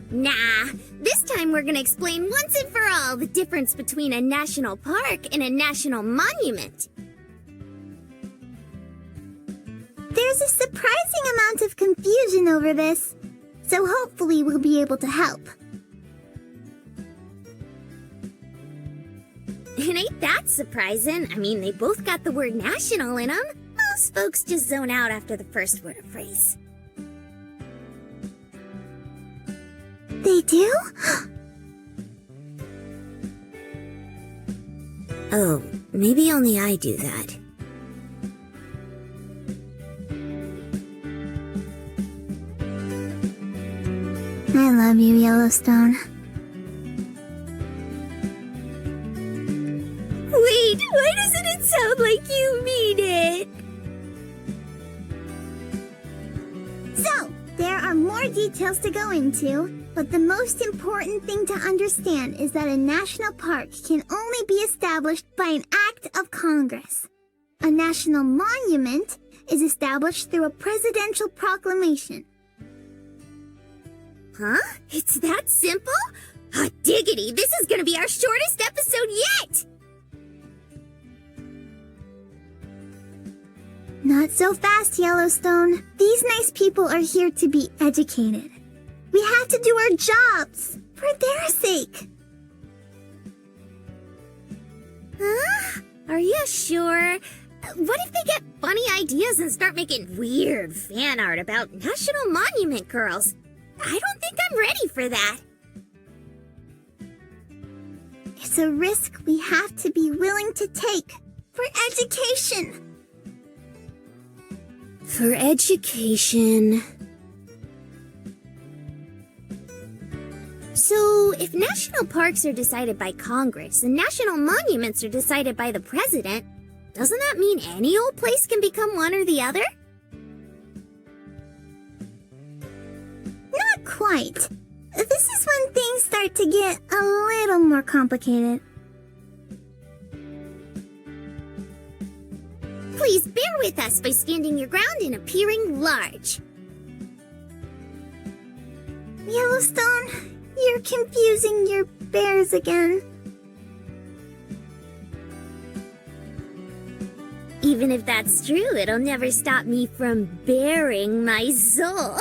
G: Nah, this time we're gonna explain once and for all the difference between a national park and a national monument.
C: There's a surprising amount of confusion over this, so hopefully we'll be able to help.
G: It ain't that surprising. I mean, they both got the word national in them. Most folks just zone out after the first word or phrase.
C: They do?
G: Oh, maybe only I do that.
C: I love you, Yellowstone.
G: Wait, why doesn't it sound like you mean it?
C: So, there are more details to go into, but the most important thing to understand is that a national park can only be established by an act of Congress. A national monument is established through a presidential proclamation.
G: Huh? It's that simple? Hot diggity, this is gonna be our shortest episode yet!
C: Not so fast, Yellowstone. These nice people are here to be educated. We have to do our jobs, for their sake.
G: Huh? Are you sure? What if they get funny ideas and start making weird fan art about National Monument girls? I don't think I'm ready for that.
C: It's a risk we have to be willing to take for education.
G: For education. So, if national parks are decided by Congress and national monuments are decided by the president, doesn't that mean any old place can become one or the other?
C: Not quite. This is when things start to get a little more complicated.
G: Please bear with us by standing your ground and appearing large.
C: Yellowstone, you're confusing your bears again.
G: Even if that's true, it'll never stop me from bearing my soul.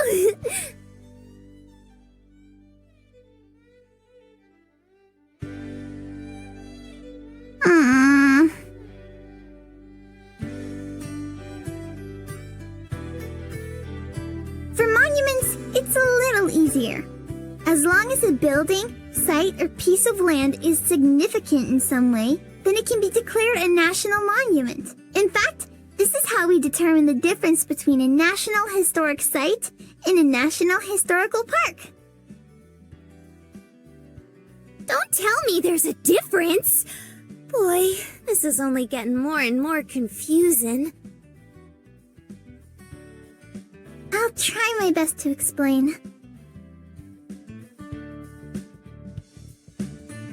C: For monuments, it's a little easier. As long as a building, site, or piece of land is significant in some way, then it can be declared a national monument. In fact, this is how we determine the difference between a national historic site and a national historical park.
G: Don't tell me there's a difference. Boy, this is only getting more and more confusing.
C: I'll try my best to explain.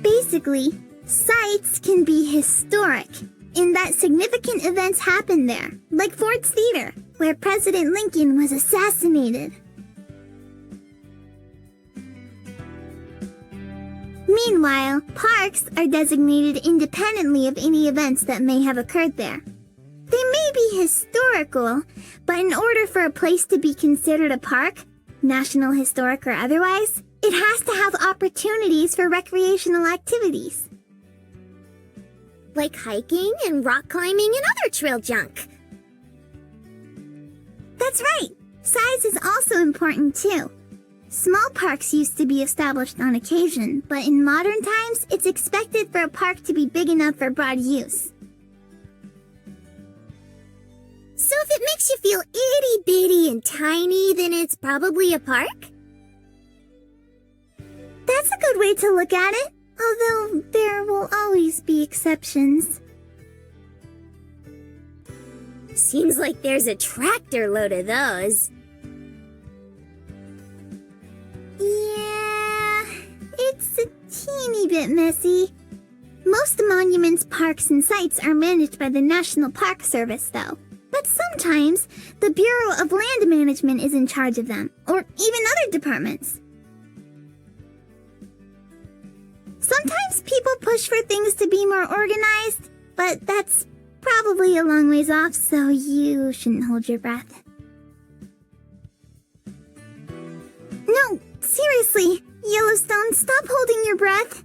C: Basically, sites can be historic, in that significant events happen there, like Ford's Theater, where President Lincoln was assassinated. Meanwhile, parks are designated independently of any events that may have occurred there. They may be historical, but in order for a place to be considered a park, national historic or otherwise, it has to have opportunities for recreational activities.
G: Like hiking and rock climbing and other trail junk.
C: That's right. Size is also important too. Small parks used to be established on occasion, but in modern times, it's expected for a park to be big enough for broad use. if it makes you feel itty bitty and tiny, then it's probably a park? That's a good way to look at it, although there will always be exceptions. Seems like there's a tractor load of those. Yeah, it's a teeny bit messy. Most monuments, parks, and sites are managed by the National Park Service, though. But sometimes, the Bureau of Land Management is in charge of them, or even other departments. Sometimes people push for things to be more organized, but that's probably a long ways off, so you shouldn't hold your breath. No, seriously, Yellowstone, stop holding your breath.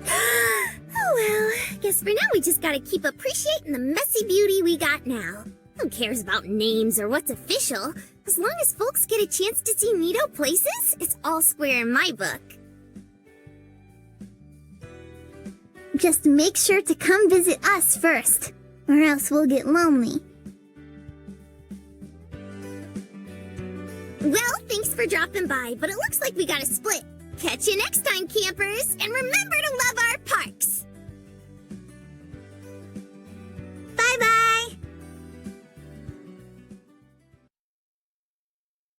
C: Oh well, guess for now we just gotta keep appreciating the messy beauty we got now. Who cares about names or what's official? As long as folks get a chance to see neato places, it's all square in my book. Just make sure to come visit us first, or else we'll get lonely. Well, thanks for dropping by, but it looks like we gotta split. Catch you next time, campers, and remember to love our parks!